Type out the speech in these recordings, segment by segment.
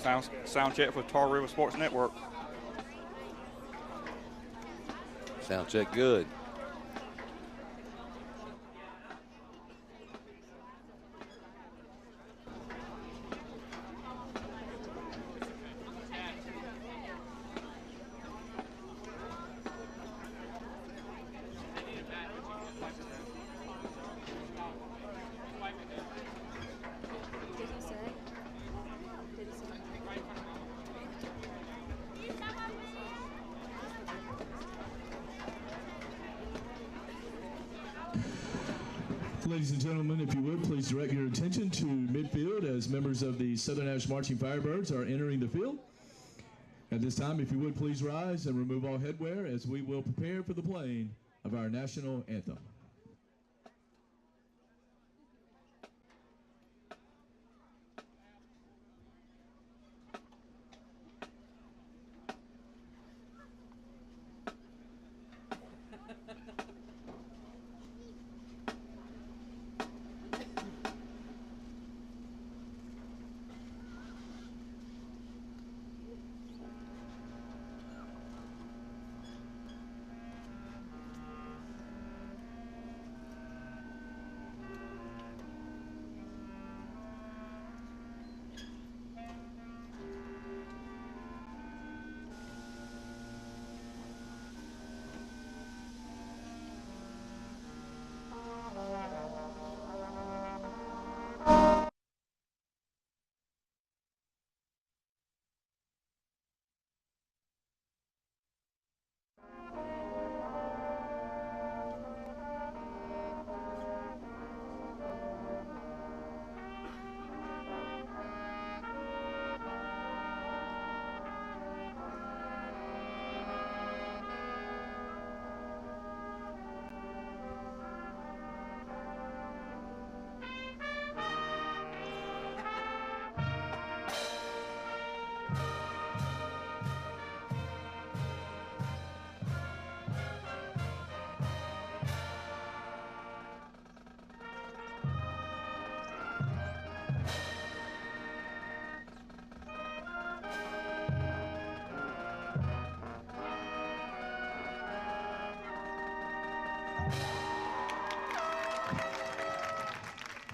Sound check for Tar River Sports Network. Sound check good. Ladies and gentlemen, if you would, please direct your attention to midfield as members of the Southern Nash Marching Firebirds are entering the field. At this time, if you would, please rise and remove all headwear as we will prepare for the playing of our national anthem.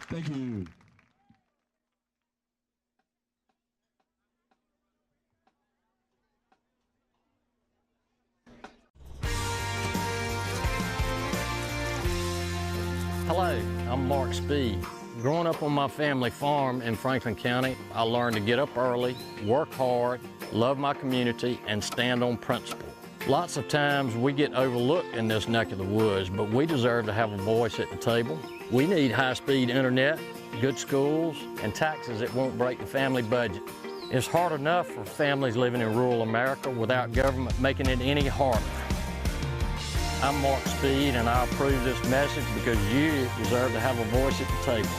Thank you. Hello, I'm Mark Speed. Growing up on my family farm in Franklin County, I learned to get up early, work hard, love my community, and stand on principle. Lots of times we get overlooked in this neck of the woods, but we deserve to have a voice at the table. We need high-speed internet, good schools, and taxes that won't break the family budget. It's hard enough for families living in rural America without government making it any harder. I'm Mark Speed, and I approve this message because you deserve to have a voice at the table.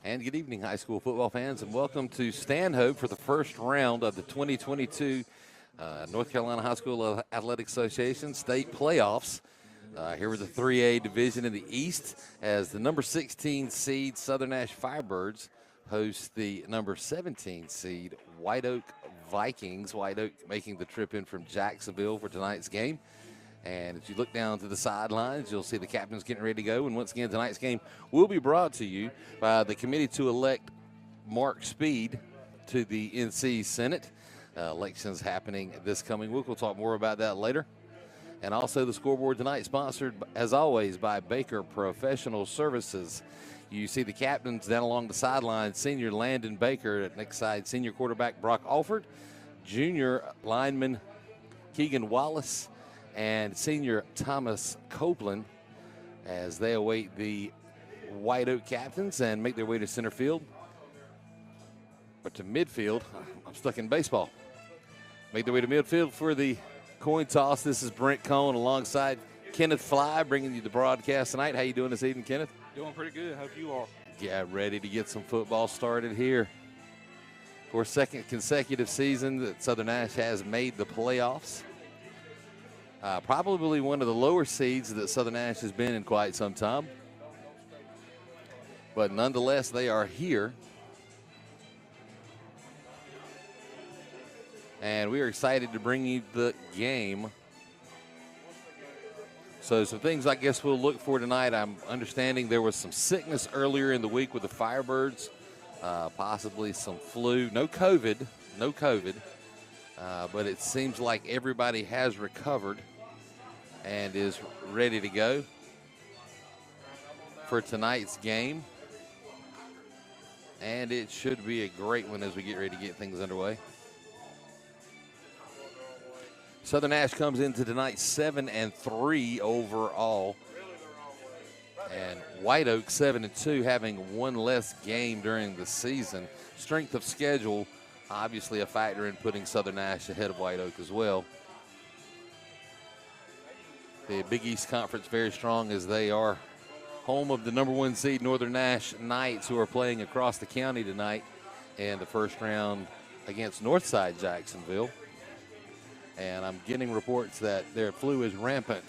And good evening, high school football fans, and welcome to Stanhope for the first round of the 2022 North Carolina High School Athletic Association state playoffs. Here with the 3A division in the East, as the number 16 seed Southern Nash Firebirds host the number 17 seed White Oak Vikings. White Oak making the trip in from Jacksonville for tonight's game. And as you look down to the sidelines, you'll see the captains getting ready to go. And once again, tonight's game will be brought to you by the committee to elect Mark Speed to the NC Senate. elections happening this coming week. We'll talk more about that later. And also the scoreboard tonight, sponsored, as always, by Baker Professional Services. You see the captains down along the sideline, senior Landon Baker, at next side, senior quarterback Brock Alford, junior lineman Keegan Wallace, and senior Thomas Copeland as they await the White Oak captains and make their way to center field. Or to midfield. I'm stuck in baseball. Make their way to midfield for the coin toss. This is Brent Cohn alongside Kenneth Fly bringing you the broadcast tonight. How you doing this evening, Kenneth? Doing pretty good. Hope you are. Yeah, ready to get some football started here. For second consecutive season that Southern Nash has made the playoffs. Probably one of the lower seeds that Southern Nash has been in quite some time. But nonetheless, they are here. And we are excited to bring you the game. So some things I guess we'll look for tonight. I'm understanding there was some sickness earlier in the week with the Firebirds, possibly some flu. No COVID, but it seems like everybody has recovered and is ready to go for tonight's game. And it should be a great one as we get ready to get things underway. Southern Nash comes into tonight 7-3 overall. And White Oak 7-2, having one less game during the season. Strength of schedule, obviously a factor in putting Southern Nash ahead of White Oak as well. The Big East Conference very strong as they are home of the #1 seed Northern Nash Knights, who are playing across the county tonight in the first round against Northside Jacksonville. And I'm getting reports that their flu is rampant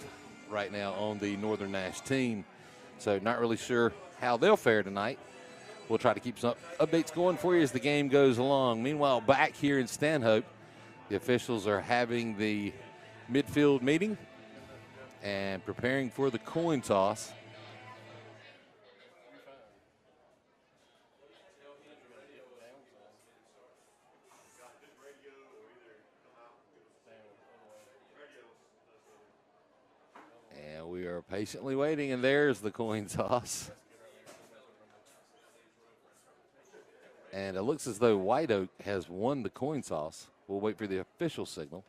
right now on the Northern Nash team. So not really sure how they'll fare tonight. We'll try to keep some updates going for you as the game goes along. Meanwhile, back here in Stanhope, the officials are having the midfield meeting and preparing for the coin toss. And we are patiently waiting, and there's the coin toss. And it looks as though White Oak has won the coin toss. We'll wait for the official signal.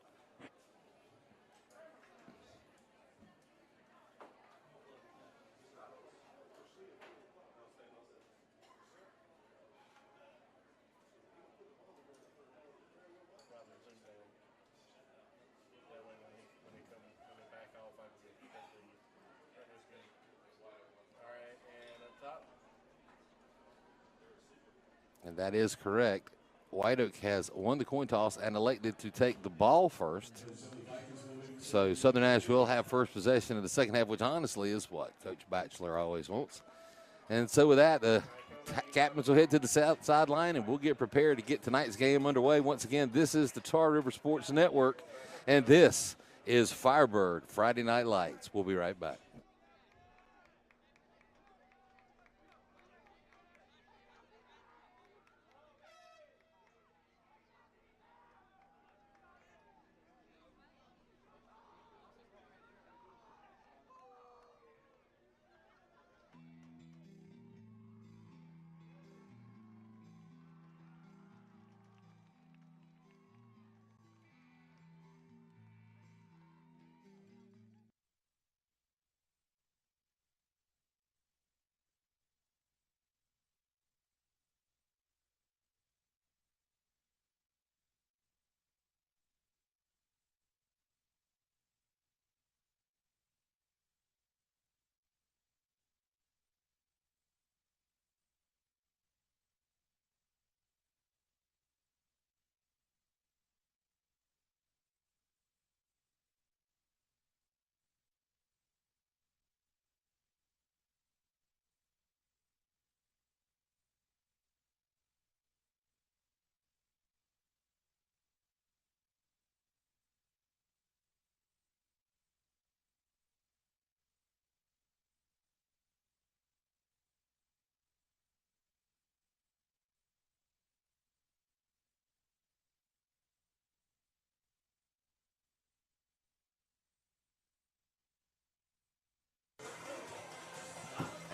And that is correct. White Oak has won the coin toss and elected to take the ball first. So Southern Nash will have first possession in the second half, which honestly is what Coach Batchelor always wants. And so with that, the captains will head to the sideline, and we'll get prepared to get tonight's game underway. Once again, this is the Tar River Sports Network, and this is Firebird Friday Night Lights. We'll be right back.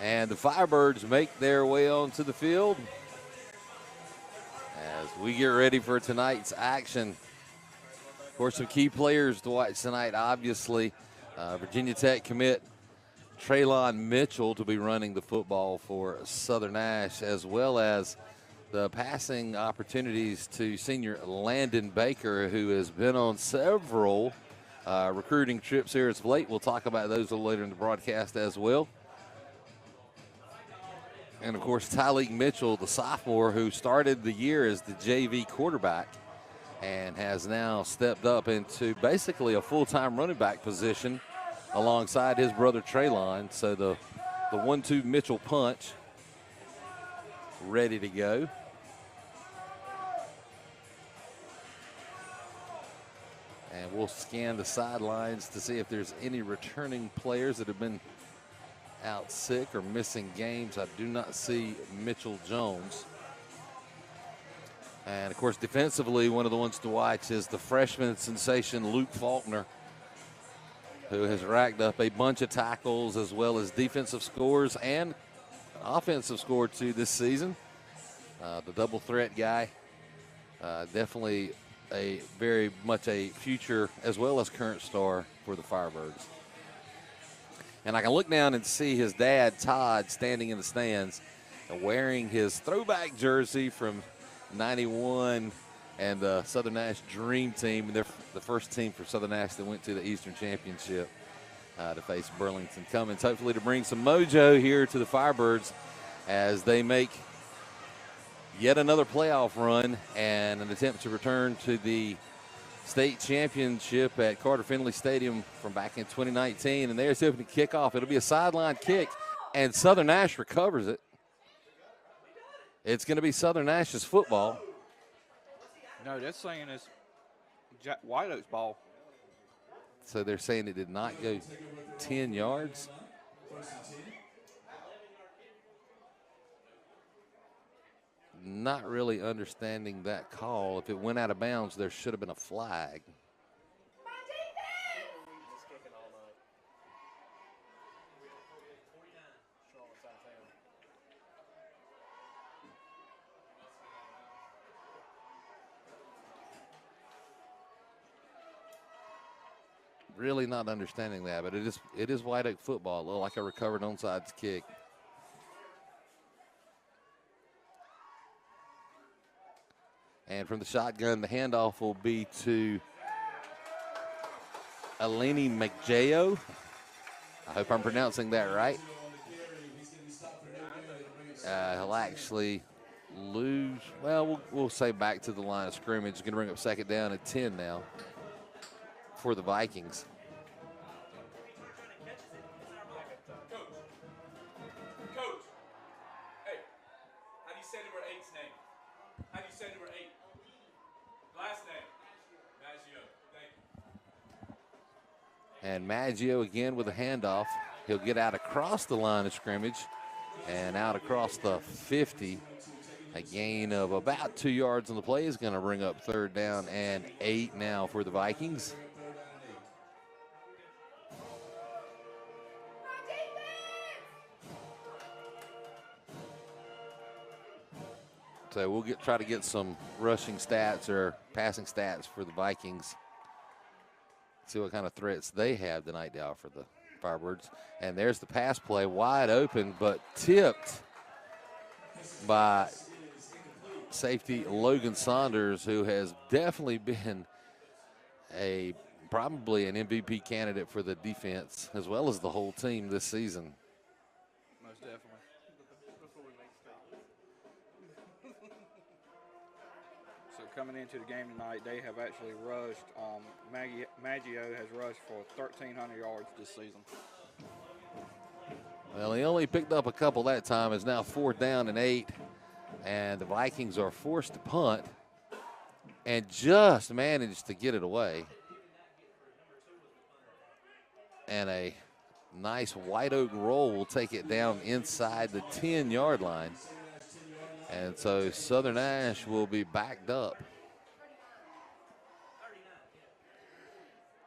And the Firebirds make their way onto the field as we get ready for tonight's action. Of course, some key players to watch tonight, obviously. Virginia Tech commit Taliq Mitchell to be running the football for Southern Nash, as well as the passing opportunities to senior Landon Baker, who has been on several recruiting trips here as of late. We'll talk about those a little later in the broadcast as well. And, of course, Taliq Mitchell, the sophomore, who started the year as the JV quarterback and has now stepped up into basically a full-time running back position alongside his brother Taliq. So the 1-2 Mitchell punch ready to go. And we'll scan the sidelines to see if there's any returning players that have been out sick or missing games. I do not see Mitchell Jones. And, of course, defensively, one of the ones to watch is the freshman sensation Luke Faulkner, who has racked up a bunch of tackles as well as defensive scores and offensive score too this season. The double threat guy, definitely a very much a future as well as current star for the Firebirds. And I can look down and see his dad, Todd, standing in the stands and wearing his throwback jersey from 91 and the Southern Nash Dream Team. They're the first team for Southern Nash that went to the Eastern Championship to face Burlington Cummins, hopefully to bring some mojo here to the Firebirds as they make yet another playoff run and an attempt to return to the state championship at Carter Finley Stadium from back in 2019. And there's the opening kickoff. It'll be a sideline kick, and Southern Nash recovers it. It's going to be Southern Nash's football. No, that's saying it's White Oak's ball. So they're saying it did not go 10 yards. Not really understanding that call. If it went out of bounds, there should have been a flag. Really not understanding that, but it is White Oak football. It looked like a recovered onside kick. And from the shotgun, the handoff will be to Eleni McJayo. I hope I'm pronouncing that right. He'll actually lose. Well, we'll say back to the line of scrimmage. Going to bring up second down at 10 now for the Vikings. And Maggio again with a handoff. He'll get out across the line of scrimmage and out across the 50. A gain of about 2 yards on the play is going to bring up third down and 8 now for the Vikings. So we'll try to get some rushing stats or passing stats for the Vikings. See what kind of threats they have tonight to offer the Firebirds. And there's the pass play, wide open, but tipped by safety Logan Saunders, who has definitely been probably an MVP candidate for the defense as well as the whole team this season. Most definitely. So coming into the game tonight, they have actually rushed. Maggio has rushed for 1,300 yards this season. Well, he only picked up a couple that time. It's now 4th down and 8. And the Vikings are forced to punt and just managed to get it away. And a nice White Oak roll will take it down inside the 10-yard line. And so Southern Nash will be backed up.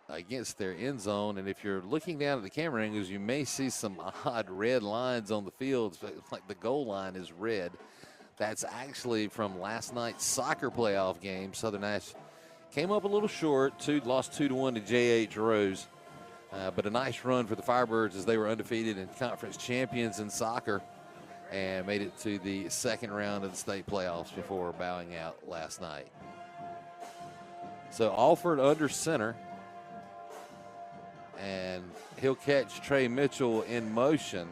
against their end zone. And if you're looking down at the camera angles, you may see some odd red lines on the field, like the goal line is red. That's actually from last night's soccer playoff game. Southern Nash came up a little short, lost 2-1 to J.H. Rose. But a nice run for the Firebirds as they were undefeated and conference champions in soccer and made it to the second round of the state playoffs before bowing out last night. So Alford under center, and he'll catch Trey Mitchell in motion,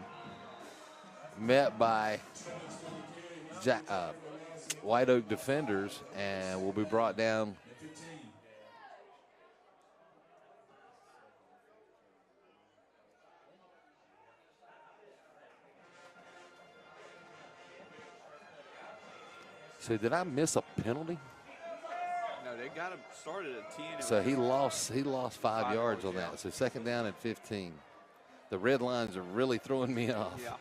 met by White Oak defenders, and will be brought down. So did I miss a penalty? No, they got him started at 10. So he lost 5 yards on that. So second down and 15. The red lines are really throwing me off. Yeah.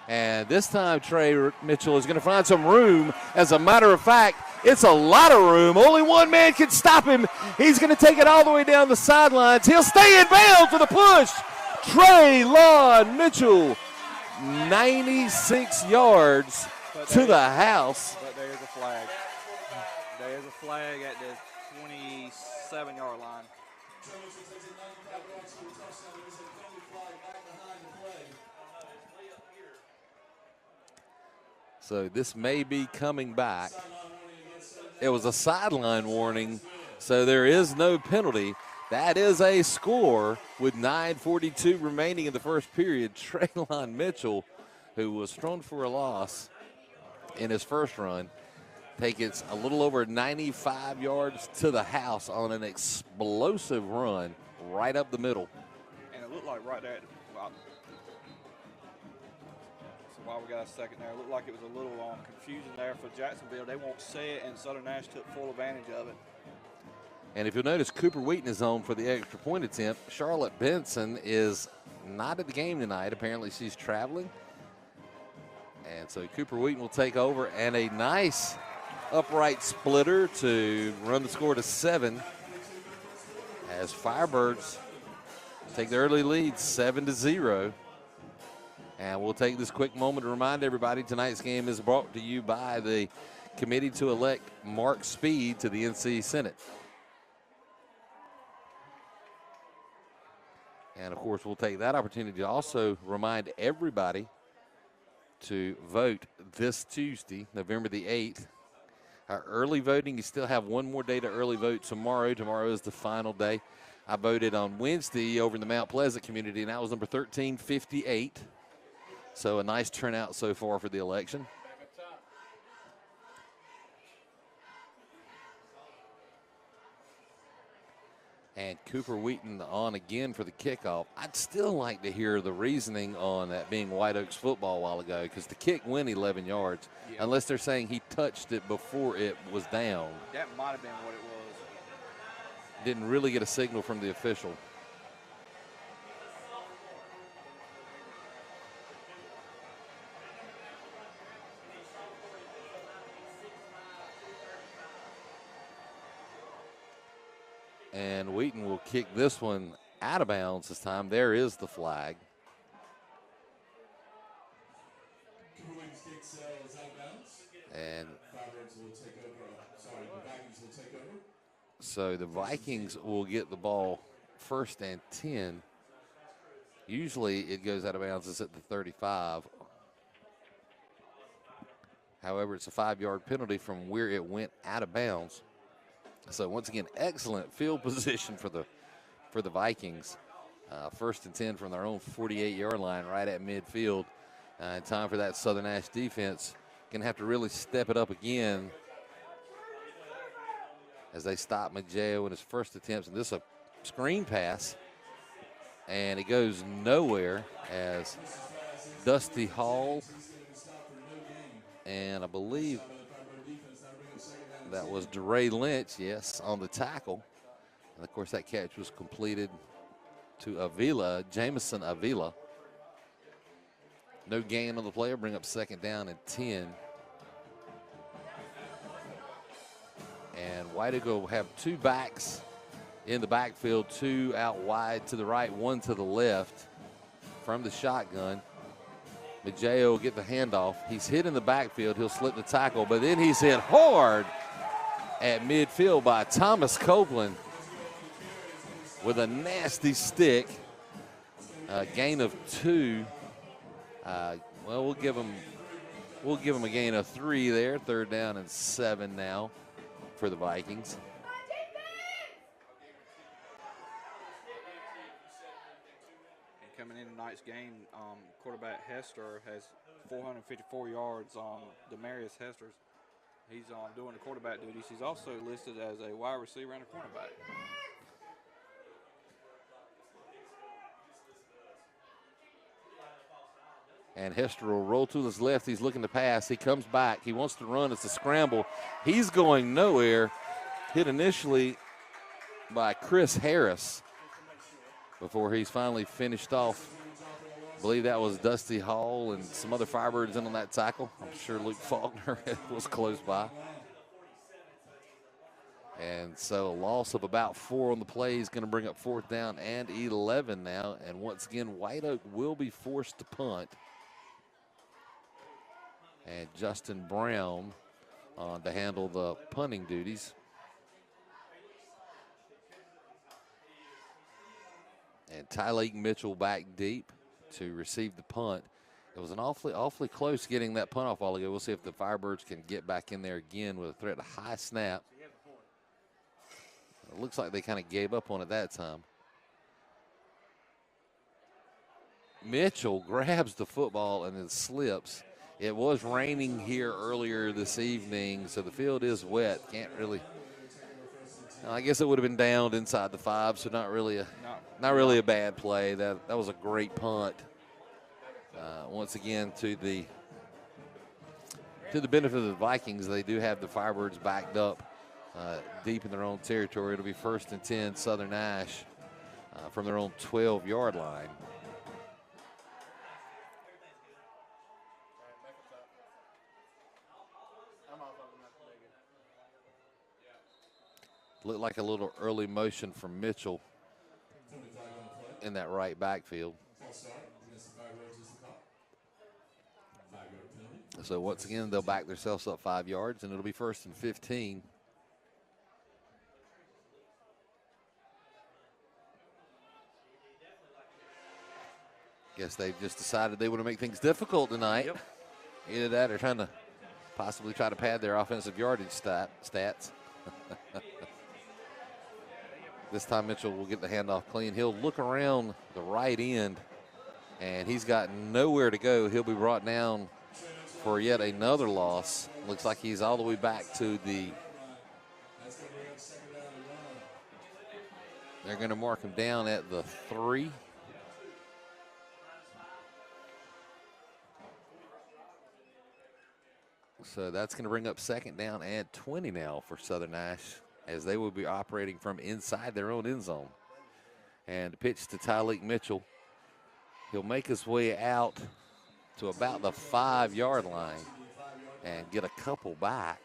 And this time Trey Mitchell is going to find some room. As a matter of fact, it's a lot of room. Only one man can stop him. He's going to take it all the way down the sidelines. He'll stay in bounds with a push. Traylon Mitchell, 96 yards to the house. But there is a flag. There is a flag at the 27-yard line. So this may be coming back. It was a sideline warning, so there is no penalty. That is a score with 9:42 remaining in the first period. Traylon Mitchell, who was thrown for a loss in his first run, takes it a little over 95 yards to the house on an explosive run right up the middle. And it looked like right there, so while we got a second there, it looked like it was a little confusion there for Jacksonville. They won't say it, and Southern Nash took full advantage of it. And if you'll notice, Cooper Wheaton is on for the extra point attempt. Charlotte Benson is not at the game tonight. Apparently she's traveling. And so Cooper Wheaton will take over, and a nice upright splitter to run the score to 7 as Firebirds take the early lead 7-0. And we'll take this quick moment to remind everybody tonight's game is brought to you by the committee to elect Mark Speed to the NC Senate. And, of course, we'll take that opportunity to also remind everybody to vote this Tuesday, November the 8th. Our early voting, you still have one more day to early vote tomorrow. Tomorrow is the final day. I voted on Wednesday over in the Mount Pleasant community, and that was number 1358. So a nice turnout so far for the election. And Cooper Wheaton on again for the kickoff. I'd still like to hear the reasoning on that being White Oaks football a while ago, because the kick went 11 yards, unless they're saying he touched it before it was down. That might have been what it was. Didn't really get a signal from the official. And Wheaton will kick this one out of bounds this time. There is the flag. And so the Vikings will get the ball 1st and 10. Usually it goes out of bounds. It's at the 35. However, it's a 5-yard penalty from where it went out of bounds. So once again, excellent field position for the Vikings. 1st and 10 from their own 48-yard line right at midfield. In time for that Southern Nash defense. Going to have to really step it up again as they stop Maggio in his first attempts. And this is a screen pass. And it goes nowhere as Dusty Hall and I believe that was DeRay Lynch, yes, on the tackle. And, of course, that catch was completed to Avila, Jamison Avila. No gain on the player, bring up 2nd down and 10. And White Oak will have 2 backs in the backfield, 2 out wide to the right, 1 to the left from the shotgun. Maggio will get the handoff. He's hit in the backfield. He'll slip the tackle, but then he's hit hard at midfield by Thomas Copeland with a nasty stick. Gain of 2. Well, we'll give him a gain of 3 there. 3rd down and 7 now for the Vikings. Coming in tonight's game, quarterback Hester has 454 yards. Demarius Hester's, he's doing the quarterback duties. He's also listed as a wide receiver and a cornerback. And Hester will roll to his left. He's looking to pass. He comes back. He wants to run. It's a scramble. He's going nowhere. Hit initially by Chris Harris before he's finally finished off. I believe that was Dusty Hall and some other Firebirds in on that tackle. I'm sure Luke Faulkner was close by. And so a loss of about 4 on the play is going to bring up 4th down and 11 now. And once again, White Oak will be forced to punt. And Justin Brown to handle the punting duties. And Taliq Mitchell back deep to receive the punt. It was an awfully close getting that punt off while ago. We'll see if the Firebirds can get back in there again with a threat, a high snap. It looks like they kind of gave up on it that time. Mitchell grabs the football and then slips. It was raining here earlier this evening, so the field is wet. Can't really. I guess it would have been downed inside the 5, so not really a bad play. That was a great punt. Once again, to the benefit of the Vikings, they do have the Firebirds backed up deep in their own territory. It'll be 1st and 10, Southern Nash from their own 12-yard line. Looked like a little early motion from Mitchell in that right backfield. So once again, they'll back themselves up 5 yards, and it'll be 1st and 15. Guess they've just decided they want to make things difficult tonight. Yep. Either that or trying to possibly try to pad their offensive yardage stats. This time Mitchell will get the handoff clean. He'll look around the right end, and he's got nowhere to go. He'll be brought down for yet another loss. Looks like he's all the way back to the. They're going to mark him down at the 3. So that's going to bring up 2nd down and 20 now for Southern Nash, as they will be operating from inside their own end zone. And pitch to Taliq Mitchell. He'll make his way out to about the 5-yard line and get a couple back.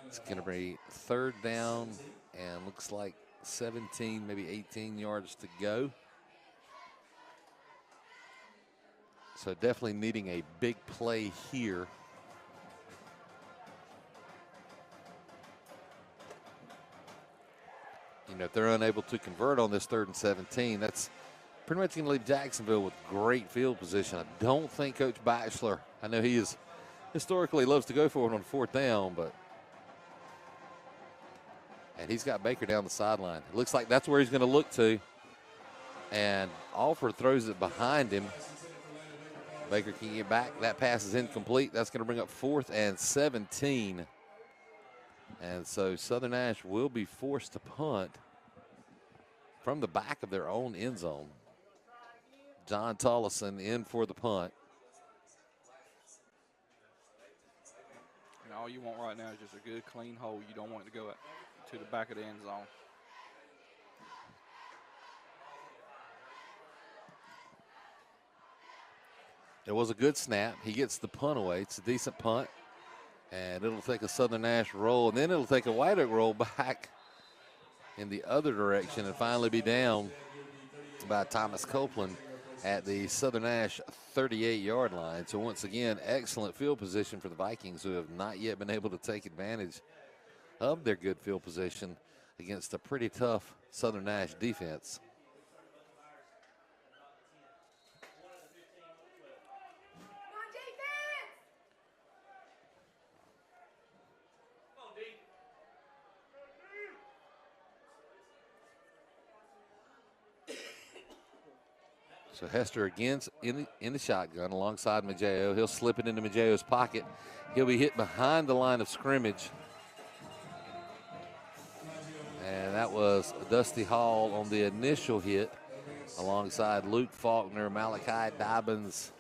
It's going to be 3rd down and looks like 17, maybe 18 yards to go. So definitely needing a big play here. You know, if they're unable to convert on this 3rd and 17, that's pretty much going to leave Jacksonville with great field position. I don't think Coach Batchelor, I know he is historically loves to go for it on 4th down, but. And he's got Baker down the sideline. It looks like that's where he's going to look to. And Alford throws it behind him. Baker can get back. That pass is incomplete. That's going to bring up 4th and 17. And so Southern Nash will be forced to punt from the back of their own end zone. John Tollison in for the punt. And all you want right now is just a good, clean hole. You don't want it to go to the back of the end zone. It was a good snap. He gets the punt away. It's a decent punt. And it'll take a Southern Nash roll, and then it'll take a White Oak roll back in the other direction and finally be down by Thomas Copeland at the Southern Nash 38-yard line. So once again, excellent field position for the Vikings, who have not yet been able to take advantage of their good field position against a pretty tough Southern Nash defense. So Hester again in the shotgun alongside Maggio. He'll slip it into Maggio's pocket. He'll be hit behind the line of scrimmage. And that was Dusty Hall on the initial hit alongside Luke Faulkner, Malachi Dobbins,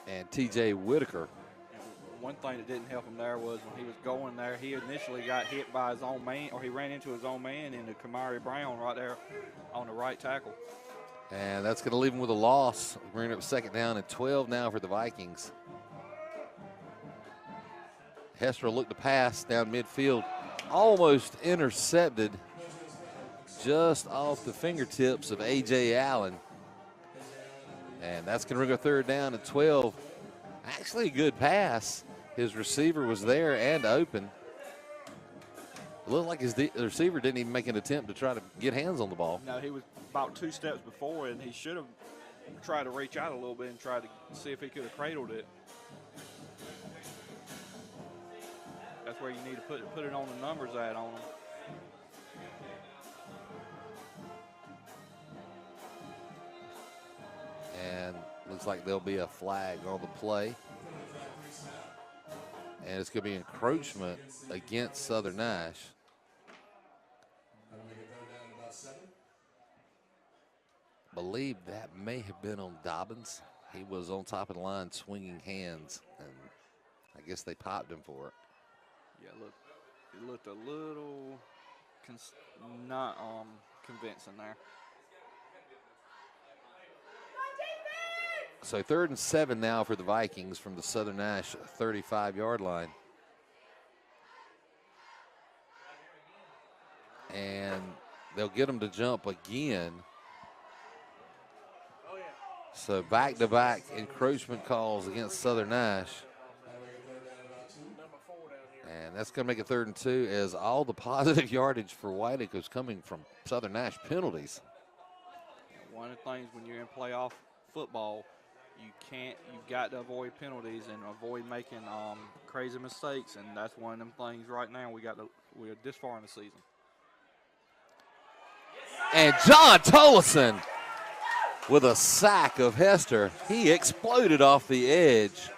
and TJ Whitaker. One thing that didn't help him there was when he was going there, he initially got hit by his own man, or he ran into his own man into Kamari Brown right there on the right tackle. And that's going to leave him with a loss. We're in up 2nd down and 12 now for the Vikings. Hester will look to pass down midfield, almost intercepted just off the fingertips of A.J. Allen. And that's going to bring a 3rd down and 12. Actually a good pass. His receiver was there and open. It looked like the receiver didn't even make an attempt to try to get hands on the ball. No, he was about 2 steps before, and he should have tried to reach out a little bit and try to see if he could have cradled it. That's where you need to put it on the numbers on him. And looks like there'll be a flag on the play. And it's going to be encroachment against Southern Nash. Believe that may have been on Dobbins. He was on top of the line swinging hands, and I guess they popped him for it. Yeah, look, it looked a little not convincing there. So 3rd and 7 now for the Vikings from the Southern Nash 35-yard line. And they'll get them to jump again. So back-to-back encroachment calls against Southern Nash. And that's going to make it 3rd and 2 as all the positive yardage for White Oak is coming from Southern Nash penalties. One of the things when you're in playoff football, you've got to avoid penalties and avoid making crazy mistakes, and that's one of them things right now. We're this far in the season. And John Tollison with a sack of Hester. He exploded off the edge.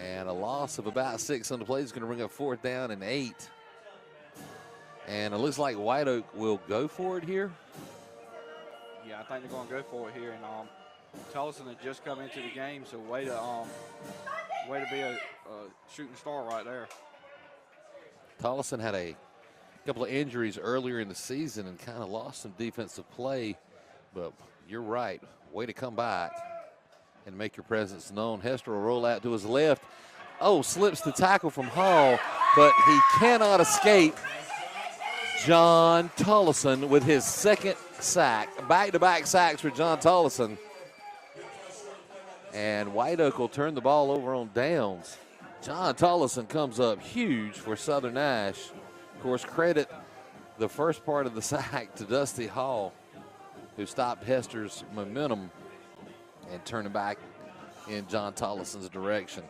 And a loss of about 6 on the play is going to bring up 4th down and 8. And it looks like White Oak will go for it here. Yeah, I think they're going to go for it here. And Tollison had just come into the game, so way to be a shooting star right there. Tollison had a couple of injuries earlier in the season and kind of lost some defensive play. But you're right, way to come back and make your presence known. Hester will roll out to his left. Oh, slips the tackle from Hall, but he cannot escape. John Tollison with his 2nd sack. Back-to-back sacks for John Tollison. And White Oak will turn the ball over on downs. John Tollison comes up huge for Southern Nash. Of course, credit the first part of the sack to Dusty Hall, who stopped Hester's momentum and turned it back in John Tollison's direction.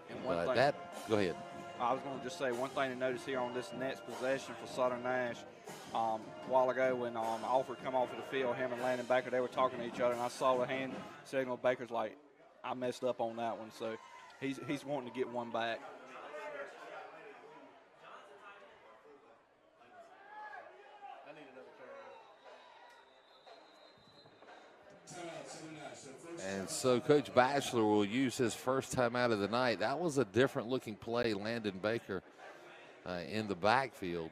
And go ahead. I was going to just say one thing to notice here on this next possession for Southern Nash. A while ago when Alford come off of the field, him and Landon Baker, they were talking to each other, and I saw the hand signal. Baker's like, I messed up on that one, so he's wanting to get one back. And so Coach Batchelor will use his first time out of the night. That was a different looking play, Landon Baker in the backfield.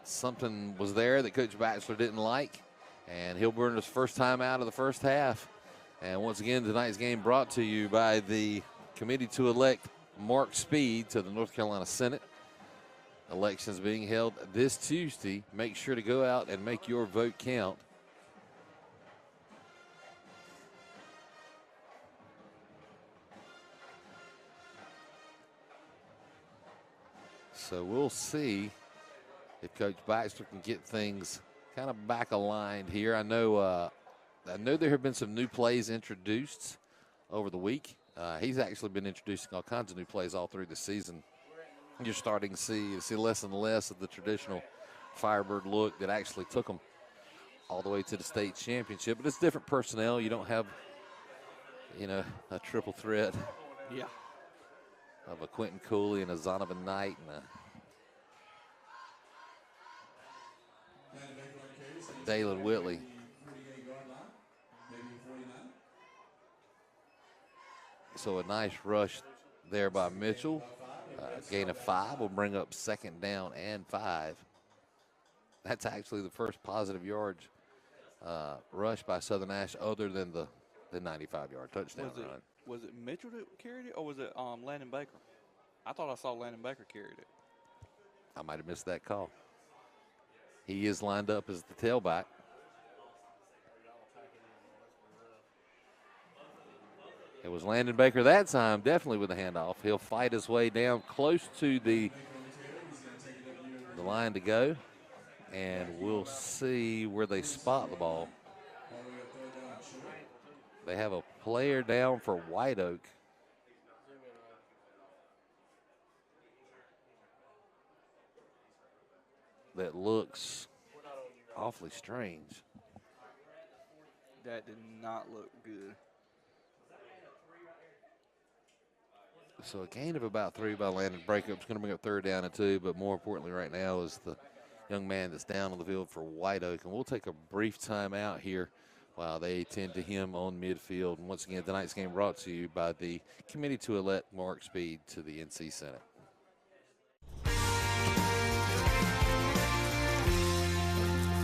Something was there that Coach Batchelor didn't like, And he'll burn his first time out of the first half. And once again, tonight's game brought to you by the committee to elect Mark Speed to the North Carolina Senate. Elections being held this Tuesday. Make sure to go out and make your vote count. So we'll see if Coach Baxter can get things kind of back aligned here. I know there have been some new plays introduced over the week. He's actually been introducing all kinds of new plays all through the season. You're starting to see less and less of the traditional Firebird look that actually took them all the way to the state championship. But it's different personnel. You don't have, a triple threat. Yeah. Of a Quentin Cooley and a Zonovan Knight and a Dalen Whitley. So a nice rush there by Mitchell. Gain of 5 will bring up second down and 5. That's actually the first positive yards rush by Southern Nash other than the 95-yard touchdown run. Was it Mitchell that carried it, or was it Landon Baker? I thought I saw Landon Baker carried it. I might have missed that call. He is lined up as the tailback. It was Landon Baker that time, definitely with a handoff. He'll fight his way down close to the line to go, and we'll see where they spot the ball. They have a player down for White Oak. That looks awfully strange. That did not look good. So a gain of about 3 by Landon Baker. It's going to bring up third down and 2, but more importantly right now is the young man that's down on the field for White Oak. And we'll take a brief time out here while they attend to him on midfield. And once again, tonight's game brought to you by the committee to elect Mark Speed to the NC Senate.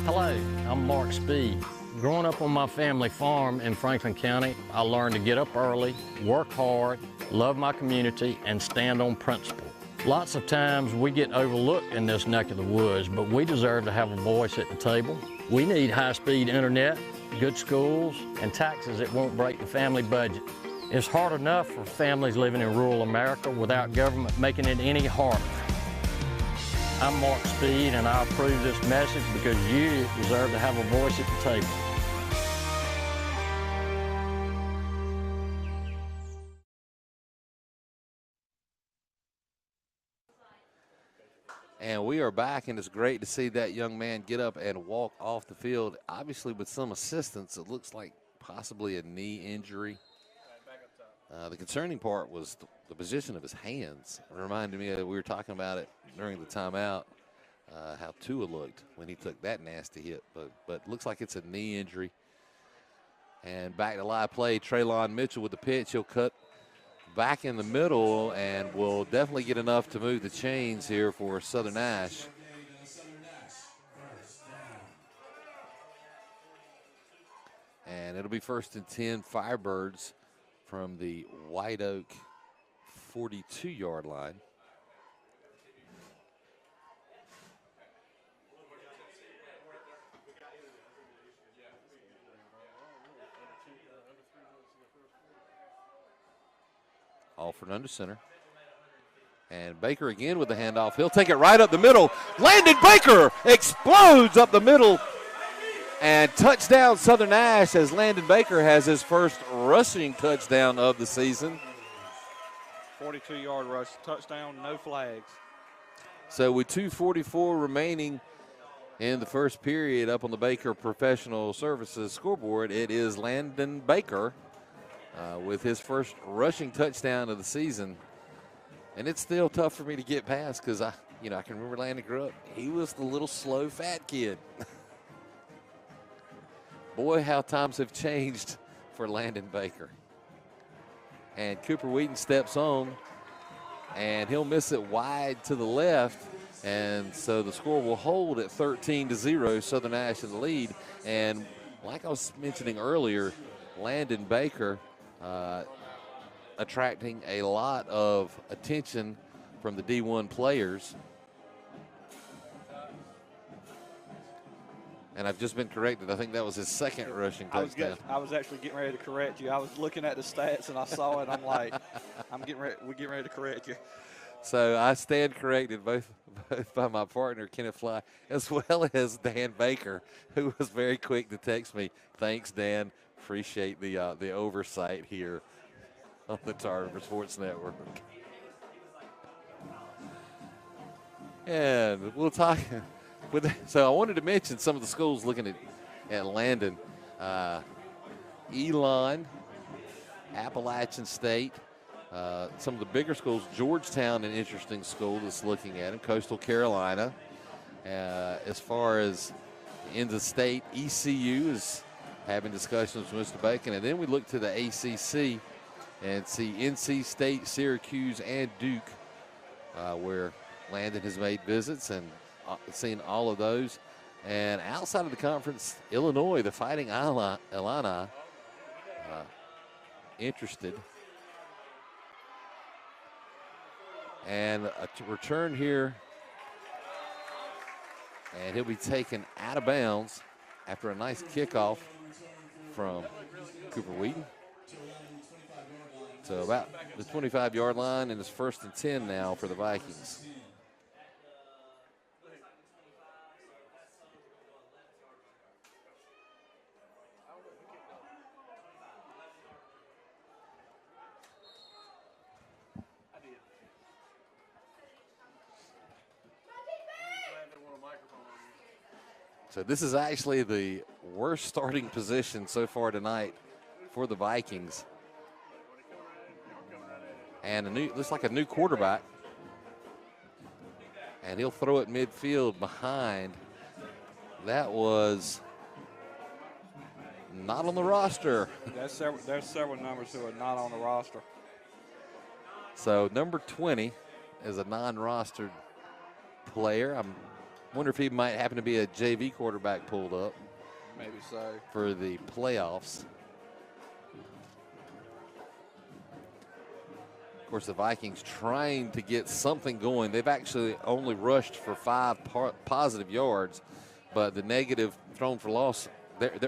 Hello, I'm Mark Speed. Growing up on my family farm in Franklin County, I learned to get up early, work hard, love my community, and stand on principle. Lots of times we get overlooked in this neck of the woods, but we deserve to have a voice at the table. We need high-speed internet, good schools, and taxes that won't break the family budget. It's hard enough for families living in rural America without government making it any harder. I'm Mark Speed, and I approve this message because you deserve to have a voice at the table. And we are back, and it's great to see that young man get up and walk off the field, obviously with some assistance. It looks like possibly a knee injury. The concerning part was the position of his hands. It reminded me that we were talking about it during the timeout, how Tua looked when he took that nasty hit. But looks like it's a knee injury. And back to live play, Taliq Mitchell with the pitch. He'll cut back in the middle and will definitely get enough to move the chains here for Southern Nash. And it'll be 1st and 10 Firebirds from the White Oak 42-yard line. Alford under center. And Baker again with the handoff. He'll take it right up the middle. Landon Baker explodes up the middle. And touchdown Southern Nash as Landon Baker has his first rushing touchdown of the season. 42-yard rush, touchdown, no flags. So with 2:44 remaining in the first period up on the Baker Professional Services scoreboard, it is Landon Baker with his first rushing touchdown of the season. And it's still tough for me to get past because I can remember Landon grew up. He was the little slow fat kid. Boy, how times have changed for Landon Baker. And Cooper Wheaton steps on, and he'll miss it wide to the left. And so the score will hold at 13-0, Southern Nash in the lead. And like I was mentioning earlier, Landon Baker attracting a lot of attention from the D1 players. And I've just been corrected. I think that was his second rushing touchdown. I was actually getting ready to correct you. I was looking at the stats and I saw it. I'm like, we're getting ready to correct you. So I stand corrected both by my partner, Kenneth Fly, as well as Dan Baker, who was very quick to text me. Thanks, Dan. Appreciate the oversight here on the Tar River Sports Network. And we'll talk. So I wanted to mention some of the schools looking at Landon. Elon, Appalachian State, some of the bigger schools. Georgetown, an interesting school that's looking at him. Coastal Carolina. As far as in the state, ECU is having discussions with Mr. Bacon. And then we look to the ACC and see NC State, Syracuse, and Duke, where Landon has made visits and seen all of those. And outside of the conference, Illinois, the Fighting Illini, interested. And a return here. And he'll be taken out of bounds after a nice kickoff from Cooper Wheaton. So about the 25-yard line, and it's 1st and 10 now for the Vikings. So this is actually the worst starting position so far tonight for the Vikings. And looks like a new quarterback. And he'll throw it midfield behind. That was not on the roster. There's several numbers who are not on the roster. So number 20 is a non-rostered player. I wonder if he might happen to be a JV quarterback pulled up. Maybe so. For the playoffs. Of course, the Vikings trying to get something going. They've actually only rushed for 5 positive yards, but the negative thrown for loss,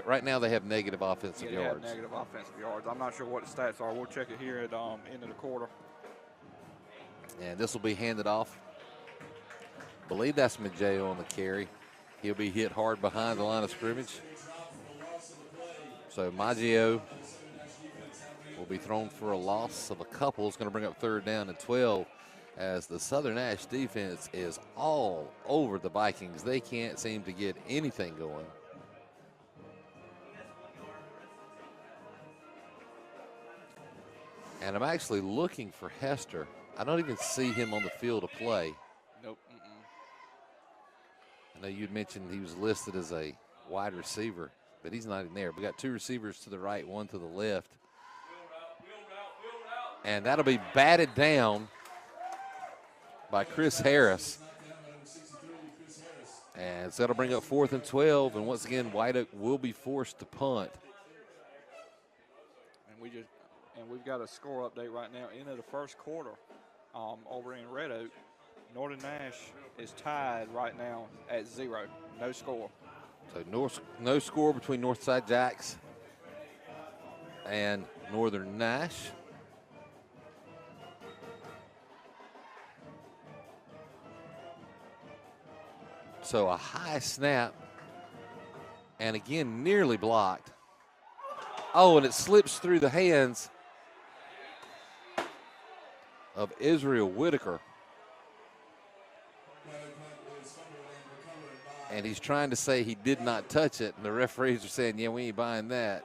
right now they have negative offensive yards. Have negative offensive yards. I'm not sure what the stats are. We'll check it here at end of the quarter. And this will be handed off. I believe that's Maggio on the carry. He'll be hit hard behind the line of scrimmage. So Maggio will be thrown for a loss of a couple. It's going to bring up 3rd down and 12 as the Southern Nash defense is all over the Vikings. They can't seem to get anything going. And I'm actually looking for Hester. I don't even see him on the field of play. Nope. I know you'd mentioned he was listed as a wide receiver, but he's not in there. We got 2 receivers to the right, 1 to the left. And that'll be batted down by Chris Harris. And so that'll bring up 4th and 12. And once again, White Oak will be forced to punt. And we've got a score update right now. Into the first quarter, over in Red Oak, Northern Nash is tied right now at 0. No score. So no score between Northside Jacks and Northern Nash. So a high snap, and again, nearly blocked. Oh, and it slips through the hands of Israel Whitaker. And he's trying to say he did not touch it, and the referees are saying, yeah, we ain't buying that.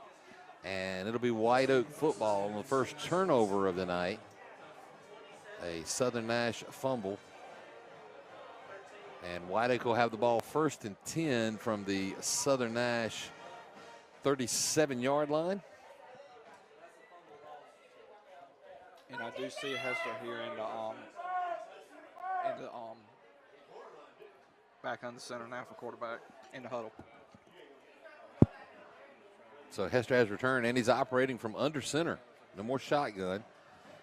And it'll be White Oak football on the first turnover of the night. A Southern Nash fumble. And White Oak will have the ball 1st and 10 from the Southern Nash 37-yard line. And I do see Hester here in the back under center now for quarterback in the huddle. So Hester has returned, and he's operating from under center. No more shotgun.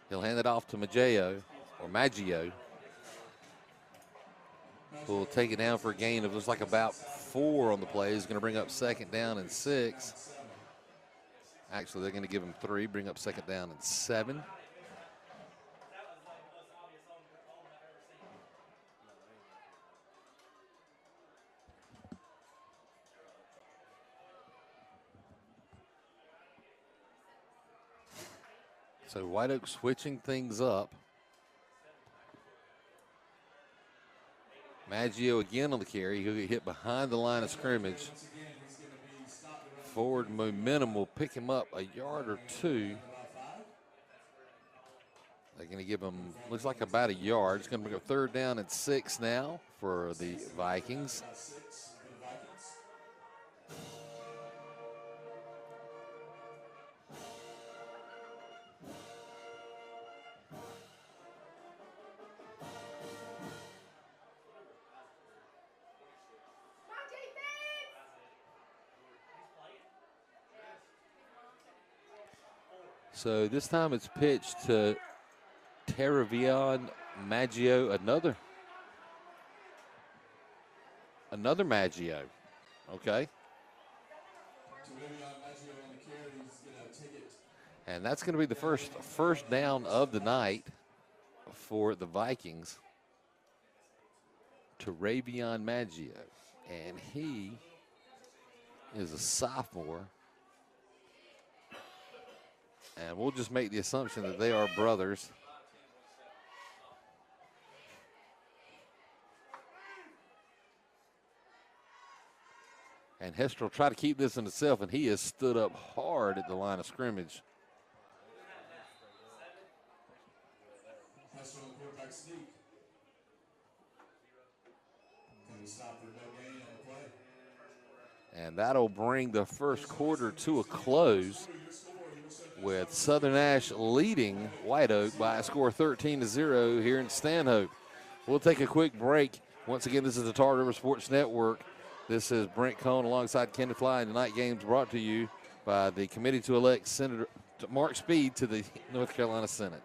He'll hand it off to Maggio. Who'll take it down for a gain of looks like about 4 on the play. He's going to bring up 2nd down and 6. Actually, they're going to give him 3, bring up 2nd down and 7. So White Oak switching things up. Maggio again on the carry. He'll get hit behind the line of scrimmage. Forward momentum will pick him up a yard or 2. They're going to give him, looks like about a yard. It's going to go 3rd down and 6 now for the Vikings. So this time it's pitched to Taravion Maggio, another Maggio. Okay. And that's going to be the first down of the night for the Vikings. Taravion Maggio. And he is a sophomore. And we'll just make the assumption that they are brothers. And Hester will try to keep this in itself, and he has stood up hard at the line of scrimmage. Hester on the quarterback sneak. Can he stop for no gain on the play? And that'll bring the first quarter to a close, with Southern Nash leading White Oak by a score 13-0 here in Stanhope. We'll take a quick break. Once again, this is the Tar River Sports Network. This is Brent Cohn alongside Kenneth Fly, and tonight's game's brought to you by the committee to elect Senator Mark Speed to the North Carolina Senate.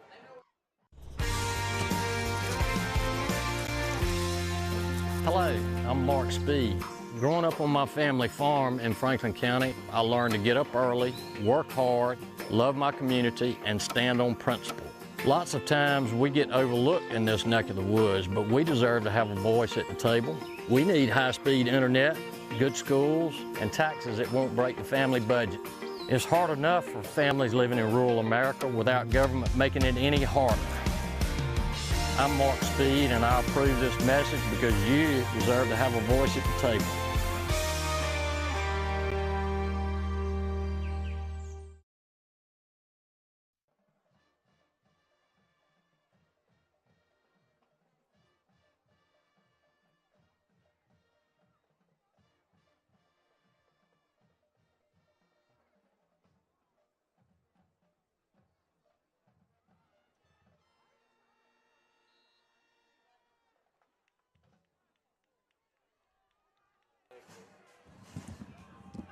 Hello, I'm Mark Speed. Growing up on my family farm in Franklin County, I learned to get up early, work hard, love my community, and stand on principle. Lots of times we get overlooked in this neck of the woods, but we deserve to have a voice at the table. We need high-speed internet, good schools, and taxes that won't break the family budget. It's hard enough for families living in rural America without government making it any harder. I'm Mark Speed, and I approve this message because you deserve to have a voice at the table.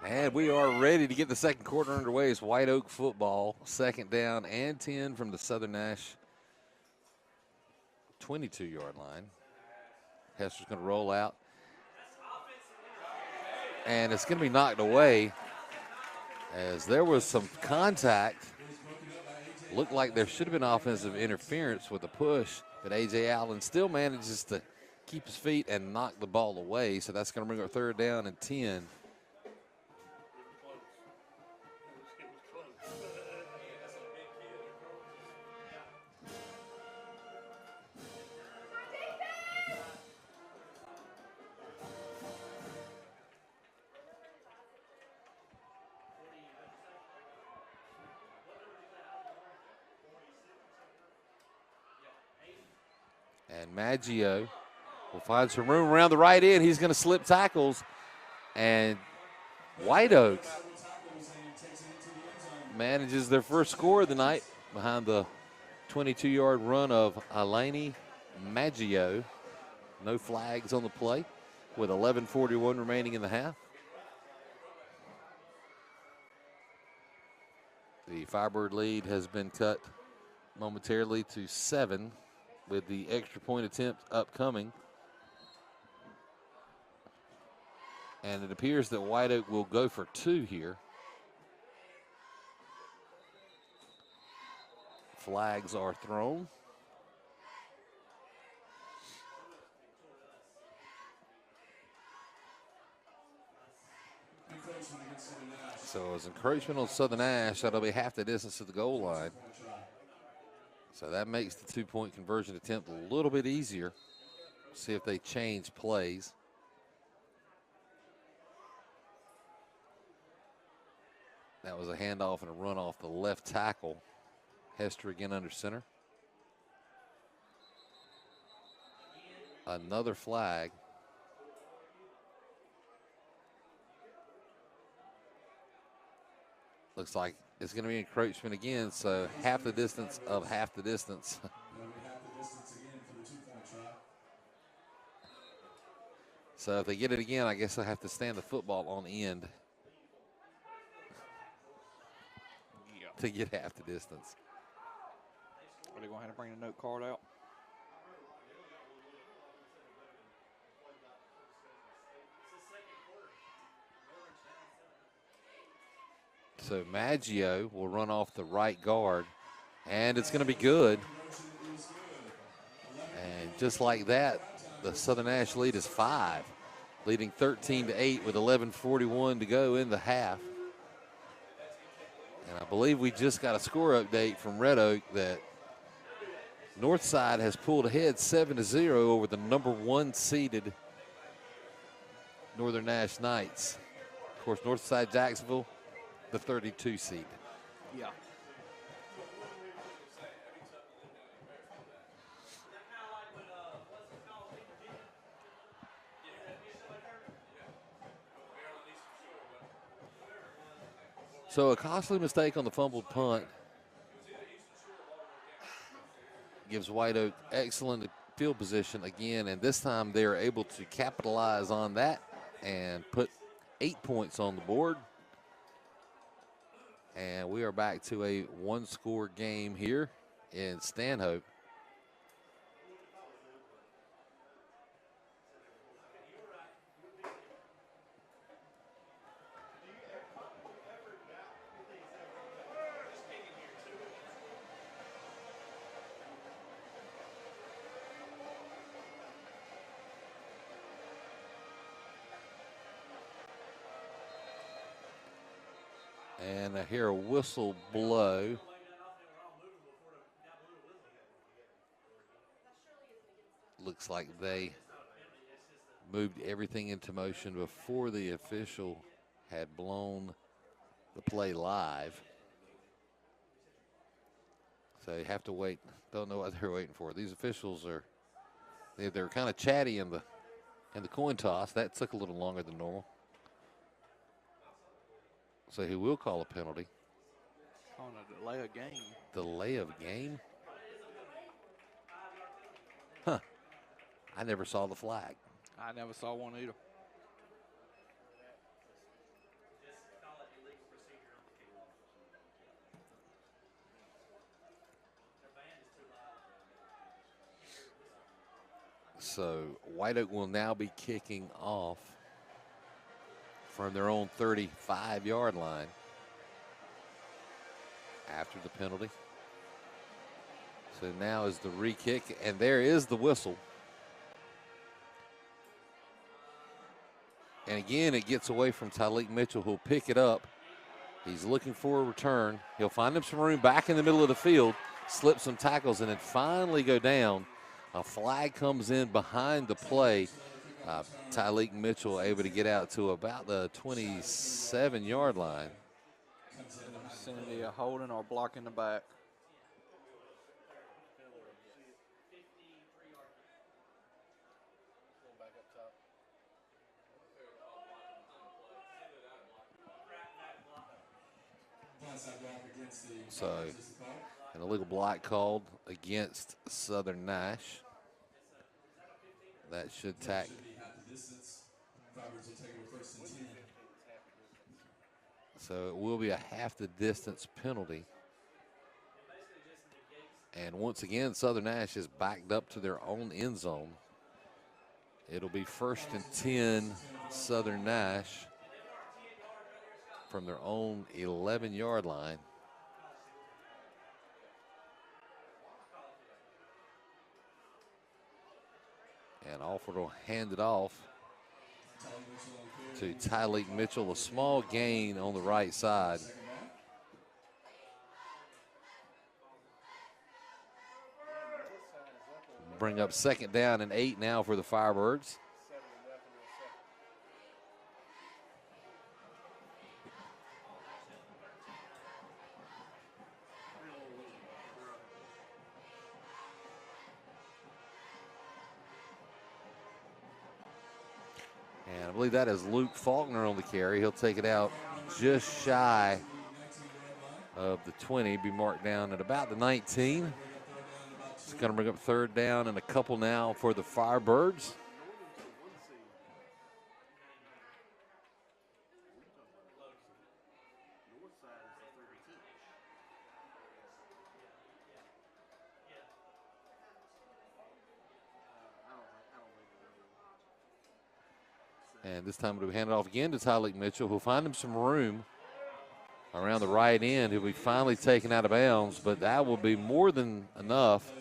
And we are ready to get the second quarter underway. It's White Oak football. 2nd down and 10 from the Southern Nash 22-yard line. Hester's going to roll out. And it's going to be knocked away as there was some contact. Looked like there should have been offensive interference with the push, but A.J. Allen still manages to keep his feet and knock the ball away. So that's going to bring our 3rd down and 10. And Maggio will find some room around the right end. He's going to slip tackles. And White Oak manages their first score of the night behind the 22-yard run of Alani Maggio. No flags on the play. with 11:41 remaining in the half. The Firebird lead has been cut momentarily to 7 with the extra point attempt upcoming. And it appears that White Oak will go for 2 here. Flags are thrown. So as encroachment on Southern Nash, that'll be half the distance to the goal line. So that makes the 2-point conversion attempt a little bit easier. See if they change plays. That was a handoff and a run off the left tackle. Hester again under center. Another flag. Looks like it's going to be encroachment again, so half the distance of half the distance. So if they get it again, I guess they'll have to stand the football on end to get half the distance. Are they going to have to bring the note card out? So Maggio will run off the right guard, and it's going to be good. And just like that, the Southern Nash lead is 5, leading 13-8 with 11:41 to go in the half. And I believe we just got a score update from Red Oak that Northside has pulled ahead 7-0 over the number 1 seeded Northern Nash Knights. Of course, Northside Jacksonville, the 32 seed. Yeah. So a costly mistake on the fumbled punt gives White Oak excellent field position again, and this time they're able to capitalize on that and put 8 points on the board. And we are back to a 1-score game here in Stanhope. And I hear a whistle blow. Looks like they moved everything into motion before the official had blown the play live. So you have to wait. Don't know what they're waiting for. These officials are, they're kind of chatty in the coin toss. That took a little longer than normal. So he will call a penalty. On a delay of game. Delay of game? Huh. I never saw the flag. I never saw one either. So White Oak will now be kicking off from their own 35-yard line after the penalty. So now is the re-kick, and there is the whistle. And again, it gets away from Taliq Mitchell, who'll pick it up. He's looking for a return. He'll find him some room back in the middle of the field, slip some tackles, and then finally go down. A flag comes in behind the play. Taliq Mitchell able to get out to about the 27-yard line. Vicinity of holding or blocking the back. So an illegal block called against Southern Nash. That should tack So it will be a half the distance penalty. And once again, Southern Nash is backed up to their own end zone. It'll be 1st and 10, Southern Nash, from their own 11-yard line. And Alford will hand it off to Taliq Mitchell. A small gain on the right side. Bring up 2nd down and 8 now for the Firebirds. And I believe that is Luke Faulkner on the carry. He'll take it out just shy of the 20, be marked down at about the 19. It's going to bring up 3rd down and a couple now for the Firebirds. And this time it'll be handed off again to Taliq Mitchell, who'll find him some room around the right end. He'll be finally taken out of bounds, but that will be more than enough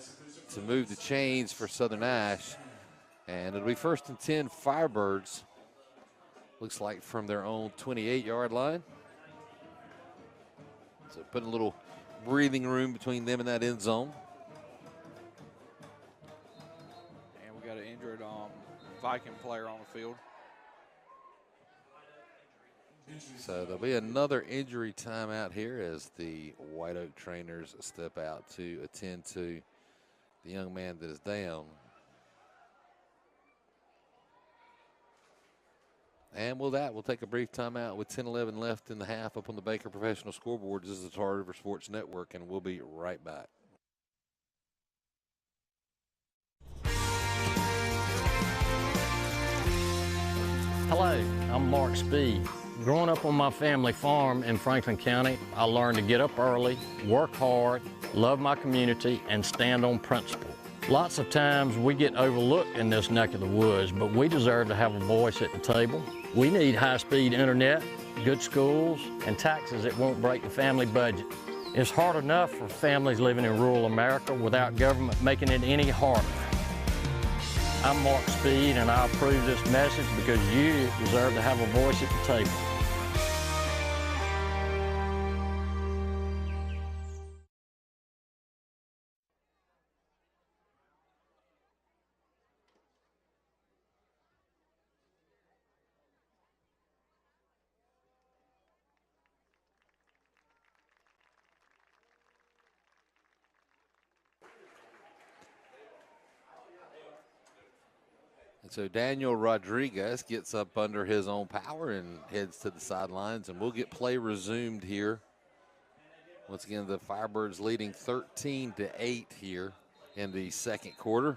to move the chains for Southern Nash. And it'll be 1st and 10 Firebirds. Looks like from their own 28-yard line. So putting a little breathing room between them and that end zone. And we got an injured Viking player on the field. So there'll be another injury timeout here as the White Oak trainers step out to attend to the young man that is down. And with that, we'll take a brief timeout with 10-11 left in the half up on the Baker Professional Scoreboard. This is the Tar River Sports Network, and we'll be right back. Hello, I'm Mark Speed. Growing up on my family farm in Franklin County, I learned to get up early, work hard, love my community, and stand on principle. Lots of times we get overlooked in this neck of the woods, but we deserve to have a voice at the table. We need high-speed internet, good schools, and taxes that won't break the family budget. It's hard enough for families living in rural America without government making it any harder. I'm Mark Speed, and I approve this message because you deserve to have a voice at the table. And so Daniel Rodriguez gets up under his own power and heads to the sidelines, and we'll get play resumed here. Once again, the Firebirds leading 13-8 here in the 2nd quarter.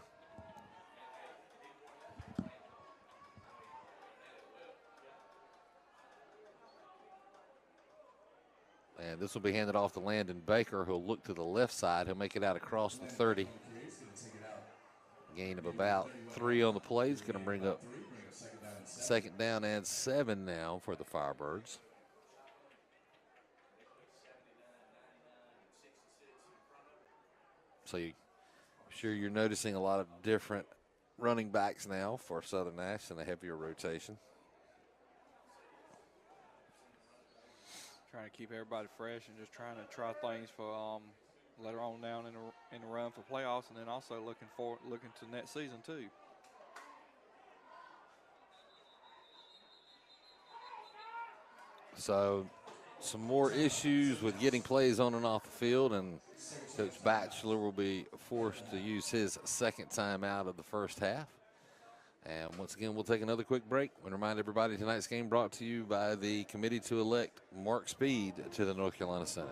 And this will be handed off to Landon Baker, who'll look to the left side. He'll make it out across the 30. Gain of about 3 on the play. He's going to bring up 2nd down and 7 now for the Firebirds. So I'm sure you're noticing a lot of different running backs now for Southern Nash and a heavier rotation. Trying to keep everybody fresh and just trying to try things for later on down in the run for playoffs, and then also looking to next season too. So some more issues with getting plays on and off the field, and Coach Batchelor will be forced to use his 2nd time out of the 1st half. And once again, we'll take another quick break and remind everybody tonight's game brought to you by the committee to elect Mark Speed to the North Carolina Senate.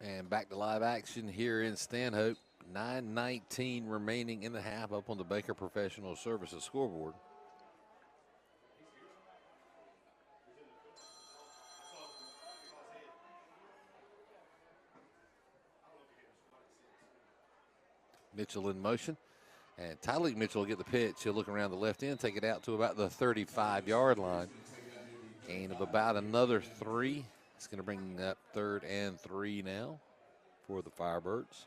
And back to live action here in Stanhope. 9:19 remaining in the half up on the Baker Professional Services scoreboard. Mitchell in motion. And Taliq Mitchell will get the pitch. He'll look around the left end, take it out to about the 35-yard line. Gain of about another 3. It's going to bring up 3rd and 3 now for the Firebirds.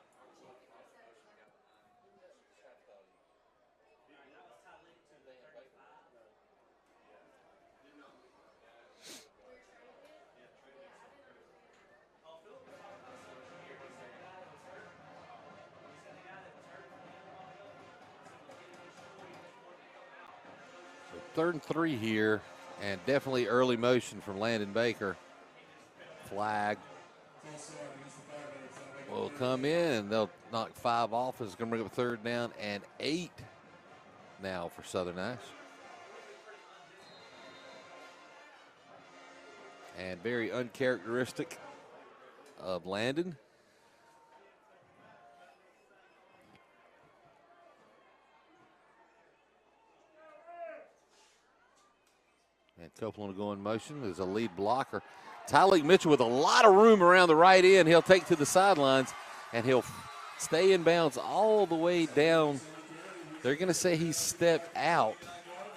So 3rd and 3 here, and definitely early motion from Landon Baker. Flag will come in, and they'll knock 5 off. It's going to bring up 3rd down and 8 now for Southern Nash. And very uncharacteristic of Landon. And Copeland will go in motion. There's a lead blocker. Taliq Mitchell with a lot of room around the right end. He'll take to the sidelines, and he'll stay in bounds all the way down. They're going to say he stepped out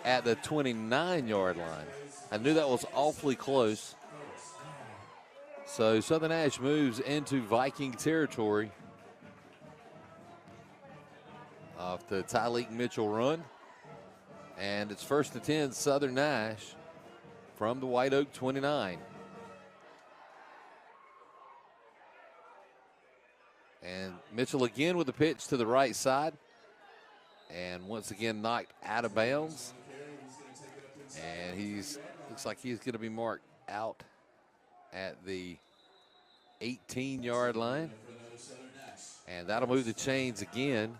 at the 29-yard line. I knew that was awfully close. So Southern Nash moves into Viking territory off the Taliq Mitchell run. And it's 1st and 10, Southern Nash from the White Oak 29. And Mitchell again with the pitch to the right side. And once again knocked out of bounds. And looks like he's going to be marked out at the 18-yard line. And that'll move the chains again.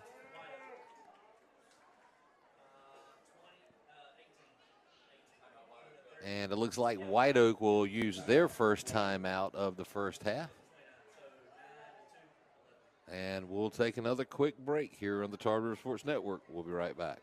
And it looks like White Oak will use their first timeout of the first half. And we'll take another quick break here on the Tar River Sports Network. We'll be right back.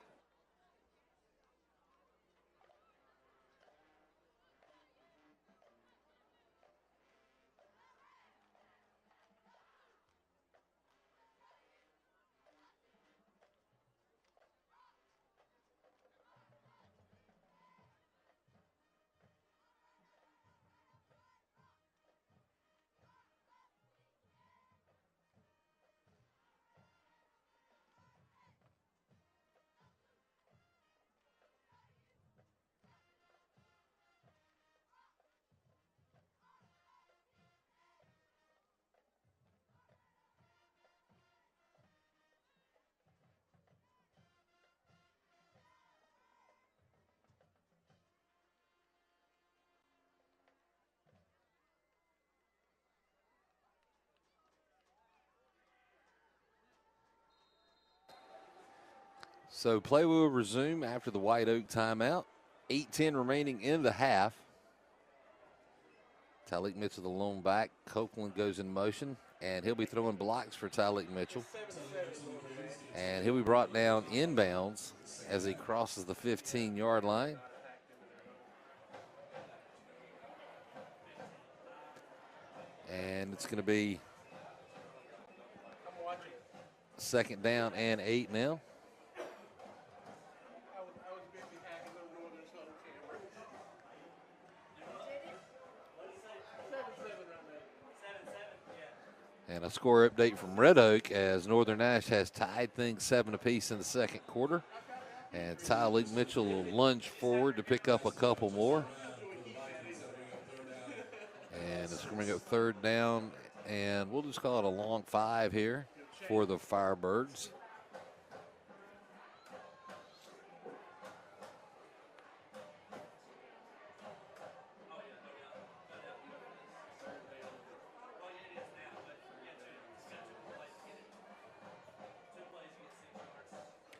So play will resume after the White Oak timeout. 8:10 remaining in the half. Taliq Mitchell the lone back. Copeland goes in motion, and he'll be throwing blocks for Taliq Mitchell. And he'll be brought down inbounds as he crosses the 15-yard line. And it's going to be 2nd down and 8 now. And a score update from Red Oak as Northern Nash has tied things 7 apiece in the second quarter. And Taliq Mitchell will lunge forward to pick up a couple more. And it's going to bring up 3rd down, and we'll just call it a long 5 here for the Firebirds.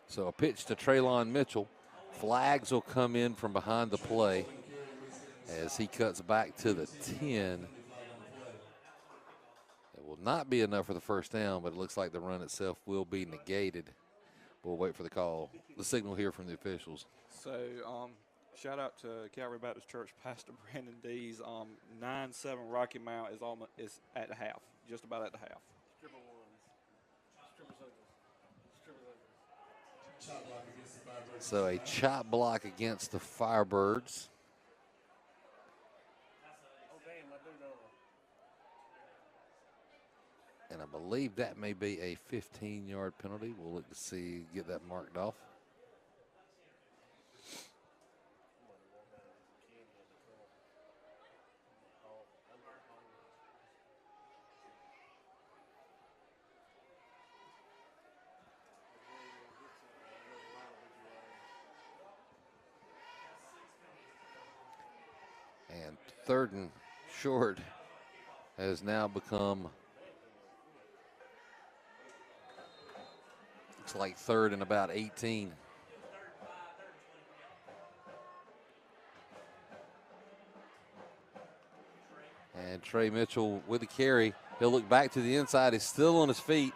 So a pitch to Traylon Mitchell. Flags will come in from behind the play as he cuts back to the 10. It will not be enough for the first down, but it looks like the run itself will be negated. We'll wait for the call, the signal here from the officials. So, shout out to Calvary Baptist Church Pastor Brandon Dees. 9-7 Rocky Mount is at the half, just about at the half. So a chop block against the Firebirds. And I believe that may be a 15-yard penalty. We'll look to see, get that marked off. And 3rd and short has now become, looks like 3rd and about 18. And Trey Mitchell with the carry. He'll look back to the inside. He's still on his feet.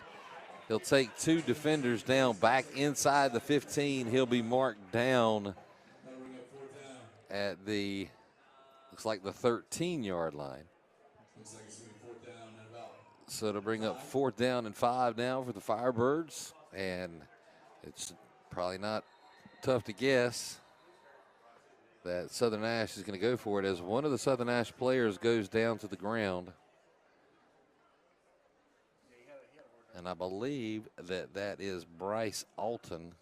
He'll take 2 defenders down back inside the 15. He'll be marked down at the, looks like the 13-yard line. So it'll bring up 4th down and 5 now for the Firebirds. And it's probably not tough to guess that Southern Nash is going to go for it as one of the Southern Nash players goes down to the ground. And I believe that that is Bryce Alton,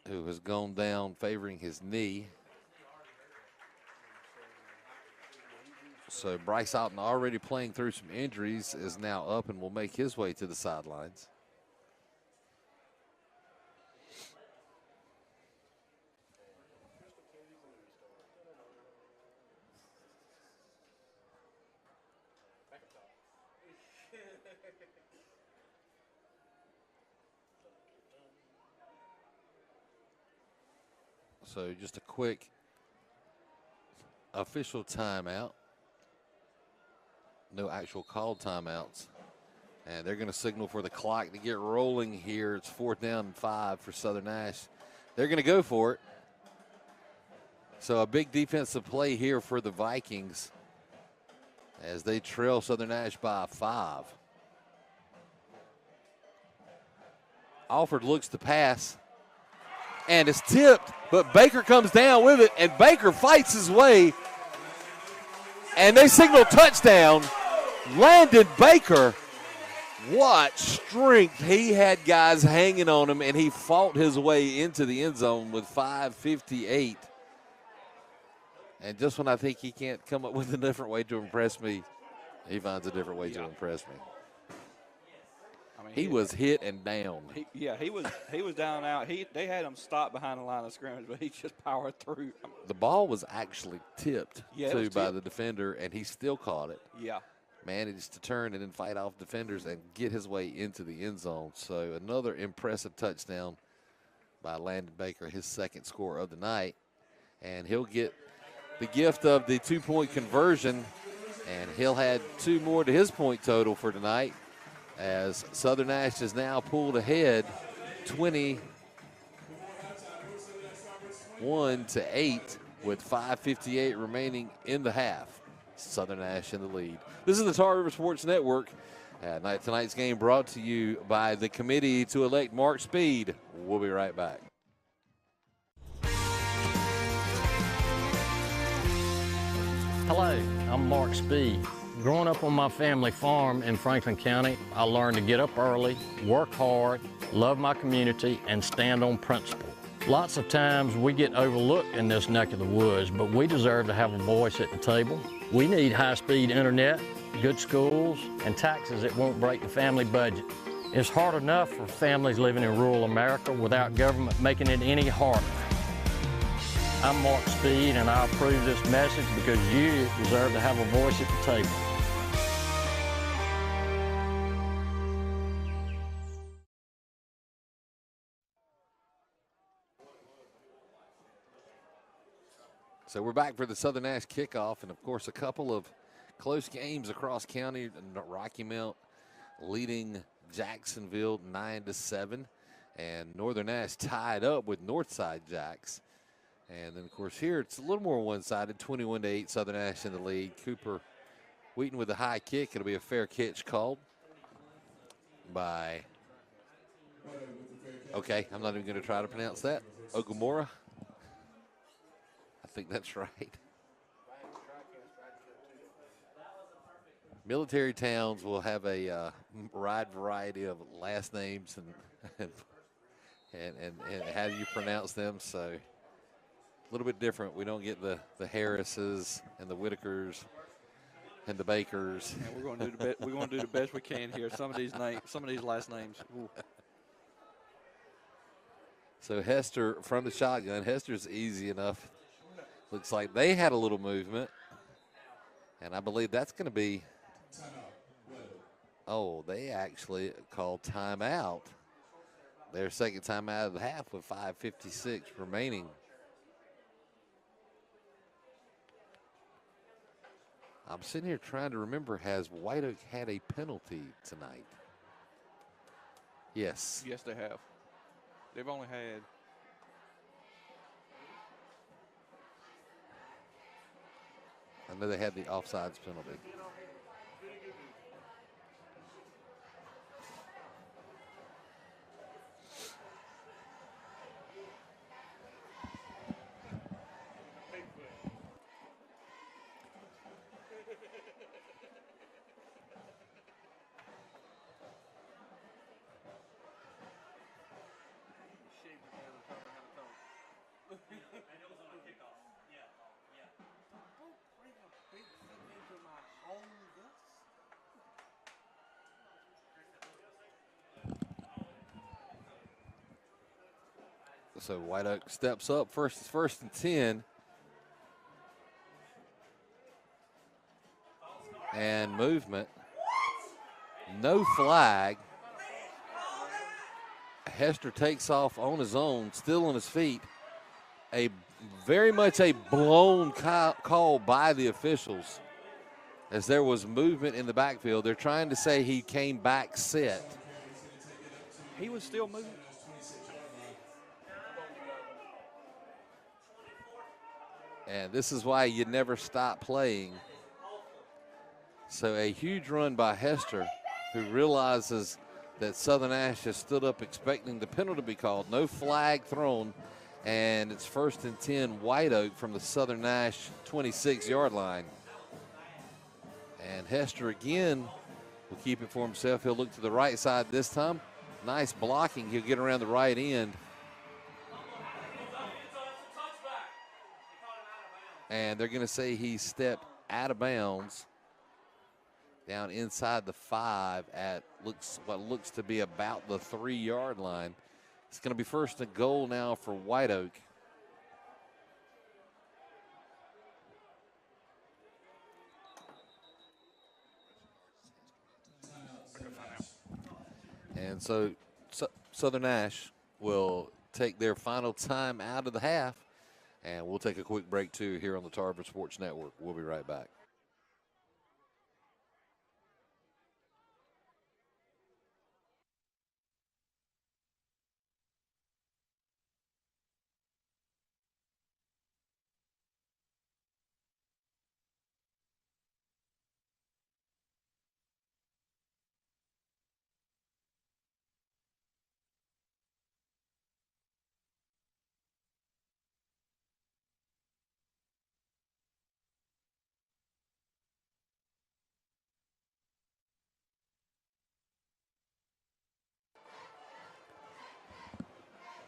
who has gone down favoring his knee. So Bryce Alton, already playing through some injuries, is now up and will make his way to the sidelines. So just a quick official timeout. No actual called timeouts. And they're going to signal for the clock to get rolling here. It's 4th down and 5 for Southern Nash. They're going to go for it. So a big defensive play here for the Vikings as they trail Southern Nash by 5. Alford looks to pass. And it's tipped, but Baker comes down with it, and Baker fights his way. And they signal touchdown. Landon Baker, what strength. He had guys hanging on him, and he fought his way into the end zone with 5:58. And just when I think he can't come up with a different way to impress me, he finds a different way to impress me. I mean, he was hit and down. He was down and out. They had him stopped behind the line of scrimmage, but he just powered through. The ball was actually tipped by the defender, and he still caught it. Yeah. Managed to turn and then fight off defenders and get his way into the end zone. So another impressive touchdown by Landon Baker, his 2nd score of the night. And he'll get the gift of the 2-point conversion, and he'll add 2 more to his point total for tonight, as Southern Nash is now pulled ahead 21-8 with 5:58 remaining in the half. Southern Nash in the lead. This is the Tar River Sports Network. Tonight's game brought to you by the committee to elect Mark Speed. We'll be right back. Hello, I'm Mark Speed. Growing up on my family farm in Franklin County, I learned to get up early, work hard, love my community, and stand on principle. Lots of times we get overlooked in this neck of the woods, but we deserve to have a voice at the table. We need high-speed internet, good schools, and taxes that won't break the family budget. It's hard enough for families living in rural America without government making it any harder. I'm Mark Speed, and I approve this message because you deserve to have a voice at the table. So we're back for the Southern Nash kickoff, and of course a couple of close games across county. Rocky Mount leading Jacksonville 9-7, and Northern Nash tied up with Northside Jacks. And then, of course, here it's a little more one-sided, 21-8, Southern Nash in the lead. Cooper Wheaton with a high kick. It'll be a fair catch called by, okay, I'm not even going to try to pronounce that, Ogumora. I think that's right. Military towns will have a wide variety of last names and how do you pronounce them, so a little bit different. We don't get the Harrises and the Whitakers and the Bakers. Yeah, we're going to do the best we can here. Some of these last names. Ooh. So Hester from the shotgun. Hester's easy enough. Looks like they had a little movement, and I believe that's going to be. Oh, they actually called timeout. Their second timeout of the half with 5:56 remaining. I'm sitting here trying to remember, has White Oak had a penalty tonight? Yes. Yes, they have. They've only had. I know they had the offsides penalty. So White Oak steps up. First and 10. And movement. No flag. Hester takes off on his own, still on his feet. Very much a blown call by the officials, as there was movement in the backfield. They're trying to say he came back set. He was still moving. And this is why you never stop playing. So a huge run by Hester, who realizes that Southern Nash has stood up expecting the penalty to be called. No flag thrown, and it's 1st and 10, White Oak from the Southern Nash 26-yard line. And Hester again will keep it for himself. He'll look to the right side this time. Nice blocking. He'll get around the right end. And they're going to say he stepped out of bounds down inside the 5 at what looks to be about the 3-yard line. It's going to be 1st and goal now for White Oak. And so Southern Nash will take their final time out of the half. And we'll take a quick break, too, here on the Tarver Sports Network. We'll be right back.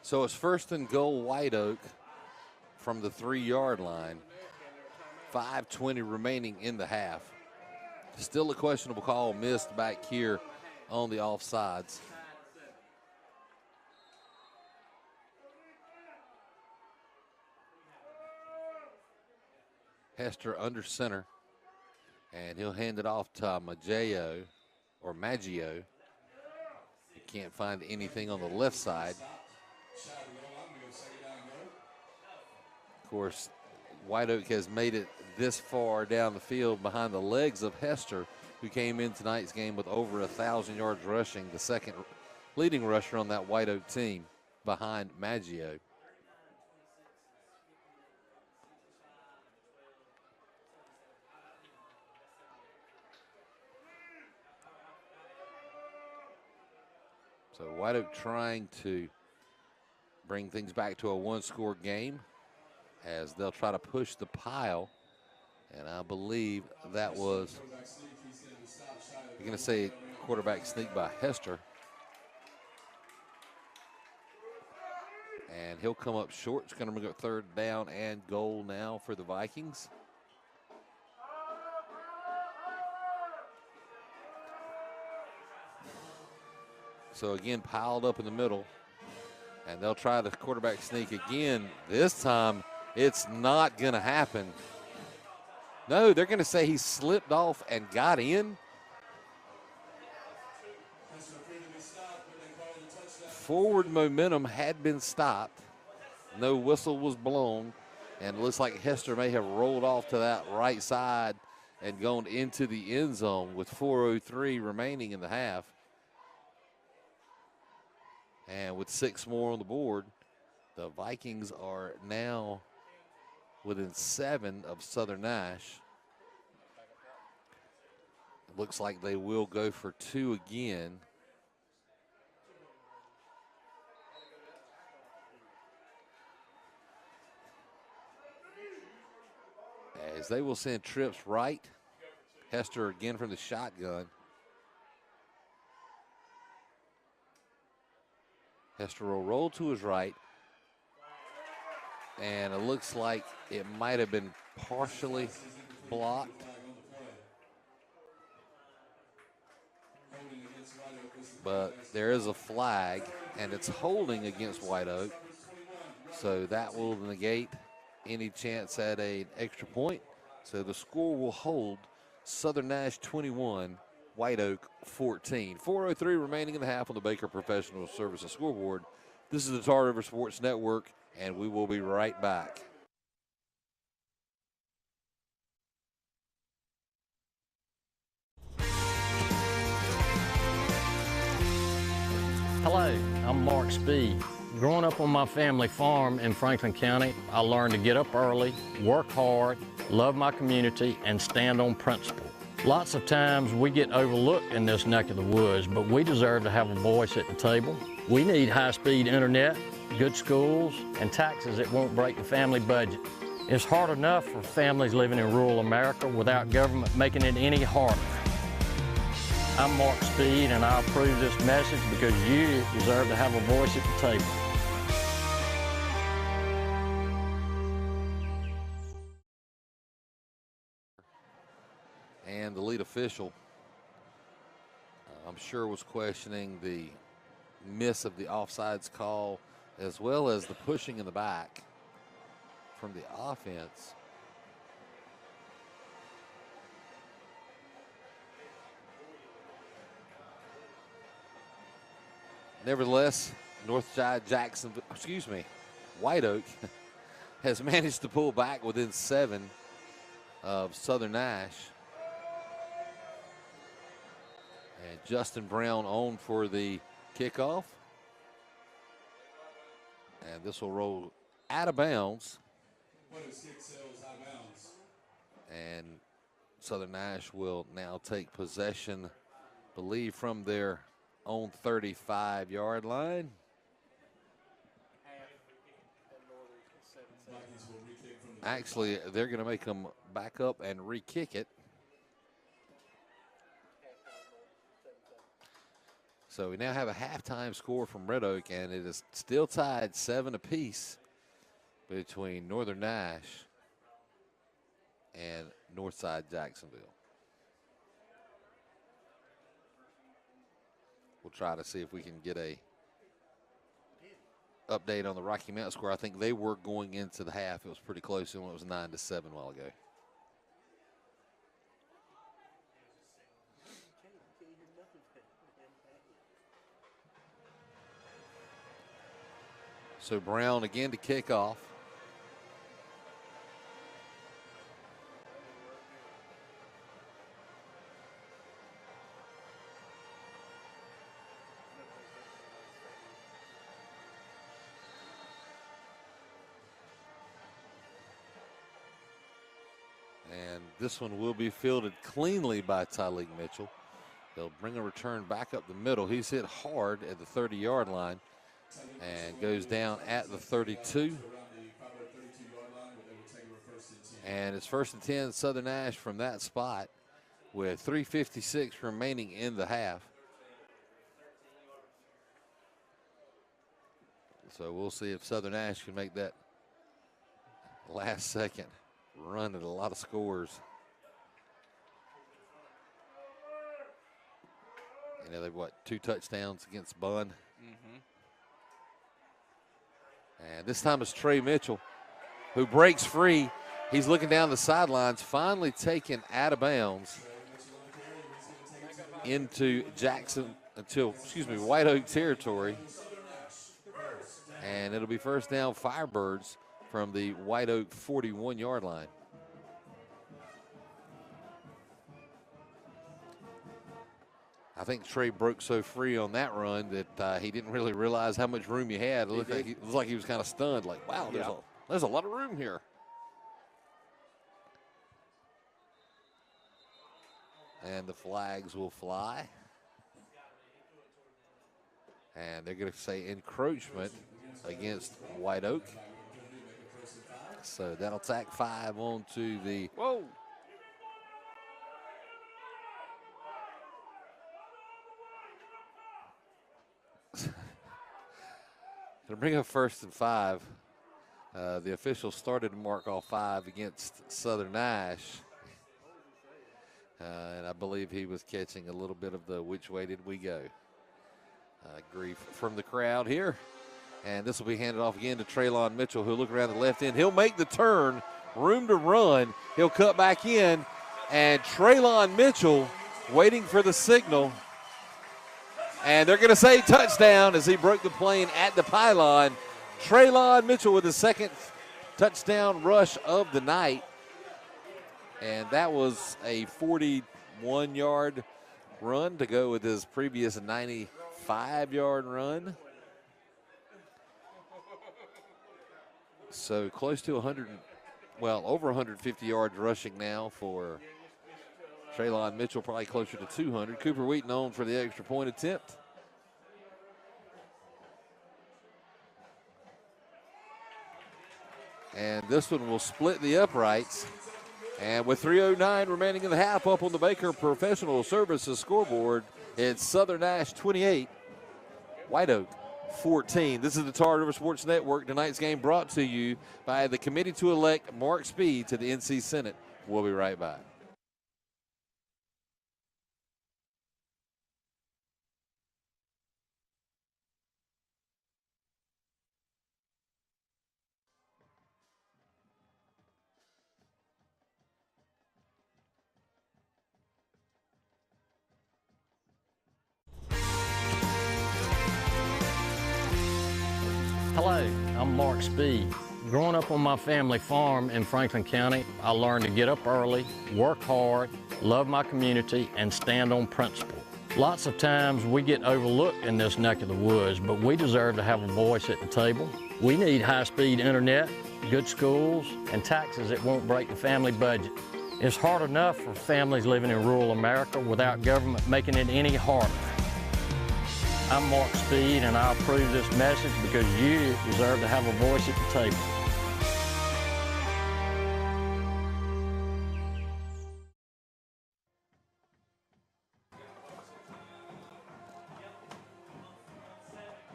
So it's 1st and goal, White Oak from the 3-yard line. 5:20 remaining in the half. Still a questionable call missed back here on the offsides. Hester under center, and he'll hand it off to Maggio. He can't find anything on the left side. Of course, White Oak has made it this far down the field behind the legs of Hester, who came in tonight's game with over 1,000 yards rushing, the second leading rusher on that White Oak team behind Maggio. So White Oak trying to bring things back to a one-score game as they'll try to push the pile. And I believe that was, you're going to say quarterback sneak by Hester. And he'll come up short. It's going to bring up third down and goal now for the Vikings. So again, piled up in the middle. And they'll try the quarterback sneak again. This time, it's not going to happen. No, they're going to say he slipped off and got in. Forward momentum had been stopped. No whistle was blown. And it looks like Hester may have rolled off to that right side and gone into the end zone with 4:03 remaining in the half. And with 6 more on the board, the Vikings are now within 7 of Southern Nash. It looks like they will go for 2 again. As they will send trips right. Hester again from the shotgun. Hester will roll to his right. And it looks like it might have been partially blocked. But there is a flag, and it's holding against White Oak. So that will negate any chance at an extra point. So the score will hold Southern Nash 21, White Oak 14. 4:03 remaining in the half on the Baker Professional Services scoreboard. This is the Tar River Sports Network, and we will be right back. Hello, I'm Mark Speed. Growing up on my family farm in Franklin County, I learned to get up early, work hard, love my community, and stand on principle. Lots of times we get overlooked in this neck of the woods, but we deserve to have a voice at the table. We need high-speed internet, good schools, and taxes that won't break the family budget. It's hard enough for families living in rural America without government making it any harder. I'm Mark Speed, and I approve this message because you deserve to have a voice at the table. And the lead official, I'm sure, was questioning the miss of the offsides call as well as the pushing in the back from the offense. Nevertheless, White Oak has managed to pull back within 7 of Southern Nash. And Justin Brown on for the kickoff. And this will roll out of bounds. And Southern Nash will now take possession, I believe, from their own 35-yard line. Actually, they're going to make them back up and re-kick it. So we now have a halftime score from Red Oak, and it is still tied 7 apiece between Northern Nash and Northside Jacksonville. We'll try to see if we can get a update on the Rocky Mountain score. I think they were going into the half. It was pretty close when it was 9-7 a while ago. So Brown again to kick off. And this one will be fielded cleanly by Taliq Mitchell. They'll bring a return back up the middle. He's hit hard at the 30-yard line and goes down at the 32. And it's 1st and 10 Southern Nash from that spot with 3:56 remaining in the half. So we'll see if Southern Nash can make that last second run at a lot of scores. You know, they've, what, 2 touchdowns against Bunn. And this time it's Trey Mitchell who breaks free. He's looking down the sidelines, finally taken out of bounds into White Oak territory. And it'll be first down Firebirds from the White Oak 41-yard line. I think Trey broke so free on that run that he didn't really realize how much room he had. It looked like he was kind of stunned, like, wow, there's a lot of room here. And the flags will fly. And they're going to say encroachment against White Oak. So that'll tack 5 onto the. Whoa. Gonna bring up 1st and 5. The officials started to mark all 5 against Southern Nash. And I believe he was catching a little bit of the which way did we go grief from the crowd here. And this will be handed off again to Taliq Mitchell, who'll look around the left end. He'll make the turn, room to run. He'll cut back in, and Taliq Mitchell waiting for the signal. And they're going to say touchdown as he broke the plane at the pylon. Taliq Mitchell with his 2nd touchdown rush of the night. And that was a 41-yard run to go with his previous 95-yard run. So close to over 150 yards rushing now for Taliq Mitchell, probably closer to 200. Cooper Wheaton on for the extra point attempt. And this one will split the uprights. And with 3:09 remaining in the half, up on the Baker Professional Services scoreboard, it's Southern Nash 28, White Oak 14. This is the Tar River Sports Network. Tonight's game brought to you by the committee to elect Mark Speed to the NC Senate. We'll be right back. Hello, I'm Mark Speed. Growing up on my family farm in Franklin County, I learned to get up early, work hard, love my community, and stand on principle. Lots of times we get overlooked in this neck of the woods, but we deserve to have a voice at the table. We need high-speed internet, good schools, and taxes that won't break the family budget. It's hard enough for families living in rural America without government making it any harder. I'm Mark Speed, and I approve this message because you deserve to have a voice at the table.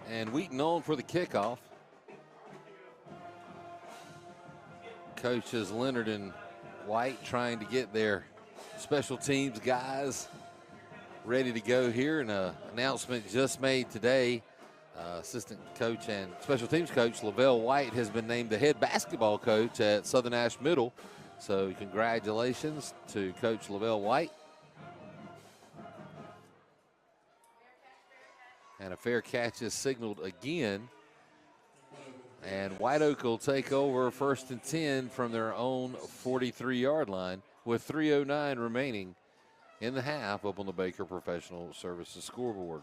And Wheaton on for the kickoff. Coaches Leonard and White trying to get their special teams guys ready to go here. And an announcement just made today. Assistant coach and special teams coach Lavelle White has been named the head basketball coach at Southern Nash Middle. So congratulations to Coach Lavelle White. And a fair catch is signaled again. And White Oak will take over 1st and 10 from their own 43-yard line with 3:09 remaining in the half up on the Baker Professional Services scoreboard.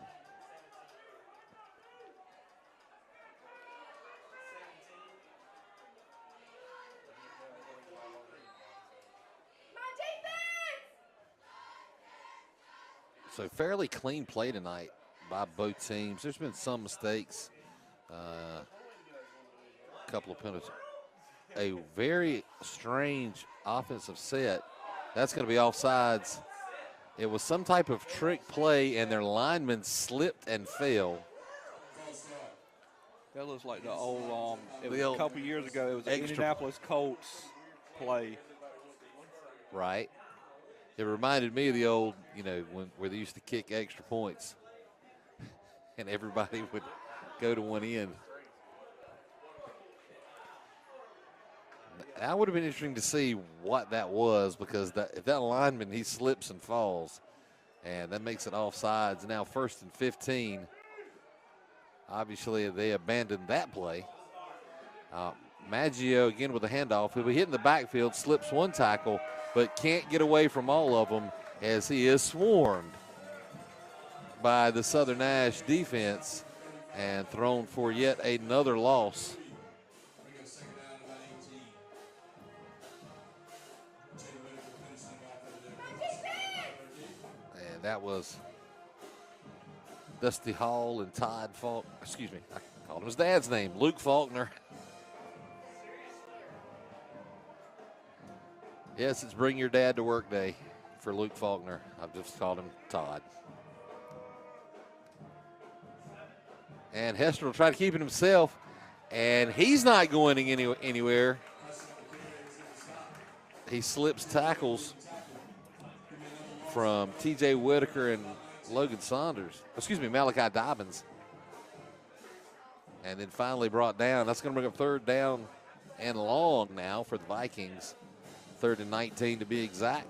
So fairly clean play tonight by both teams. There's been some mistakes, a couple of penalties. A very strange offensive set. That's going to be offsides. It was some type of trick play, and their lineman slipped and fell. That looks like the old, a couple years ago, it was the Indianapolis Colts play. Right. It reminded me of the old, where they used to kick extra points, and everybody would go to one end. That would have been interesting to see what that was, because if that lineman, he slips and falls, and that makes it offsides. Now 1st and 15. Obviously, they abandoned that play. Maggio again with a handoff. He'll be hitting the backfield, slips one tackle, but can't get away from all of them as he is swarmed by the Southern Nash defense and thrown for yet another loss. And that was Dusty Hall and Todd Faulkner. Excuse me, I called him his dad's name, Luke Faulkner. Yes, it's Bring Your Dad to Work Day for Luke Faulkner. I've just called him Todd. And Hester will try to keep it himself, and he's not going anywhere. He slips tackles from T.J. Whitaker and Logan Saunders. Excuse me, Malachi Dobbins. And then finally brought down. That's going to bring up 3rd down and long now for the Vikings. 3rd and 19 to be exact.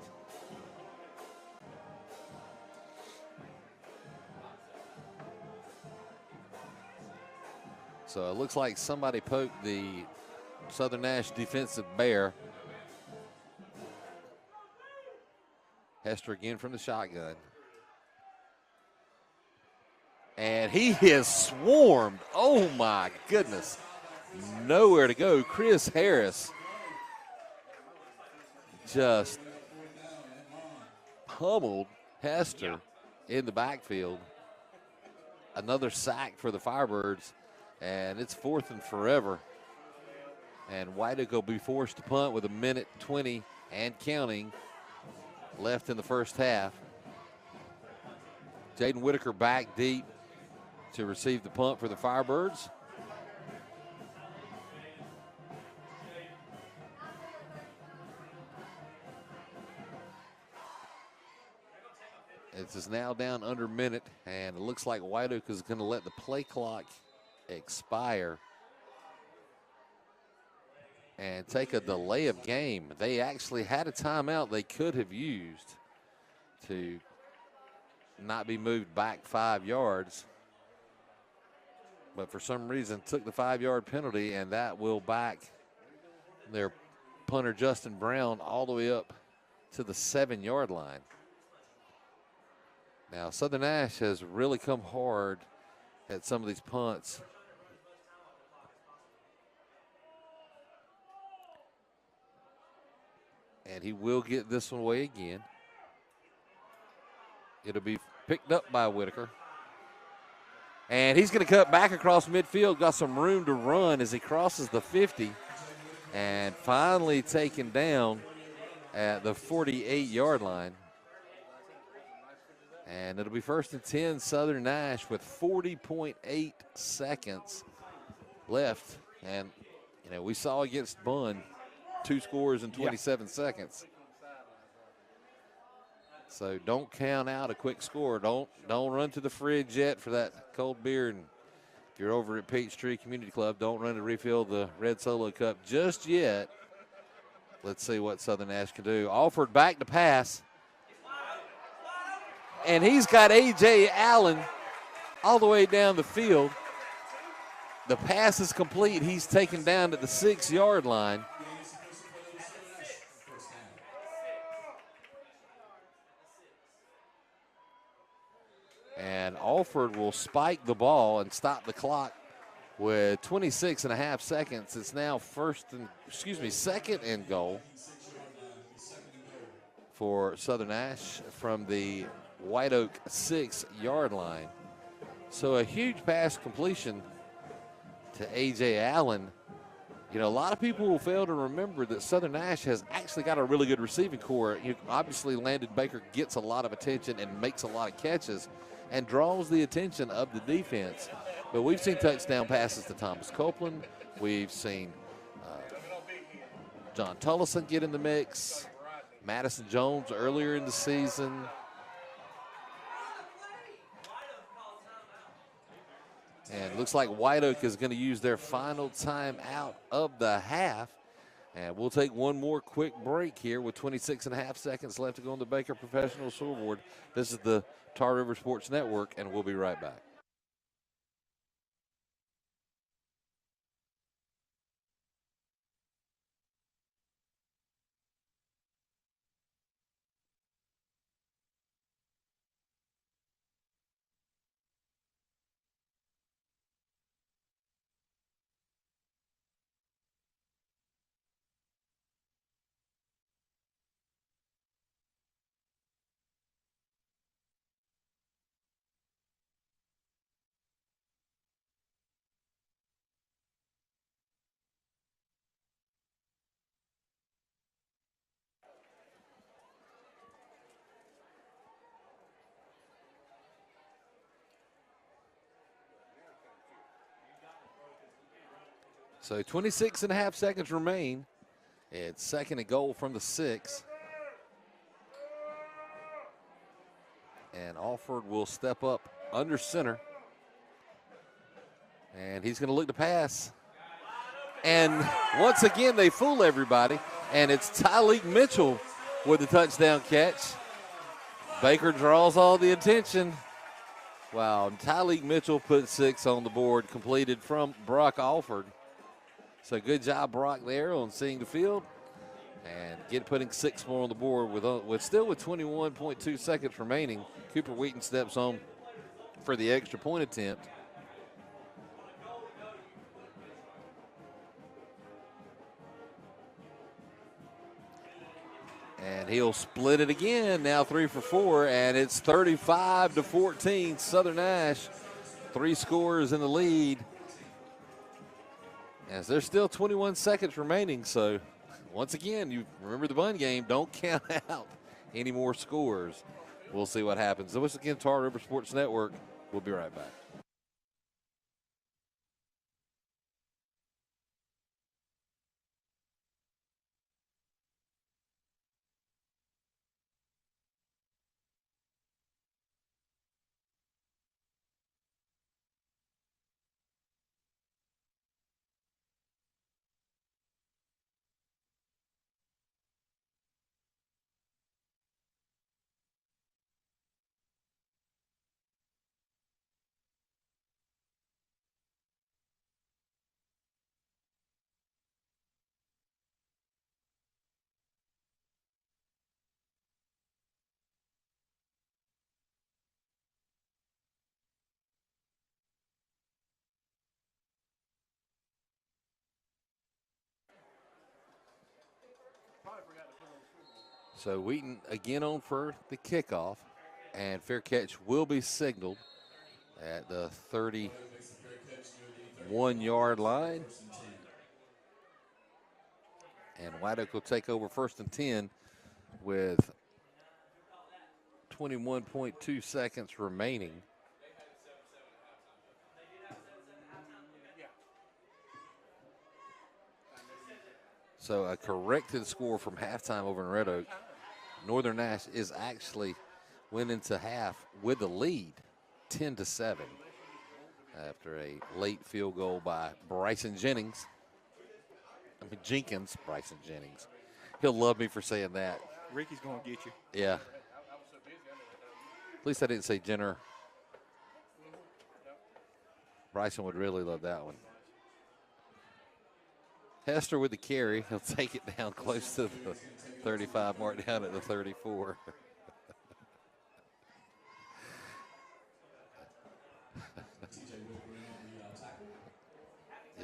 So it looks like somebody poked the Southern Nash defensive bear. Hester again from the shotgun. And he is swarmed. Oh, my goodness. Nowhere to go. Chris Harris just pummeled Hester in the backfield. Another sack for the Firebirds, and it's 4th and forever. And Whiteoak will be forced to punt with 1:20 and counting left in the first half. Jaden Whitaker back deep to receive the punt for the Firebirds. It is now down under a minute, and it looks like Whiteoak is going to let the play clock expire and take a delay of game. They actually had a timeout they could have used to not be moved back 5 yards, but for some reason took the 5-yard penalty, and that will back their punter Justin Brown all the way up to the 7-yard line. Now, Southern Nash has really come hard at some of these punts. And he will get this one away again. It'll be picked up by Whitaker. And he's going to cut back across midfield, got some room to run as he crosses the 50. And finally taken down at the 48-yard line. And it'll be 1st and 10, Southern Nash with 40.8 seconds left. And, we saw against Bunn 2 scores in 27 seconds. So don't count out a quick score. Don't run to the fridge yet for that cold beer. And if you're over at Peachtree Community Club, don't run to refill the Red Solo Cup just yet. Let's see what Southern Nash can do. Alford back to pass. And he's got A.J. Allen all the way down the field. The pass is complete. He's taken down at the 6-yard line. And Alford will spike the ball and stop the clock with 26.5 seconds. It's now 2nd and goal for Southern Nash from the White Oak 6-yard line. So a huge pass completion to A.J. Allen. You know, a lot of people will fail to remember that Southern Nash has actually got a really good receiving core. Obviously, Landon Baker gets a lot of attention and makes a lot of catches and draws the attention of the defense. But we've seen touchdown passes to Thomas Copeland. We've seen John Tullison get in the mix. Madison Jones earlier in the season. And it looks like White Oak is going to use their final time out of the half. And we'll take one more quick break here with 26.5 seconds left to go on the Baker Professional Scoreboard. This is the Tar River Sports Network, and we'll be right back. So 26.5 seconds remain. It's 2nd and goal from the 6. And Alford will step up under center. And he's going to look to pass. And once again, they fool everybody. And it's Taliq Mitchell with the touchdown catch. Baker draws all the attention. Wow, Taliq Mitchell put 6 on the board, completed from Brock Alford. So good job, Brock, there on seeing the field and putting 6 more on the board with still with 21.2 seconds remaining. Cooper Wheaton steps on for the extra point attempt. And he'll split it again, now 3 for 4, and it's 35-14, Southern Nash. 3 scores in the lead. As there's still 21 seconds remaining, so once again, you remember the bun game, don't count out any more scores. We'll see what happens. So once again, Tar River Sports Network, we'll be right back. So Wheaton again on for the kickoff, and fair catch will be signaled at the 31-yard line. And White Oak will take over 1st and 10 with 21.2 seconds remaining. So a corrected score from halftime over in Red Oak. Northern Nash is actually went into half with the lead, 10-7, after a late field goal by Bryson Jenkins. Bryson Jennings. He'll love me for saying that. Ricky's going to get you. Yeah. At least I didn't say Jenner. Bryson would really love that one. Hester with the carry. He'll take it down close to the 35 mark, down at the 34.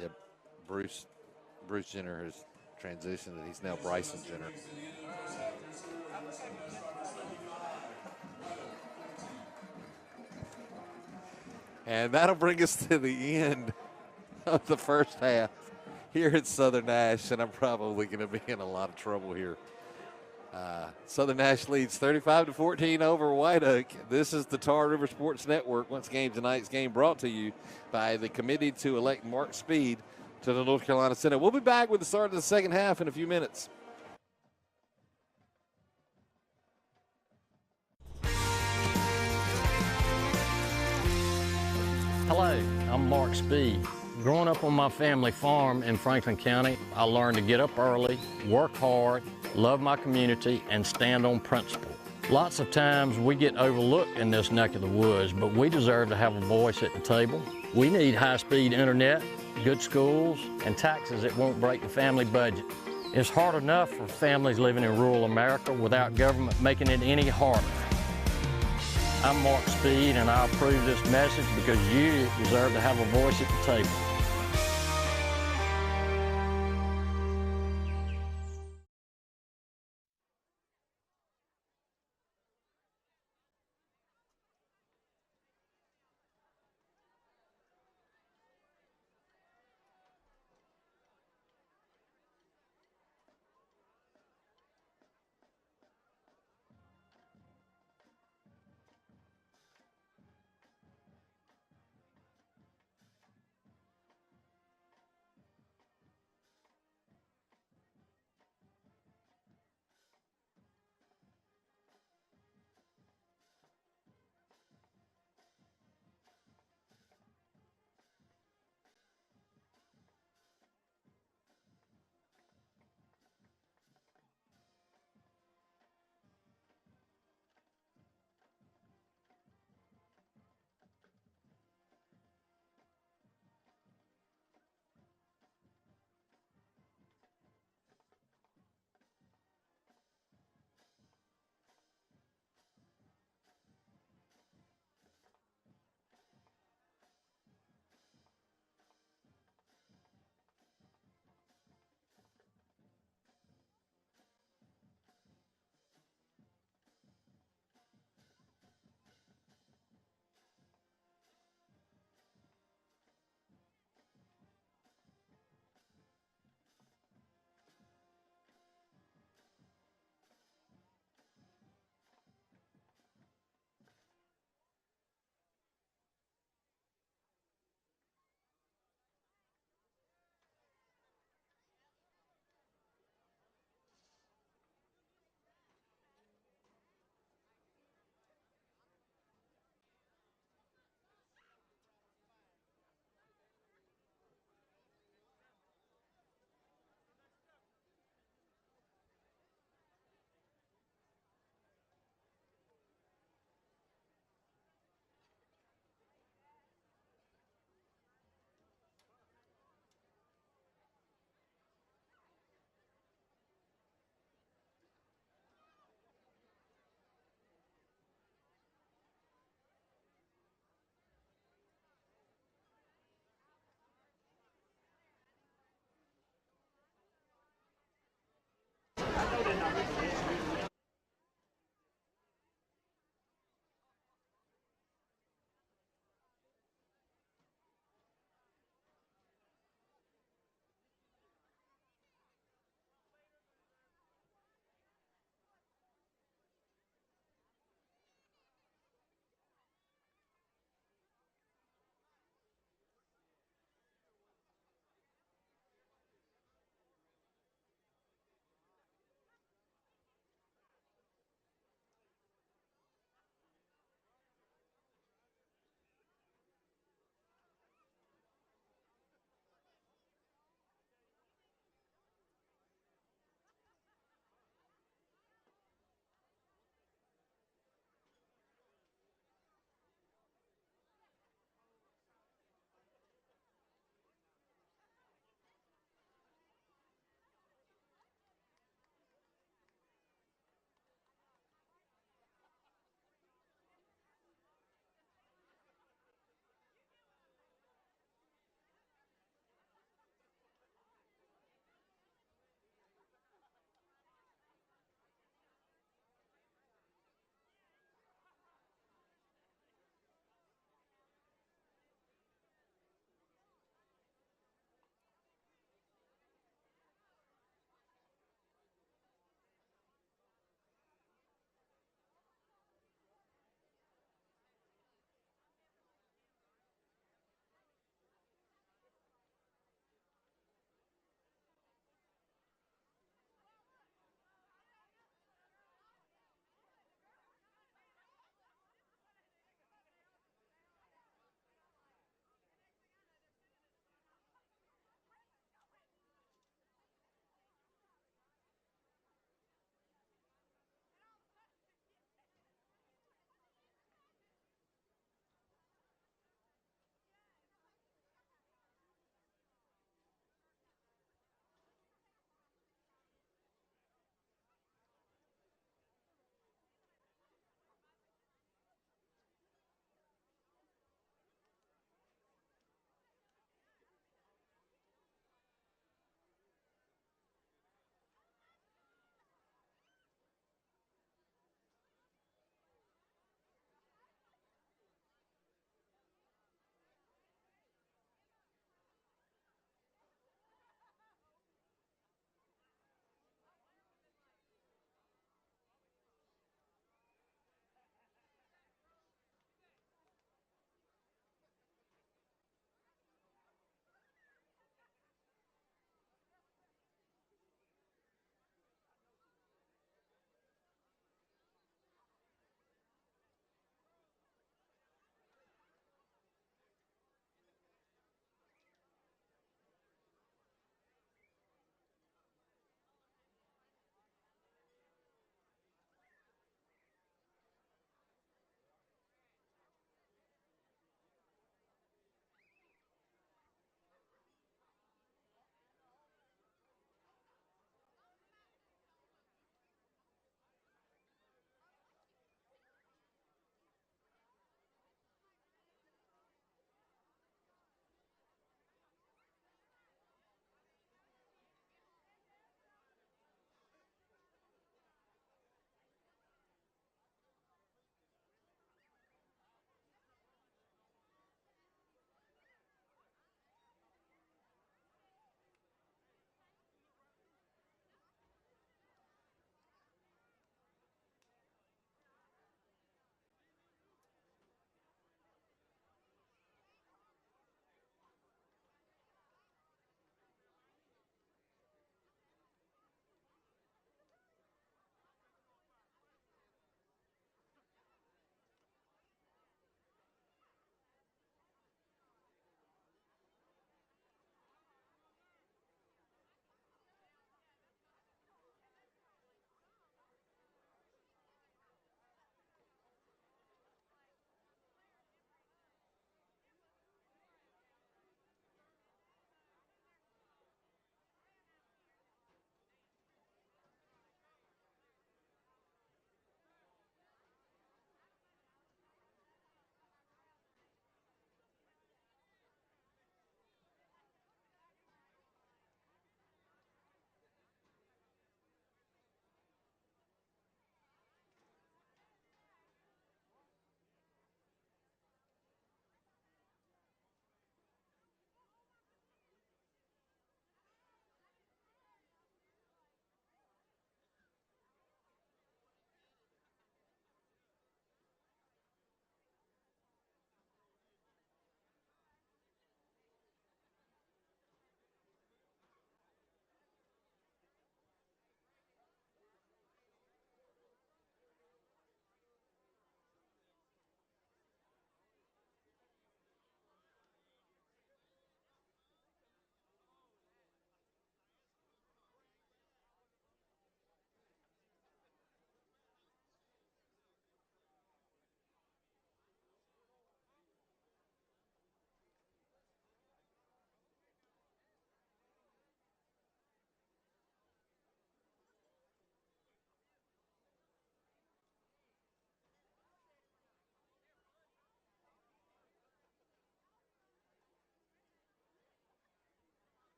Yep, Bruce Jenner has transitioned, and he's now Bryson Jenner. And that'll bring us to the end of the first half here at Southern Nash, and I'm probably going to be in a lot of trouble here. Southern Nash leads 35-14 over White Oak. This is the Tar River Sports Network. Once again, tonight's game brought to you by the committee to elect Mark Speed to the North Carolina Senate. We'll be back with the start of the second half in a few minutes. Hello, I'm Mark Speed. Growing up on my family farm in Franklin County, I learned to get up early, work hard, love my community, and stand on principle. Lots of times we get overlooked in this neck of the woods, but we deserve to have a voice at the table. We need high-speed internet, good schools, and taxes that won't break the family budget. It's hard enough for families living in rural America without government making it any harder. I'm Mark Speed, and I approve this message because you deserve to have a voice at the table.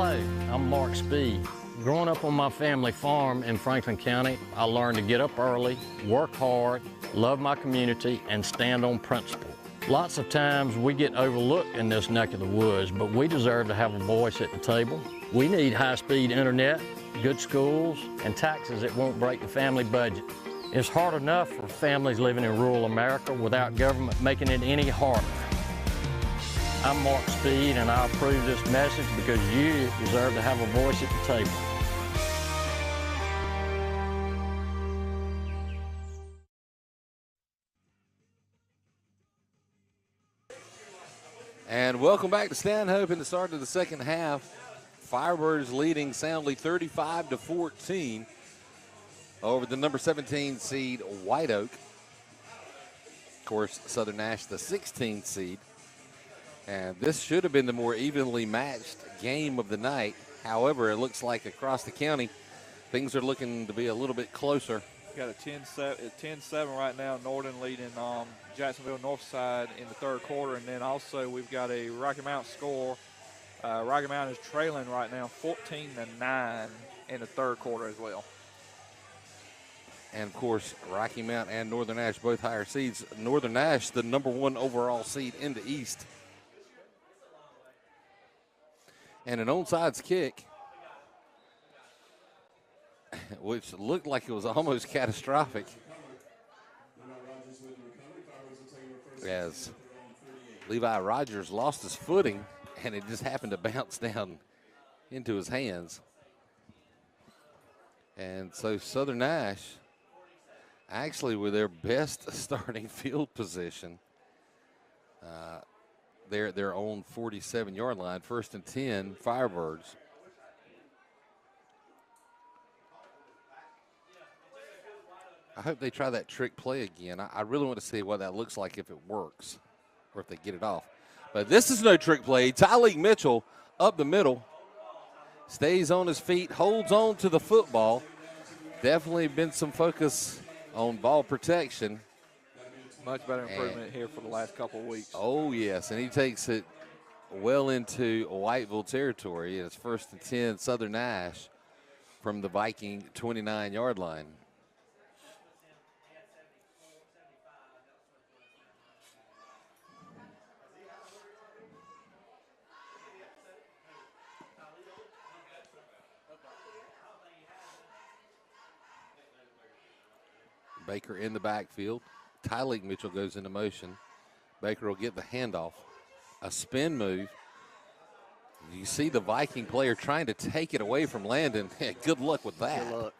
Hello, I'm Mark Speed. Growing up on my family farm in Franklin County, I learned to get up early, work hard, love my community, and stand on principle. Lots of times we get overlooked in this neck of the woods, but we deserve to have a voice at the table. We need high-speed internet, good schools, and taxes that won't break the family budget. It's hard enough for families living in rural America without government making it any harder. I'm Mark Speed, and I approve this message because you deserve to have a voice at the table. And welcome back to Stanhope in the start of the second half. Firebirds leading soundly 35-14 over the number 17 seed White Oak. Of course, Southern Nash, the 16th seed. And this should have been the more evenly matched game of the night. However, it looks like across the county, things are looking to be a little bit closer. Got a 10-7 right now. Northern leading Jacksonville Northside in the third quarter. And then also we've got a Rocky Mount score. Rocky Mount is trailing right now 14-9 in the third quarter as well. And, of course, Rocky Mount and Northern Nash, both higher seeds. Northern Nash, the number 1 overall seed in the East. And an onside kick, which looked like it was almost catastrophic, as Levi Rogers lost his footing, and it just happened to bounce down into his hands. And so Southern Nash, actually with their best starting field position, they're at their own 47-yard line, 1st and 10, Firebirds. I hope they try that trick play again. I really want to see what that looks like if it works or if they get it off. But this is no trick play. Taliq Mitchell up the middle, stays on his feet, holds on to the football. Definitely been some focus on ball protection. Much better improvement here for the last couple of weeks. Oh, yes, and he takes it well into Whiteville territory. It's 1st and 10, Southern Nash from the Viking 29-yard line. Baker in the backfield. Taliq Mitchell goes into motion. Baker will get the handoff. A spin move. You see the Viking player trying to take it away from Landon. Good luck with that. Good luck.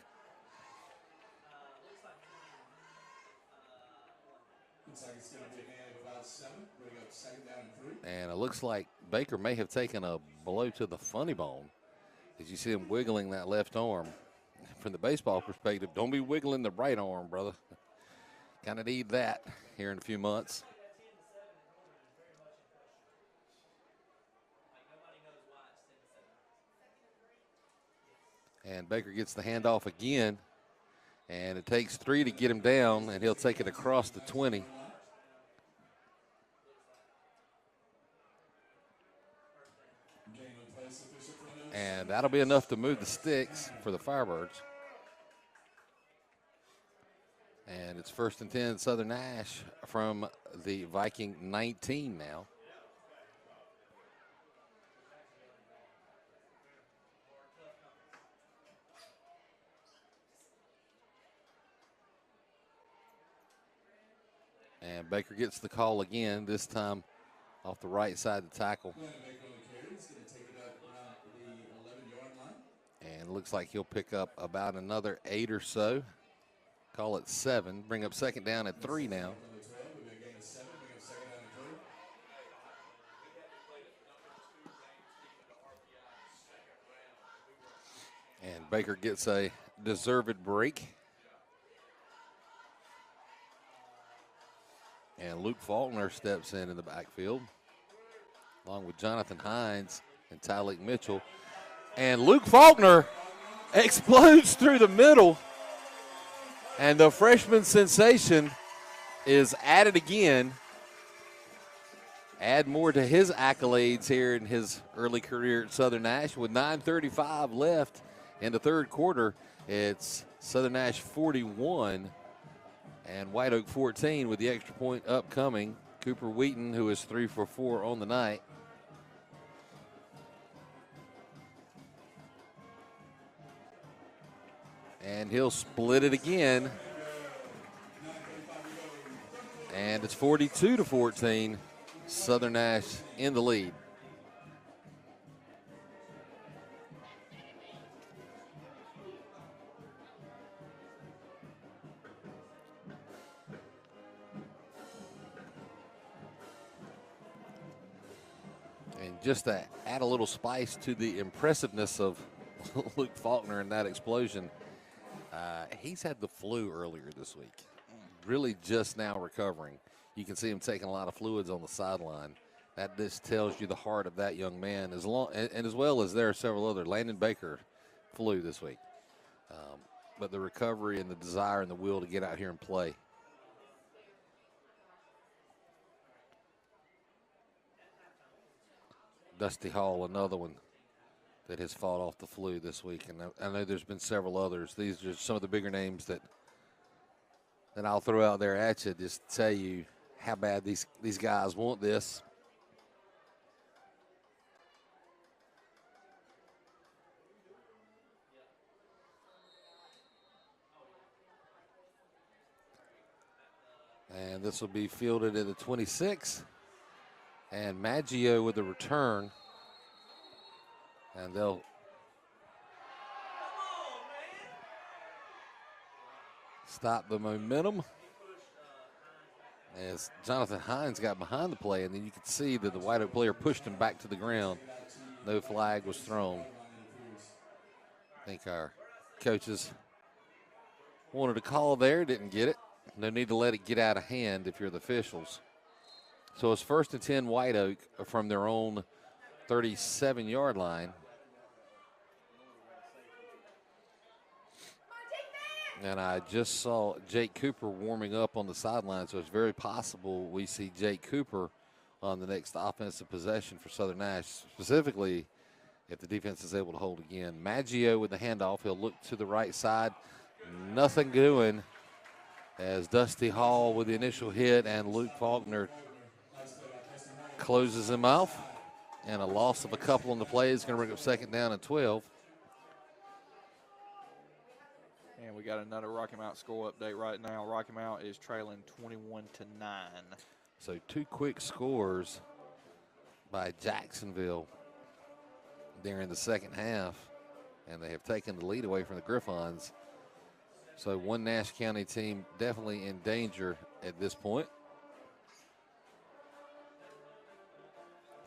And it looks like Baker may have taken a blow to the funny bone. As you see him wiggling that left arm. From the baseball perspective, don't be wiggling the right arm, brother. Kind of need that here in a few months. And Baker gets the handoff again. And it takes 3 to get him down, and he'll take it across the 20. And that'll be enough to move the sticks for the Firebirds. And it's 1st and 10, Southern Nash from the Viking 19 now. And Baker gets the call again, this time off the right side of the tackle. And it looks like he'll pick up about another 8 or so. Call it 7. Bring up 2nd down at 3 now. And Baker gets a deserved break. And Luke Faulkner steps in the backfield, along with Jonathan Hines and Taliq Mitchell. And Luke Faulkner explodes through the middle. And the freshman sensation is at it again. add more to his accolades here in his early career at Southern Nash. With 9:35 left in the third quarter, it's Southern Nash 41 and White Oak 14 with the extra point upcoming. Cooper Wheaton, who is 3 for 4 on the night. And he'll split it again. And it's 42-14. Southern Nash in the lead. And just to add a little spice to the impressiveness of Luke Faulkner in that explosion, he's had the flu earlier this week. Really just now recovering. You can see him taking a lot of fluids on the sideline. That just tells you the heart of that young man, as well as there are several other. Landon Baker flew this week. But the recovery and the desire and the will to get out here and play. Dusty Hall, another one that has fought off the flu this week. And I know there's been several others. These are some of the bigger names that I'll throw out there at you just to tell you how bad these guys want this. And this will be fielded at the 26. And Maggio with the return. And they'll stop the momentum as Jonathan Hines got behind the play, and then you could see that the White Oak player pushed him back to the ground. No flag was thrown. I think our coaches wanted a call there, didn't get it. No need to let it get out of hand if you're the officials. So it's 1st and 10 White Oak from their own 37-yard line. And I just saw Jake Cooper warming up on the sideline, so it's very possible we see Jake Cooper on the next offensive possession for Southern Nash, specifically if the defense is able to hold again. Maggio with the handoff. He'll look to the right side. Nothing doing as Dusty Hall with the initial hit, and Luke Faulkner closes him off. And a loss of a couple on the play is going to bring up 2nd down and 12. And we got another Rocky Mount score update right now. Rocky Mount is trailing 21-9. So 2 quick scores by Jacksonville during the second half, and they have taken the lead away from the Griffons. So one Nash County team definitely in danger at this point.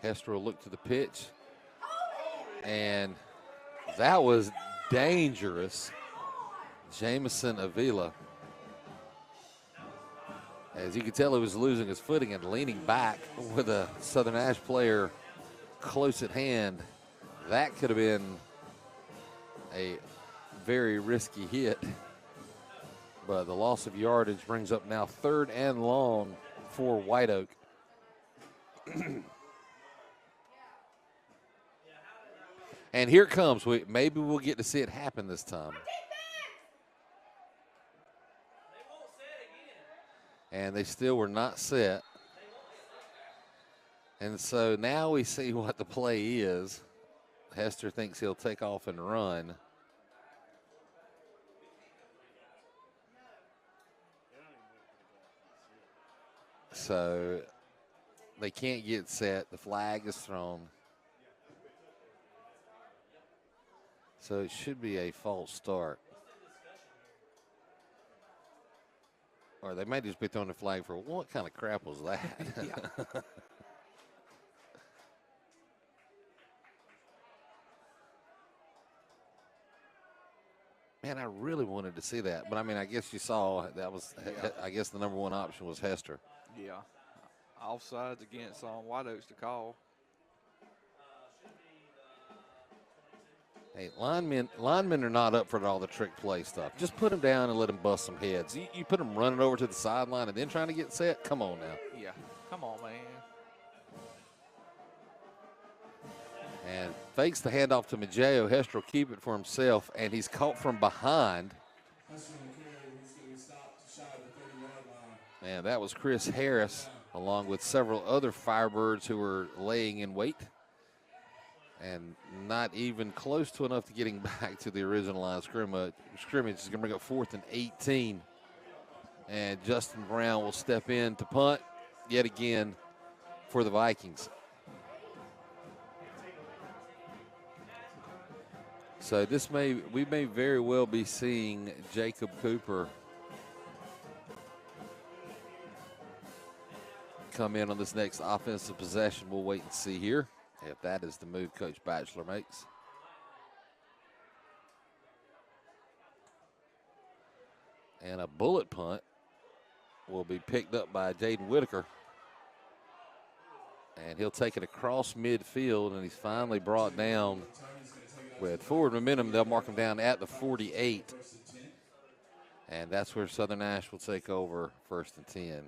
Hester will look to the pitch, and that was dangerous. Jamison Avila. As you can tell, he was losing his footing and leaning back with a Southern Nash player close at hand. That could have been a very risky hit. But the loss of yardage brings up now 3rd and long for White Oak. And here it comes. Maybe we'll get to see it happen this time. And they still were not set. And so now we see what the play is. Hester thinks he'll take off and run. So they can't get set. The flag is thrown. So it should be a false start. Or they might just be throwing the flag for, what kind of crap was that? Man, I really wanted to see that. But, I mean, I guess you saw that was, I guess the number one option was Hester. Yeah. Offsides against White Oaks to call. Hey, linemen are not up for all the trick play stuff. Just put them down and let them bust some heads. You put them running over to the sideline and then trying to get set? Come on now. Yeah, come on, man. And fakes the handoff to Maggio. Hester will keep it for himself, and he's caught from behind. And that was Chris Harris, along with several other Firebirds who were laying in wait. And not even close to enough to getting back to the original line of scrimmage. Scrimmage is going to bring up 4th and 18. And Justin Brown will step in to punt yet again for the Vikings. So we may very well be seeing Jacob Cooper come in on this next offensive possession. We'll wait and see here if that is the move Coach Batchelor makes. And a bullet punt will be picked up by Jaden Whitaker. And he'll take it across midfield, and he's finally brought down with forward momentum. They'll mark him down at the 48. And that's where Southern Nash will take over 1st and 10.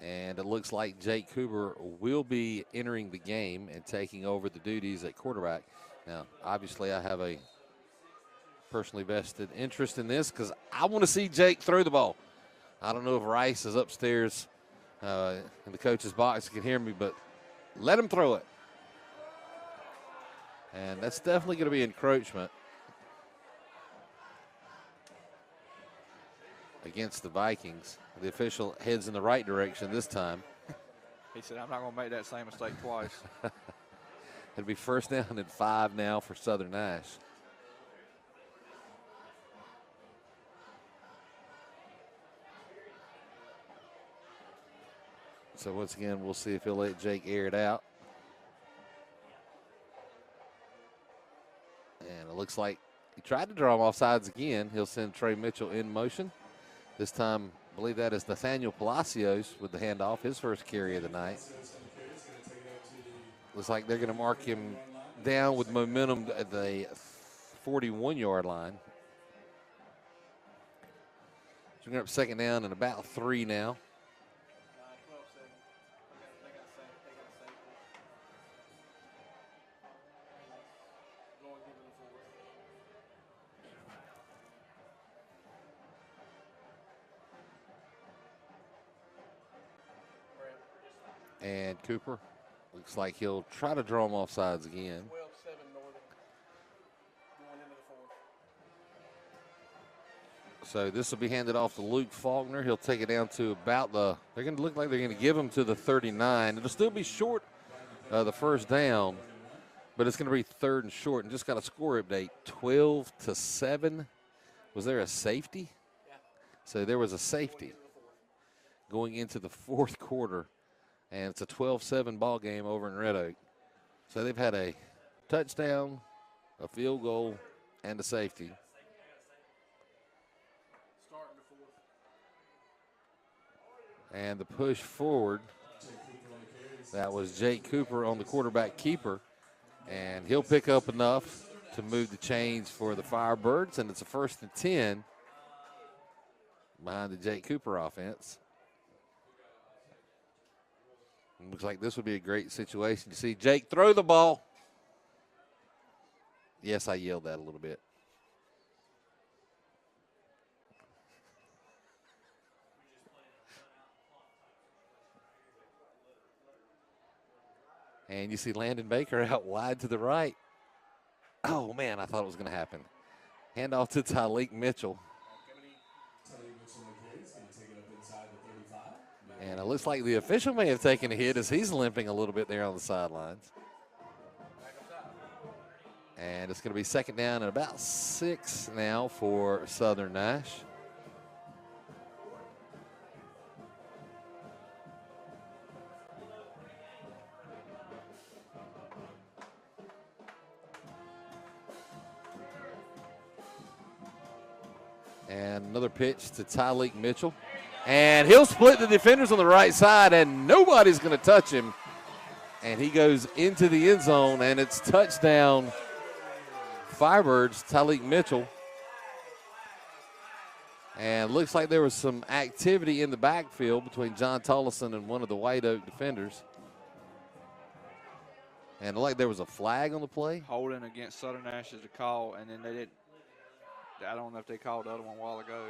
And it looks like Jake Cooper will be entering the game and taking over the duties at quarterback. Now, obviously, I have a personally vested interest in this because I want to see Jake throw the ball. I don't know if Rice is upstairs in the coach's box and can hear me, but let him throw it. And that's definitely going to be encroachment against the Vikings. The official heads in the right direction this time. He said, I'm not going to make that same mistake twice. It'll be 1st down and 5 now for Southern Nash. So once again, we'll see if he'll let Jake air it out. And it looks like he tried to draw him off sides again. He'll send Trey Mitchell in motion. This time, I believe that is Nathaniel Palacios with the handoff, his first carry of the night. Looks like they're going to mark him down with momentum at the 41-yard line. So we're up 2nd down and about 3 now. And Cooper looks like he'll try to draw him off sides again. 12-7 Northern going into the 4th. So this will be handed off to Luke Faulkner. He'll take it down to about they're going to look like they're going to give him to the 39. It'll still be short the 1st down, but it's going to be 3rd and short. And just got a score update, 12-7. Was there a safety? Yeah. So there was a safety going into the 4th quarter. And it's a 12-7 ball game over in Red Oak. So they've had a touchdown, a field goal, and a safety. Starting the 4th. And the push forward, that was Jake Cooper on the quarterback keeper. And he'll pick up enough to move the chains for the Firebirds. And it's a 1st and 10 behind the Jake Cooper offense. Looks like this would be a great situation to see Jake throw the ball. Yes, I yelled that a little bit. And you see Landon Baker out wide to the right. Oh, man, I thought it was going to happen. Handoff to Taliq Mitchell. And it looks like the official may have taken a hit as he's limping a little bit there on the sidelines. And it's going to be 2nd down and about 6 now for Southern Nash. And another pitch to Taliq Mitchell. And he'll split the defenders on the right side, and nobody's going to touch him. And he goes into the end zone, and it's touchdown Firebirds, Taliq Mitchell. And looks like there was some activity in the backfield between John Tollison and one of the White Oak defenders. And like there was a flag on the play. Holding against Southern Nash is a call, and then they didn't. I don't know if they called the other one a while ago.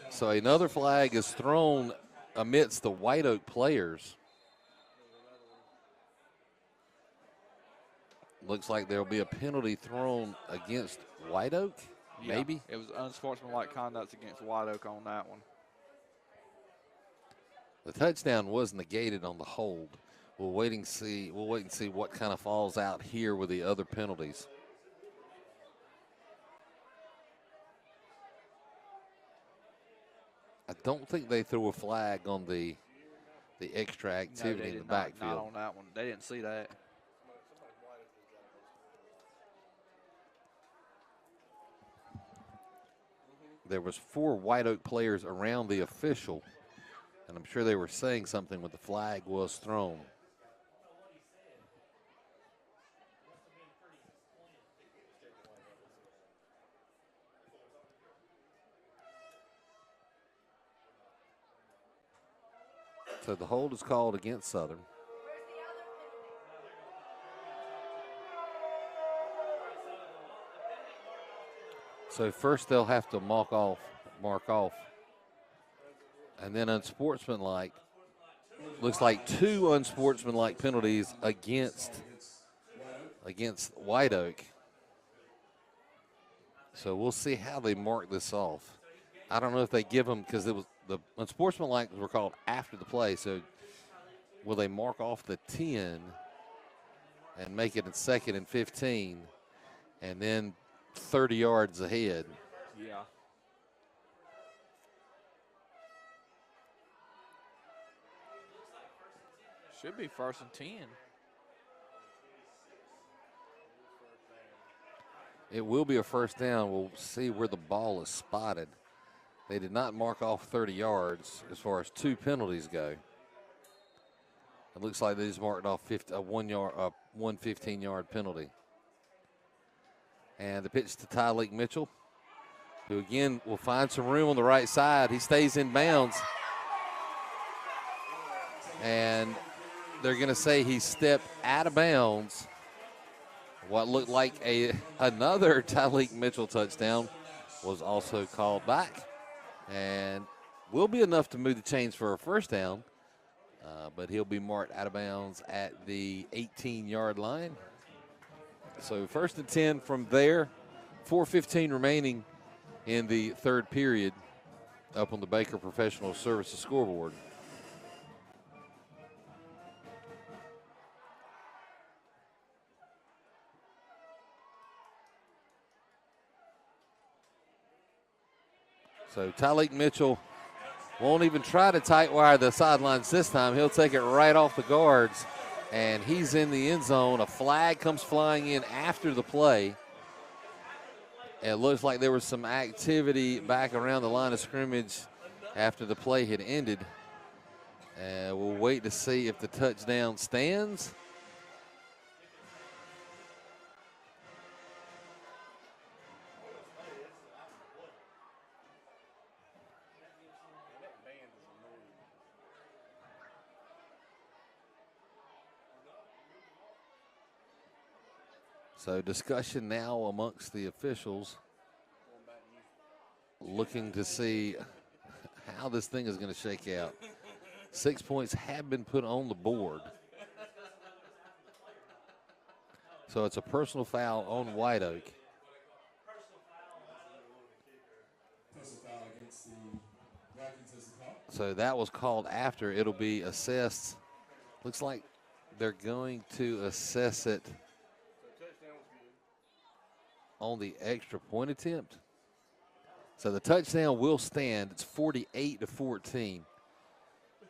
So another flag is thrown amidst the White Oak players. Looks like there will be a penalty thrown against White Oak, maybe. It was unsportsmanlike conduct against White Oak on that one. The touchdown was negated on the hold. We'll wait and see what kind of falls out here with the other penalties. I don't think they threw a flag on the extra activity in the backfield. Not on that one. They didn't see that. There was 4 White Oak players around the official, and I'm sure they were saying something when the flag was thrown. So the hold is called against Southern. So first they'll have to mark off, and then unsportsmanlike. Looks like 2 unsportsmanlike penalties against White Oak. So we'll see how they mark this off. I don't know if they give them, because it was the unsportsmanlike were called after the play. So will they mark off the 10 and make it in 2nd and 15, and then 30 yards ahead? Yeah. Should be 1st and 10. It will be a first down. We'll see where the ball is spotted. They did not mark off 30 yards as far as 2 penalties go. It looks like they just marked off one 15-yard penalty. And the pitch to Taliq Mitchell, who again will find some room on the right side. He stays in bounds. And they're going to say he stepped out of bounds. What looked like another Taliq Mitchell touchdown was also called back. And will be enough to move the chains for a first down. But he'll be marked out of bounds at the 18-yard line. So 1st and 10 from there. 4:15 remaining in the 3rd period up on the Baker Professional Services scoreboard. So Taliq Mitchell won't even try to tight wire the sidelines this time. He'll take it right off the guards, and he's in the end zone. A flag comes flying in after the play. It looks like there was some activity back around the line of scrimmage after the play had ended. We'll wait to see if the touchdown stands. So discussion now amongst the officials, looking to see how this thing is going to shake out. 6 points have been put on the board. So it's a personal foul on White Oak. So that was called after. It'll be assessed. Looks like they're going to assess it on the extra point attempt. So the touchdown will stand. It's 48-14.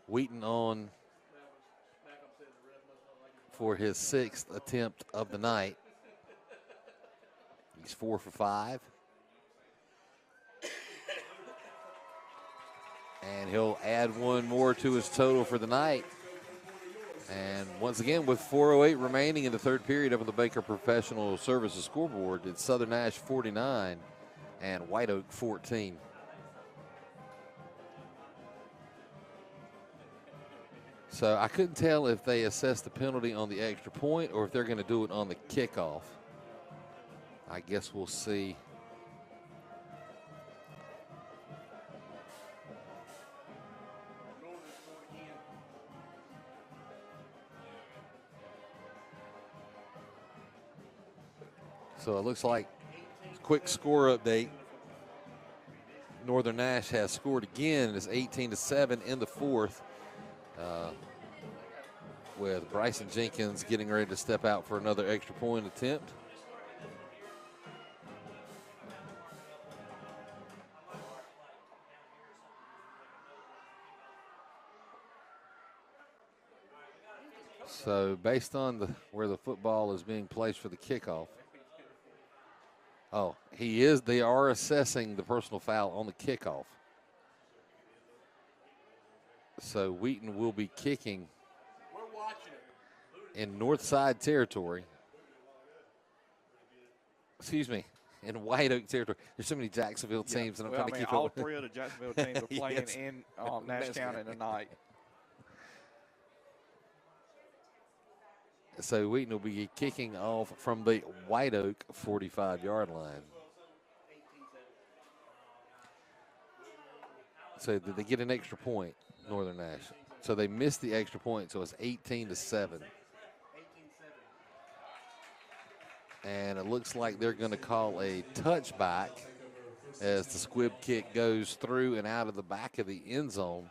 Wheaton on for his 6th attempt of the night. He's 4 for 5. And he'll add one more to his total for the night. And once again, with 4:08 remaining in the third period up on the Baker Professional Services scoreboard, it's Southern Nash 49 and White Oak 14. So I couldn't tell if they assessed the penalty on the extra point or if they're going to do it on the kickoff. I guess we'll see. So it looks like quick score update. Northern Nash has scored again. It's 18-7 in the fourth. With Bryson Jenkins getting ready to step out for another extra point attempt. So based on where the football is being placed for the kickoff. Oh, they are assessing the personal foul on the kickoff. So Wheaton will be kicking in north side territory. Excuse me, in White Oak territory. There's so many Jacksonville teams, and I'm trying to keep all up. three of the Jacksonville teams are playing Yes. in Nash County tonight. So Wheaton will be kicking off from the White Oak 45-yard line. So did they get an extra point, Northern Nash? So they missed the extra point, so it's 18-7. And it looks like they're going to call a touchback as the squib kick goes through and out of the back of the end zone.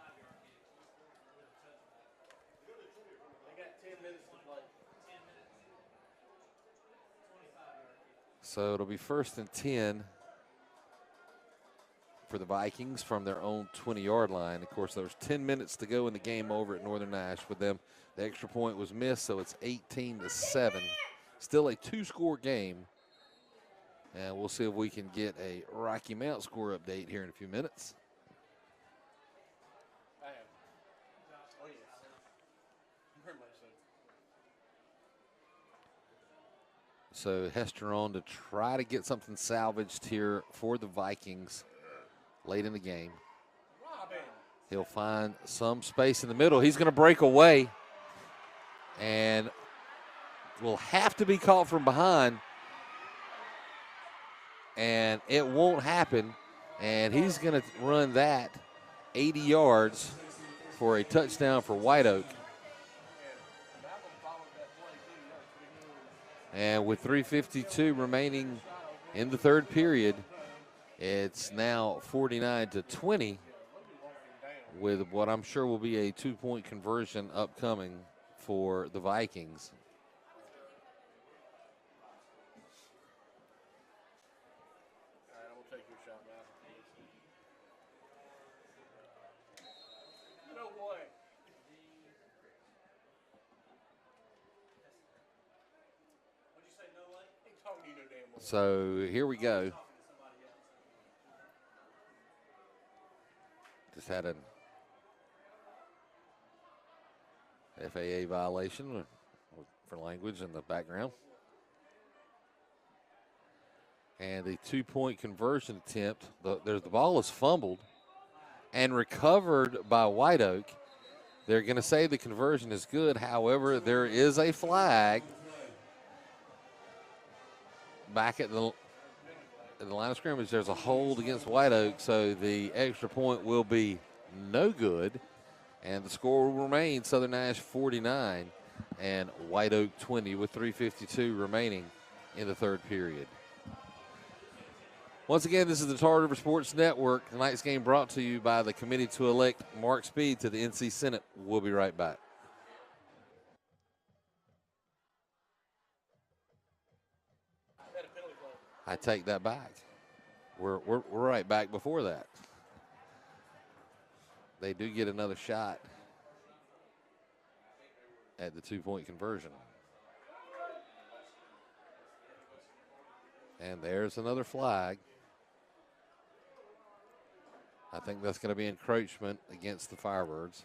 So it'll be 1st and 10 for the Vikings from their own 20-yard line. Of course, there was 10 minutes to go in the game over at Northern Nash. With them, the extra point was missed, so it's 18-7. Still a two-score game. And we'll see if we can get a Rocky Mount score update here in a few minutes. So Hester on to try to get something salvaged here for the Vikings late in the game. He'll find some space in the middle. He's going to break away and will have to be caught from behind. And it won't happen. And he's going to run that 80 yards for a touchdown for White Oak. And with 3:52 remaining in the third period, it's now 49-20 with what I'm sure will be a two-point conversion upcoming for the Vikings. All right, I'm going to take your shot now. No way. What'd you say, no way? Ain't talking to you no damn way. So here we go. Just had an FAA violation for language in the background. And the two-point conversion attempt, the ball is fumbled and recovered by White Oak. They're going to say the conversion is good. However, there is a flag back at the line of scrimmage. There's a hold against White Oak, so the extra point will be no good. And the score will remain Southern Nash 49 and White Oak 20 with 3:52 remaining in the third period. Once again, this is the Tar River Sports Network. Tonight's game brought to you by the committee to elect Mark Speed to the NC Senate. We'll be right back. I take that back. We're right back before that. They do get another shot at the two-point conversion. And there's another flag. I think that's going to be encroachment against the Firebirds.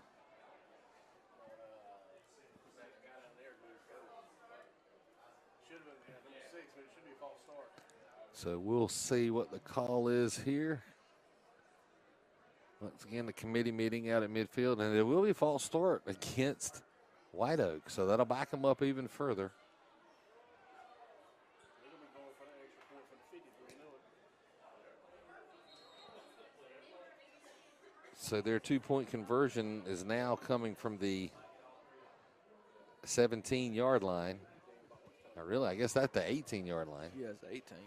So we'll see what the call is here. Once again, the committee meeting out at midfield, and there will be a false start against White Oak, so that'll back them up even further. So their two-point conversion is now coming from the 17-yard line. Or really, I guess that's the 18-yard line. Yeah, it's 18.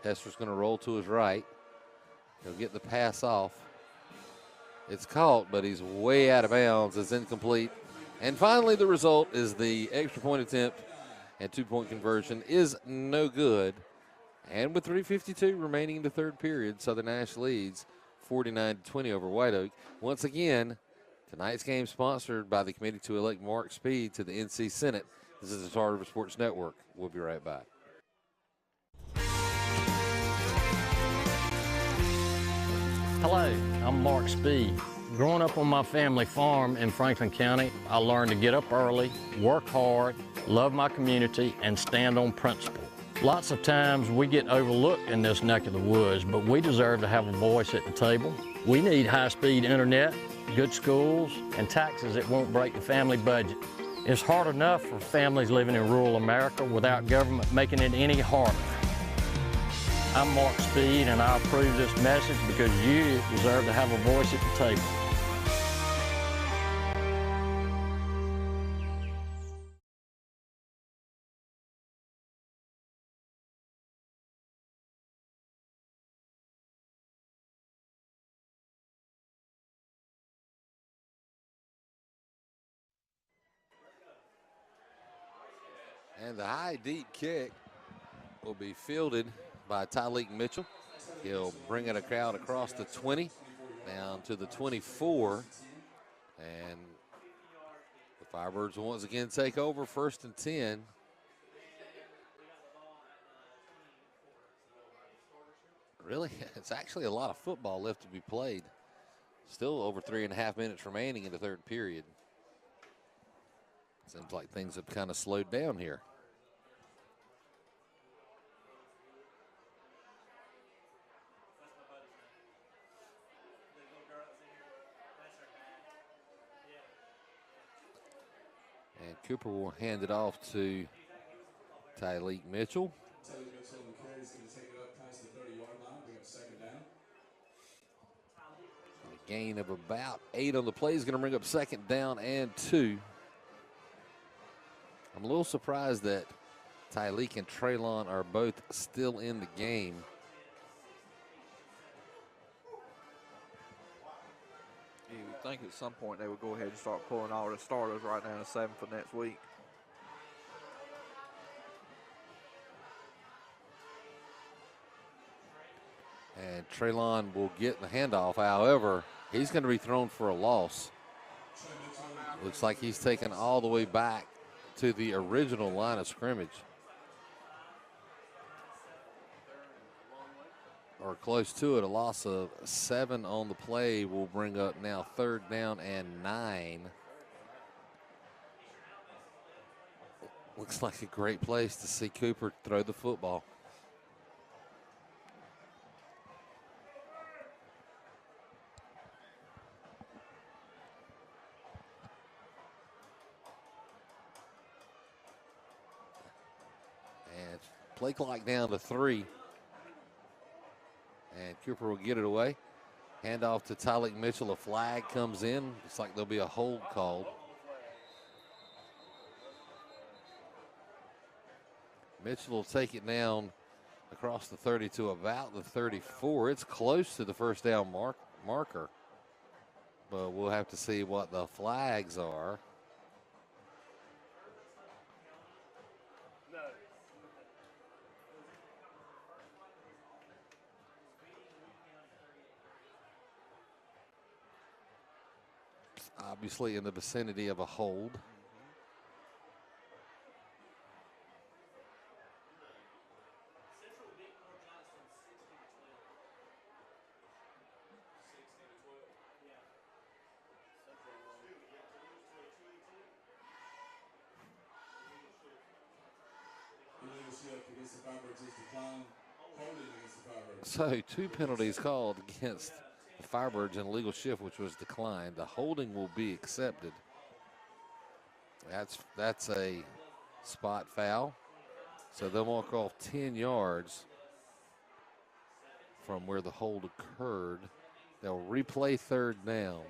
Hester's going to roll to his right. He'll get the pass off. It's caught, but he's way out of bounds. It's incomplete. And finally, the result is the extra point attempt and two-point conversion is no good. And with 3:52 remaining in the third period, Southern Nash leads 49-20 over White Oak. Once again, tonight's game sponsored by the committee to elect Mark Speed to the NC Senate. This is the Tar River Sports Network. We'll be right back. Hello, I'm Mark Speed. Growing up on my family farm in Franklin County, I learned to get up early, work hard, love my community, and stand on principle. Lots of times we get overlooked in this neck of the woods, but we deserve to have a voice at the table. We need high-speed internet, good schools, and taxes that won't break the family budget. It's hard enough for families living in rural America without government making it any harder. I'm Mark Speed, and I approve this message because you deserve to have a voice at the table. And the high deep kick will be fielded by Taliq Mitchell. He'll bring it a crowd across the 20 down to the 24. And the Firebirds will once again take over 1st and 10. Really, it's actually a lot of football left to be played. Still over 3.5 minutes remaining in the third period. Seems like things have kind of slowed down here. And Cooper will hand it off to Taliq Mitchell. Taliq Mitchell on the carry is going to take it up past the 30-yard line, bring up 2nd down. A gain of about 8 on the play is going to bring up 2nd down and 2. I'm a little surprised that Taliq and Traylon are both still in the game. You would think at some point they would go ahead and start pulling all the starters right now to 7 for next week. And Traylon will get the handoff. However, he's going to be thrown for a loss. Looks like he's taken all the way back to the original line of scrimmage. Or close to it. A loss of 7 on the play will bring up now 3rd down and 9. Looks like a great place to see Cooper throw the football. And play clock down to 3. And Cooper will get it away. Hand off to Taliq Mitchell. A flag comes in. Looks like there'll be a hold called. Mitchell will take it down across the 30 to about the 34. It's close to the 1st down marker. But we'll have to see what the flags are. Obviously in the vicinity of a hold. So 2 penalties called against the Firebirds in a legal shift, which was declined. The holding will be accepted. That's a spot foul. So they'll mark off 10 yards from where the hold occurred. They'll replay third down.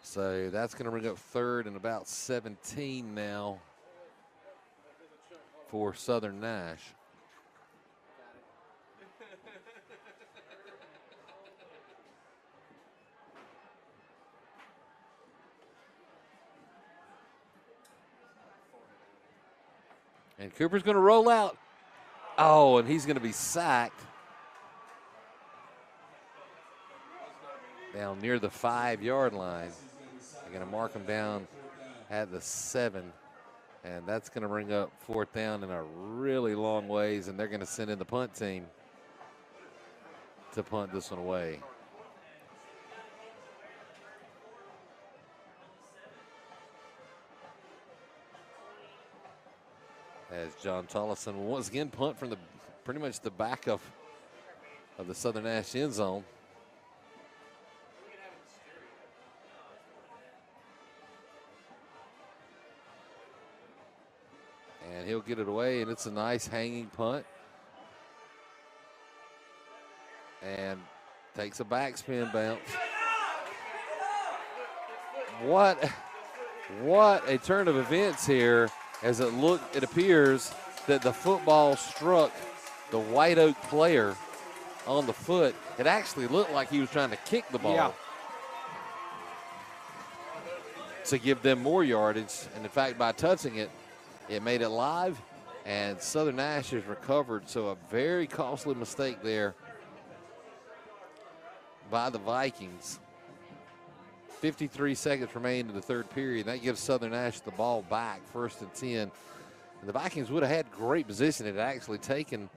So that's going to bring up third and about 17 now for Southern Nash. And Cooper's going to roll out. Oh, and he's going to be sacked down near the 5-yard line. They're going to mark him down at the 7. And that's going to bring up fourth down in a really long ways. And they're going to send in the punt team to punt this one away. As John Tollison will once again punt from pretty much the back of the Southern Nash end zone. And he'll get it away, and it's a nice hanging punt. And takes a backspin bounce. What a turn of events here. As it appears that the football struck the White Oak player on the foot. It actually looked like he was trying to kick the ball to give them more yardage. And in fact, by touching it, it made it live, and Southern Nash has recovered. So a very costly mistake there by the Vikings. 53 seconds remain in the third period. That gives Southern Nash the ball back, 1st and 10. And the Vikings would have had great position. It had actually taken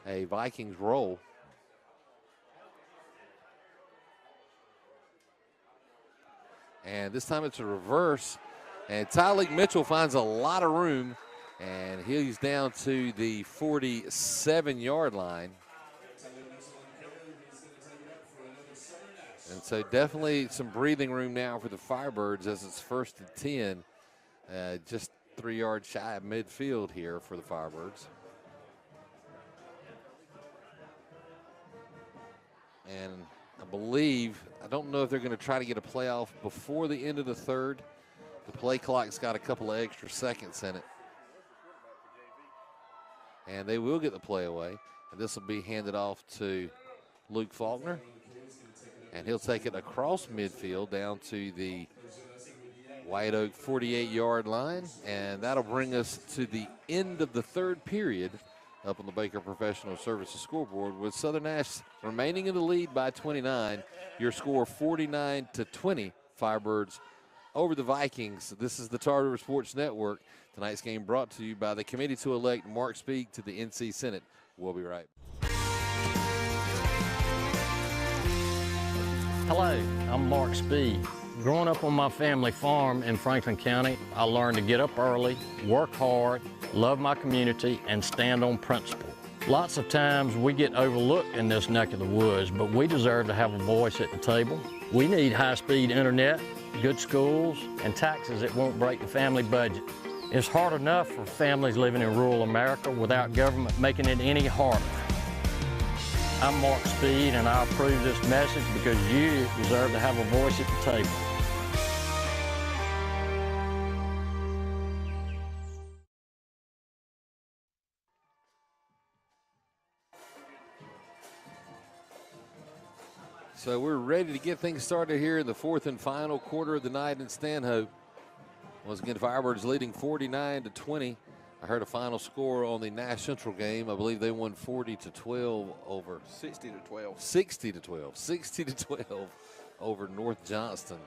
a Vikings roll. And this time it's a reverse. And Taliq Mitchell finds a lot of room. And he's down to the 47-yard line. And so definitely some breathing room now for the Firebirds as it's 1st and 10. Just 3 yards shy of midfield here for the Firebirds. And I don't know if they're going to try to get a playoff before the end of the third. The play clock's got a couple of extra seconds in it. And they will get the play away. And this will be handed off to Luke Faulkner. And he'll take it across midfield down to the White Oak 48-yard line. And that'll bring us to the end of the third period up on the Baker Professional Services scoreboard with Southern Nash remaining in the lead by 29. Your score 49-20, Firebirds over the Vikings. This is the Tar River Sports Network. Tonight's game brought to you by the committee to elect Mark Speake to the NC Senate. We'll be right back. Hello, I'm Mark Speed. Growing up on my family farm in Franklin County, I learned to get up early, work hard, love my community, and stand on principle. Lots of times we get overlooked in this neck of the woods, but we deserve to have a voice at the table. We need high-speed internet, good schools, and taxes that won't break the family budget. It's hard enough for families living in rural America without government making it any harder. I'm Mark Speed, and I approve this message because you deserve to have a voice at the table. So we're ready to get things started here in the fourth and final quarter of the night in Stanhope. Once again, Firebirds leading 49-20. I heard a final score on the Nash Central game. I believe they won 40-12 over 60-12. 60-12 over North Johnston.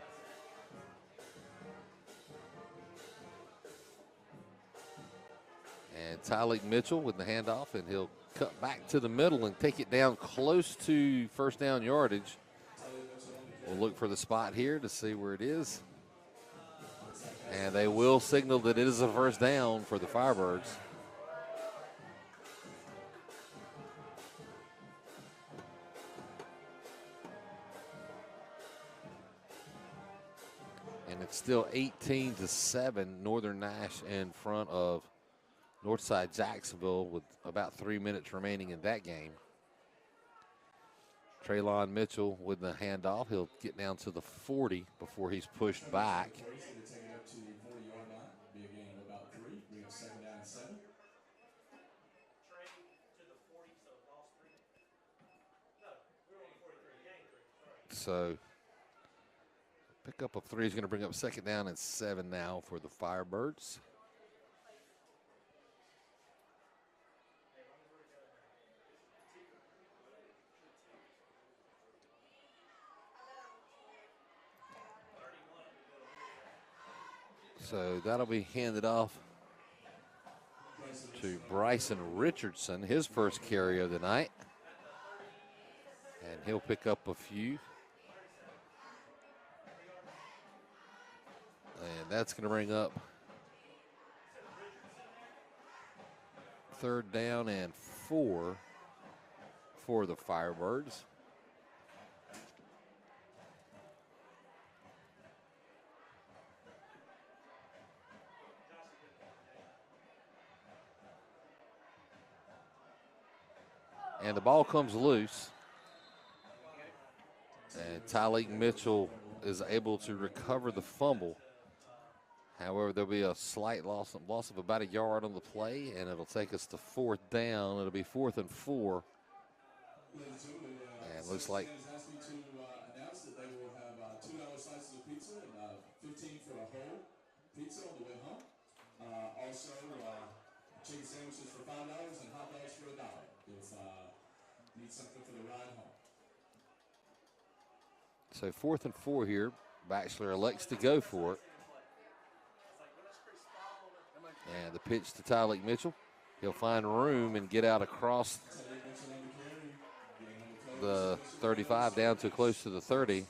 And Taliq Mitchell with the handoff, and he'll cut back to the middle and take it down close to first down yardage. We'll look for the spot here to see where it is. And they will signal that it is a first down for the Firebirds. still 18-7. Northern Nash in front of Northside Jacksonville with about 3 minutes remaining in that game. Taliq Mitchell with the handoff. He'll get down to the 40 before he's pushed back. So pickup of 3 is going to bring up second down and 7 now for the Firebirds. So that'll be handed off to Bryson Richardson, his first carry of the night. And he'll pick up a few. And that's going to bring up third down and 4 for the Firebirds. And the ball comes loose. And Taliq Mitchell is able to recover the fumble. However, there'll be a slight loss of about a yard on the play, and it'll take us to fourth down. It'll be 4th and 4. And looks like Announce that they will have $2 slices of pizza and 15 for a whole pizza on the way home. Also, chicken sandwiches for $5 and hot dogs for $1. If need something for the ride home. so 4th and 4 here. Bachelor elects to go for it. And the pitch to Taliq Mitchell. He'll find room and get out across the 35 down to close to the 30.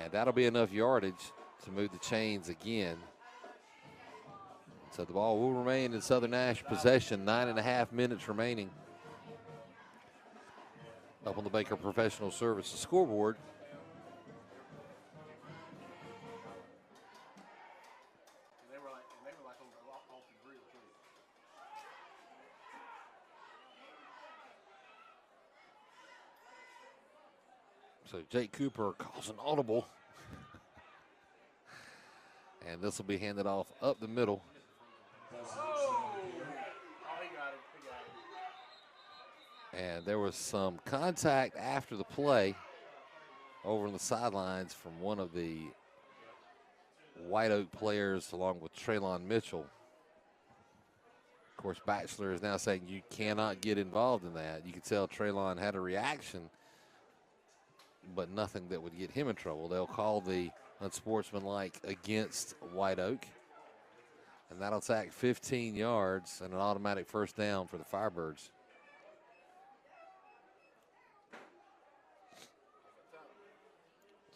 And that'll be enough yardage to move the chains again. So the ball will remain in Southern Nash possession. 9.5 minutes remaining. Up on the Baker Professional Services scoreboard. So Jake Cooper calls an audible. And this will be handed off up the middle. And there was some contact after the play over on the sidelines from one of the White Oak players along with Taliq Mitchell. Of course, Bachelor is now saying you cannot get involved in that. You can tell Taliq had a reaction, but nothing that would get him in trouble. They'll call the unsportsmanlike against White Oak. And that'll tack 15 yards and an automatic first down for the Firebirds.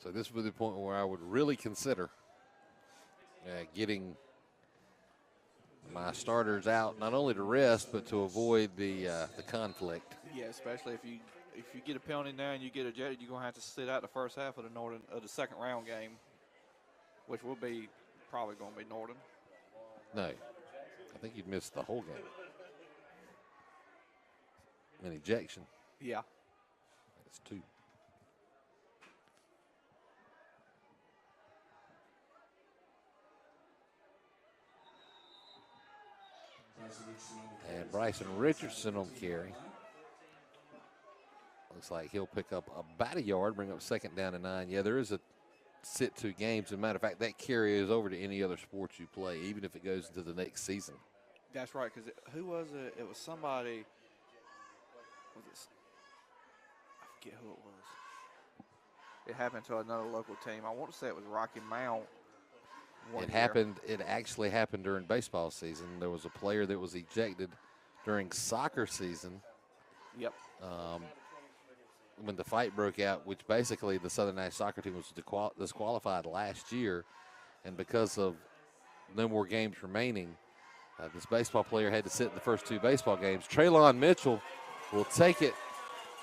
So this would be the point where I would really consider getting my starters out, not only to rest, but to avoid the conflict. Yeah, especially if you get a penalty now and you get ejected, you're gonna have to sit out the first half of the second round game, which will be probably gonna be Northern. No, I think you'd miss the whole game. An ejection. Yeah. That's 2. And Bryson Richardson on the carry. Looks like he'll pick up about a yard, bring up second down and 9. Yeah, there is a sit 2 games. As a matter of fact, that carry is over to any other sport you play, even if it goes into the next season. That's right, because who was it? It was somebody. I forget who it was. It happened to another local team. I want to say it was Rocky Mount. It actually happened during baseball season. There was a player that was ejected during soccer season. Yep. When the fight broke out, which basically the Southern Nash soccer team was disqualified last year, and because of no more games remaining, this baseball player had to sit in the first 2 baseball games. Taliq Mitchell will take it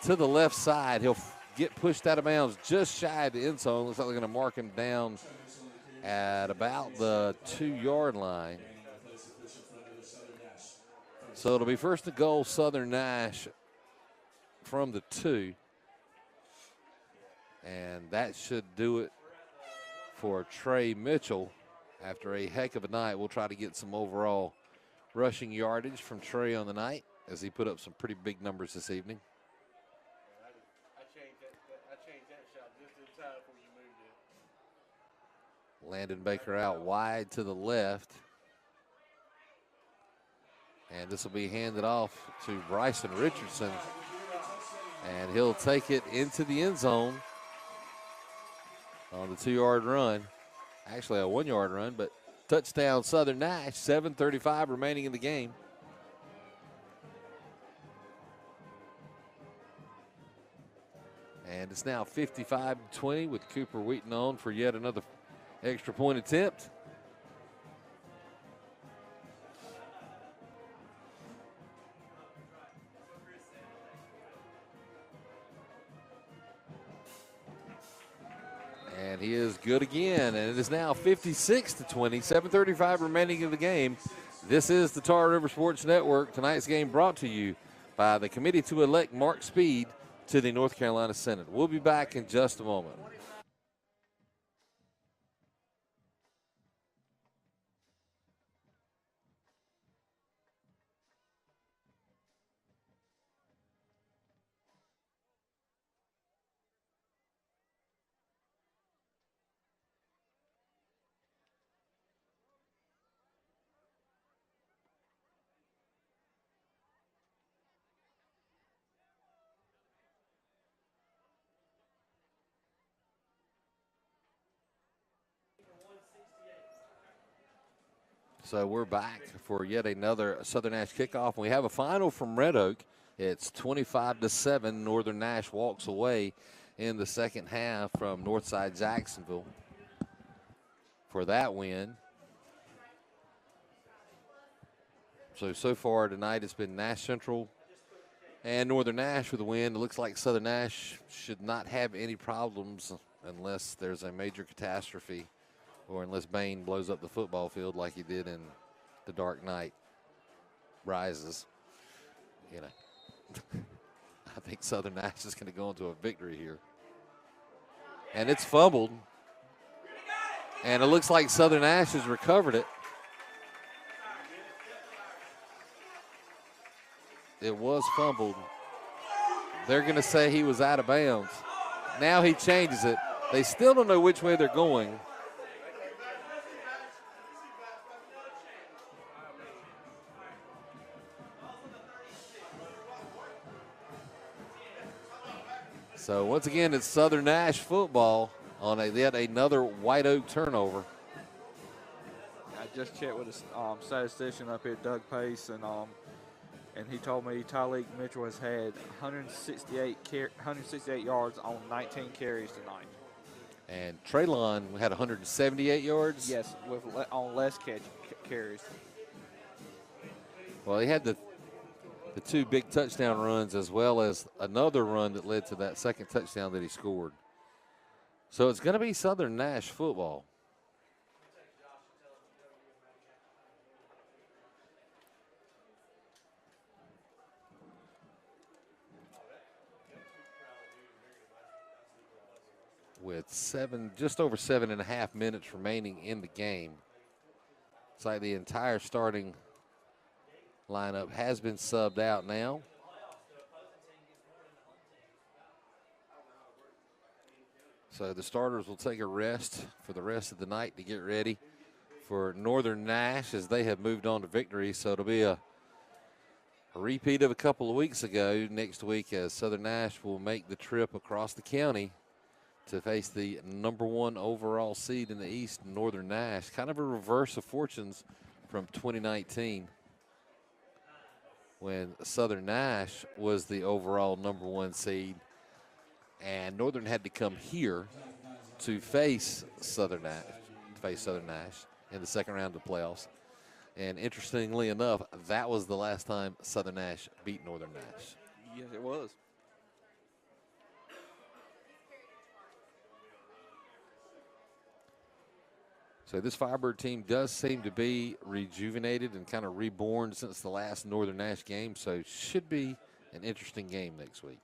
to the left side. He'll get pushed out of bounds just shy of the end zone. Looks like they're going to mark him down at about the 2-yard line. So it'll be first and goal, Southern Nash from the 2. And that should do it for Trey Mitchell. After a heck of a night, we'll try to get some overall rushing yardage from Trey on the night as he put up some pretty big numbers this evening. I changed that shot just in time before you moved it. Landon Baker out wide to the left. And this will be handed off to Bryson Richardson. And he'll take it into the end zone on the 2-yard run. Actually a 1-yard run, but touchdown Southern Nash, 7:35 remaining in the game. And it's now 55-20 with Cooper Wheaton on for yet another extra point attempt. And he is good again, and it is now 56-20, 7:35 remaining in the game. This is the Tar River Sports Network. Tonight's game brought to you by the committee to elect Mark Speed to the North Carolina Senate. We'll be back in just a moment. So we're back for yet another Southern Nash kickoff. We have a final from Red Oak. It's 25-7. Northern Nash walks away in the second half from Northside Jacksonville for that win. So far tonight it's been Nash Central and Northern Nash with a win. It looks like Southern Nash should not have any problems unless there's a major catastrophe, or unless Bain blows up the football field like he did in The Dark Knight Rises. You know, I think Southern Nash is going to go into a victory here. And it's fumbled. And it looks like Southern Nash has recovered it. It was fumbled. They're going to say he was out of bounds. Now he changes it. They still don't know which way they're going. So once again, it's Southern Nash football on yet another White Oak turnover. I just checked with the statistician up here, Doug Pace, and he told me Taliq Mitchell has had 168 yards on 19 carries tonight. And Traylon had 178 yards. Yes, on less carries. Well, he had the 2 big touchdown runs as well as another run that led to that second touchdown that he scored. So it's going to be Southern Nash football. With just over 7.5 minutes remaining in the game. It's like the entire starting lineup has been subbed out now. So the starters will take a rest for the rest of the night to get ready for Northern Nash as they have moved on to victory. So it'll be a repeat of a couple of weeks ago next week, as Southern Nash will make the trip across the county to face the #1 overall seed in the East, Northern Nash. Kind of a reverse of fortunes from 2019. When Southern Nash was the overall #1 seed, and Northern had to come here to face Southern Nash in the second round of the playoffs. And interestingly enough, that was the last time Southern Nash beat Northern Nash. Yes, it was. So this Firebird team does seem to be rejuvenated and kind of reborn since the last Northern Nash game. So should be an interesting game next week.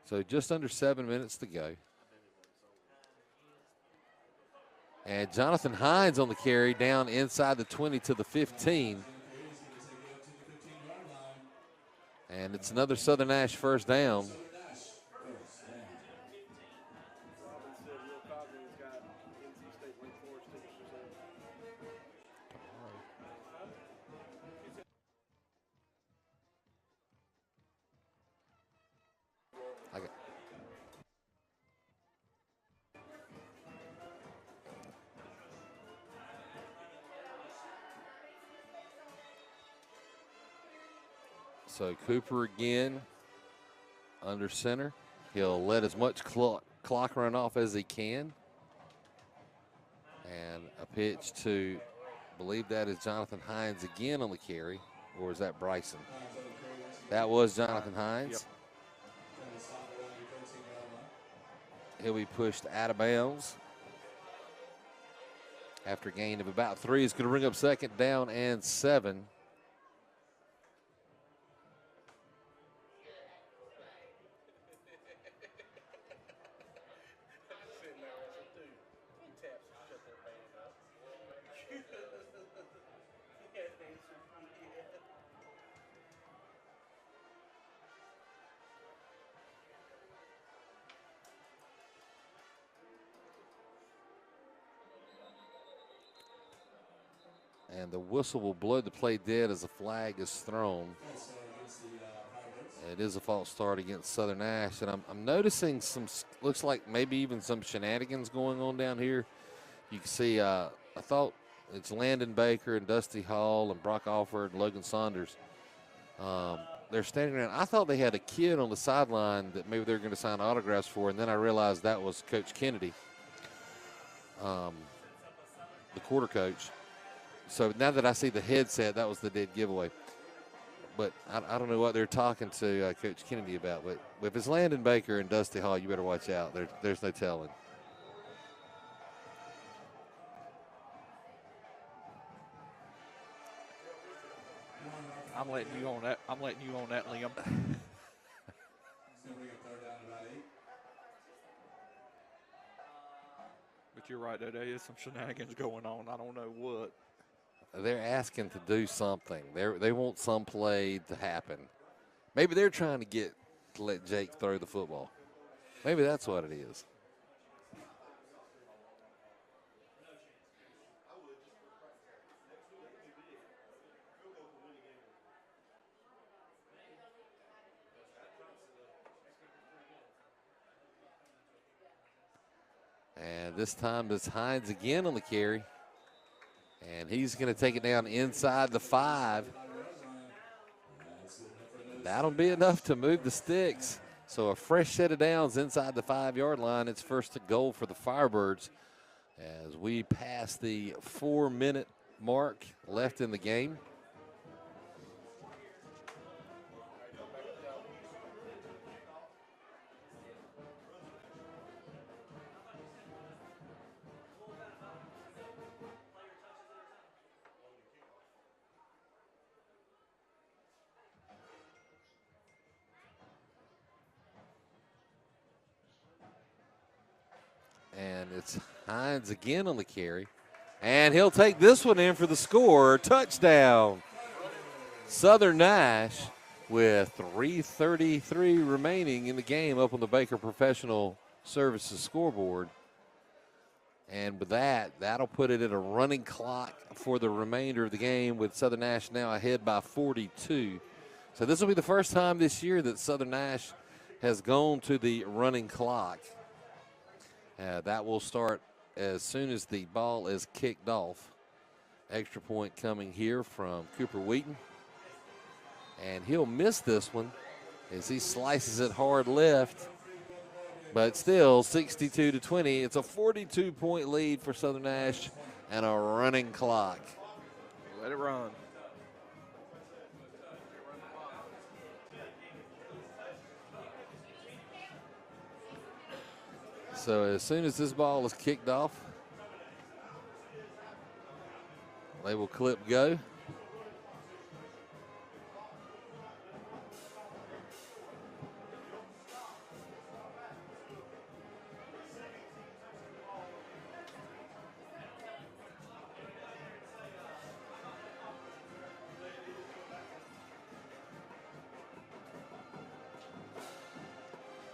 So just under 7 minutes to go. And Jonathan Hines on the carry down inside the 20 to the 15. And it's another Southern Nash first down. So Cooper again under center. He'll let as much clock run off as he can. And a pitch to, I believe that is Jonathan Hines again on the carry, or is that Bryson? That was Jonathan Hines. Yep. He'll be pushed out of bounds. After a gain of about 3, he's going to bring up second down and 7. And the whistle will blow the play dead as a flag is thrown. It is a false start against Southern Nash. And I'm noticing some, looks like maybe even some shenanigans going on down here. You can see, I thought it's Landon Baker and Dusty Hall and Brock Alford and Logan Saunders. They're standing around. I thought they had a kid on the sideline that maybe they were going to sign autographs for, and then I realized that was Coach Kennedy, the quarter coach. So now that I see the headset, that was the dead giveaway. But I don't know what they're talking to Coach Kennedy about. But if it's Landon Baker and Dusty Hall, you better watch out. There's no telling. I'm letting you on that. I'm letting you on that, Liam. But you're right, though. There is some shenanigans going on. I don't know what. They're asking to do something. They want some play to happen. Maybe they're trying to let Jake throw the football. Maybe that's what it is. And this time it's Hines again on the carry. And he's going to take it down inside the 5. That'll be enough to move the sticks. So a fresh set of downs inside the 5-yard line. It's first to goal for the Firebirds as we pass the 4-minute mark left in the game. And it's Hines again on the carry. And he'll take this one in for the score. Touchdown. Southern Nash with 3:33 remaining in the game up on the Baker Professional Services scoreboard. And with that, that'll put it at a running clock for the remainder of the game with Southern Nash now ahead by 42. So this will be the first time this year that Southern Nash has gone to the running clock. That will start as soon as the ball is kicked off. Extra point coming here from Cooper Wheaton. And he'll miss this one as he slices it hard left. But still, 62-20. It's a 42-point lead for Southern Nash and a running clock. Let it run. So as soon as this ball is kicked off, they will clip go.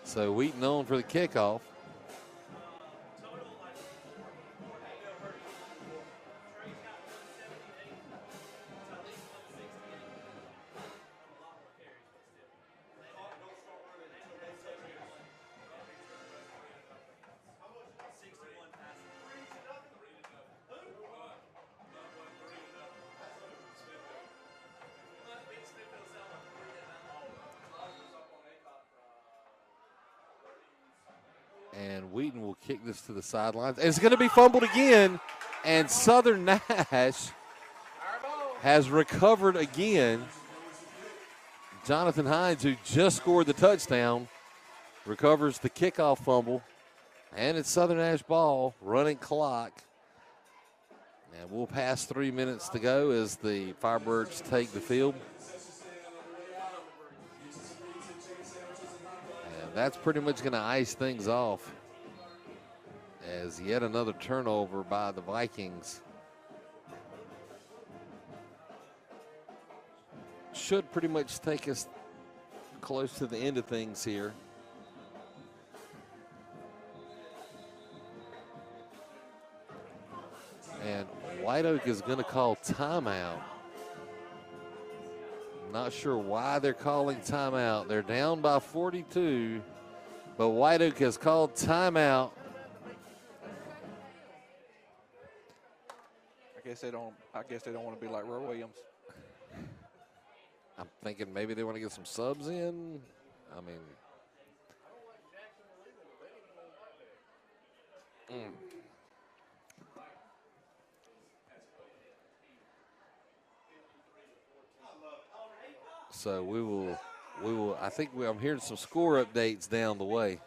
So Wheaton on for the kickoff. And Wheaton will kick this to the sidelines. It's going to be fumbled again, and Southern Nash has recovered again. Jonathan Hines, who just scored the touchdown, recovers the kickoff fumble, and it's Southern Nash ball, running clock. And we'll pass 3 minutes to go as the Firebirds take the field. That's pretty much going to ice things off as yet another turnover by the Vikings. Should pretty much take us close to the end of things here. And White Oak is going to call timeout. Not sure why they're calling timeout. They're down by 42, but White Oak has called timeout. I guess they don't want to be like Roy Williams. I'm thinking maybe they want to get some subs in. I mean, So we will. I think I'm hearing some score updates down the way.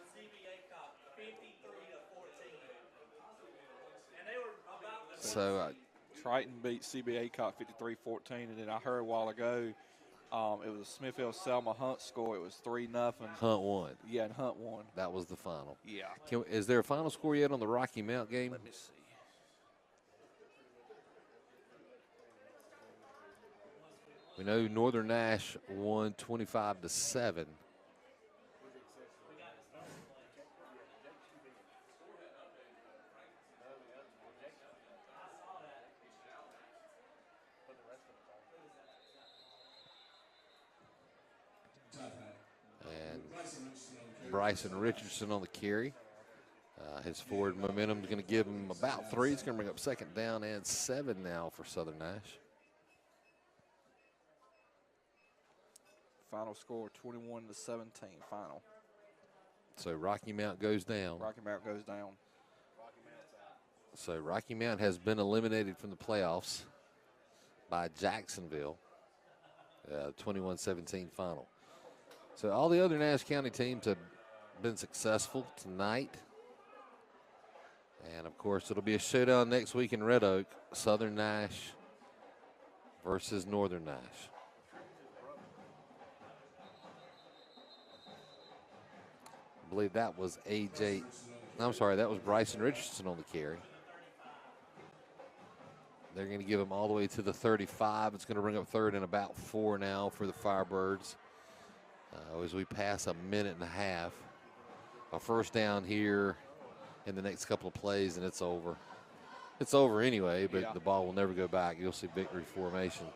So Triton beat CB Aycock 53-14, and then I heard a while ago it was Smithfield Selma Hunt score. It was 3-0. Hunt won. Yeah, and Hunt won. That was the final. Yeah. Is there a final score yet on the Rocky Mount game? Let me see. We know Northern Nash won 25-7. And Bryson Richardson on the carry. His forward momentum is going to give him about 3. He's going to bring up second down and 7 now for Southern Nash. Final score 21-17 final. So Rocky Mount goes down. Rocky Mount goes down. So Rocky Mount has been eliminated from the playoffs by Jacksonville. 21-17 final. So all the other Nash County teams have been successful tonight. And of course it'll be a showdown next week in Red Oak. Southern Nash versus Northern Nash. I believe that was that was Bryson Richardson on the carry. They're going to give him all the way to the 35. It's going to bring up third and about 4 now for the Firebirds. As we pass a minute and a half. A first down here in the next couple of plays, and it's over. It's over anyway, but the ball will never go back. You'll see victory formation.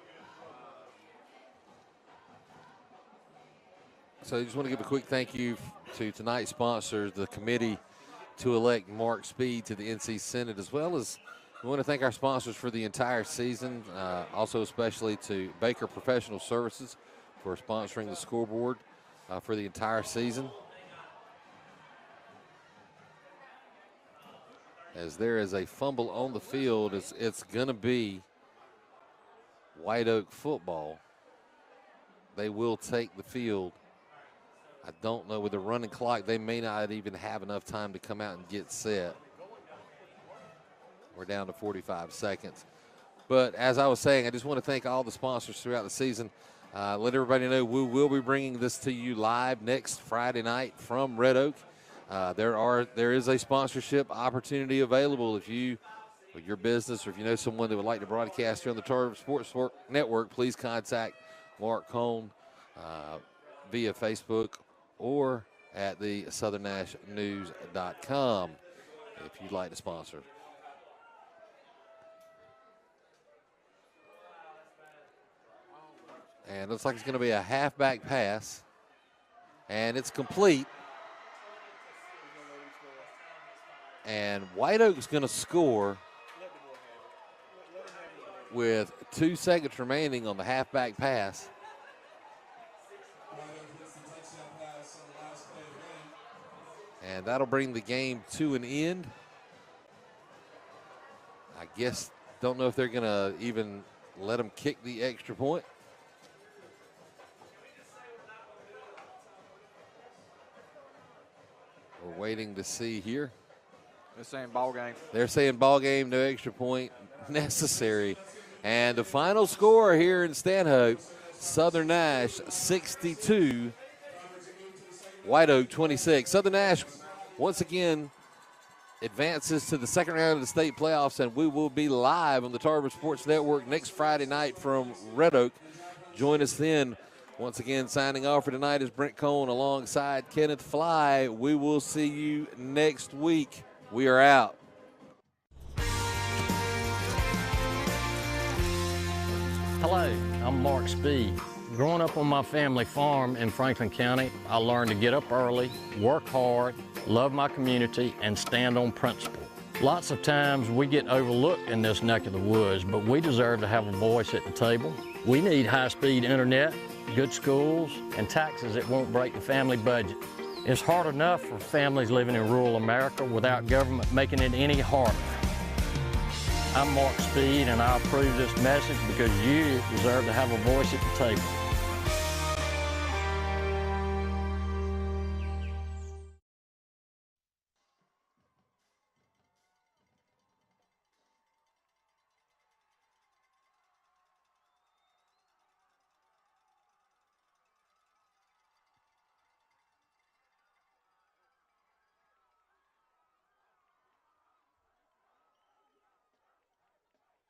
So I just want to give a quick thank you to tonight's sponsors, the committee to elect Mark Speed to the NC Senate, as well as we want to thank our sponsors for the entire season, also especially to Baker Professional Services for sponsoring the scoreboard for the entire season. As there is a fumble on the field, it's going to be White Oak football. They will take the field I don't know, with the running clock, they may not even have enough time to come out and get set. We're down to 45 seconds. But as I was saying, I just want to thank all the sponsors throughout the season. Let everybody know we will be bringing this to you live next Friday night from Red Oak. There is a sponsorship opportunity available if you, or your business, or if you know someone that would like to broadcast here on the Tarver Sports Network. Please contact Mark Cohn via Facebook or at the southernnashnews.com if you'd like to sponsor. And it looks like it's going to be a halfback pass. And it's complete. And White Oak's going to score with 2 seconds remaining on the halfback pass. And that'll bring the game to an end. I guess, don't know if they're going to even let them kick the extra point. We're waiting to see here. They're saying ball game. They're saying ball game, no extra point necessary. And the final score here in Stanhope, Southern Nash 62, White Oak 26. Southern Nash once again advances to the second round of the state playoffs, and we will be live on the Tarver Sports Network next Friday night from Red Oak. Join us then. Once again, signing off for tonight is Brent Cohn alongside Kenneth Fly. We will see you next week. We are out. Hello, I'm Mark Speed. Growing up on my family farm in Franklin County, I learned to get up early, work hard, love my community, and stand on principle. Lots of times we get overlooked in this neck of the woods, but we deserve to have a voice at the table. We need high-speed internet, good schools, and taxes that won't break the family budget. It's hard enough for families living in rural America without government making it any harder. I'm Mark Speed, and I approve this message because you deserve to have a voice at the table.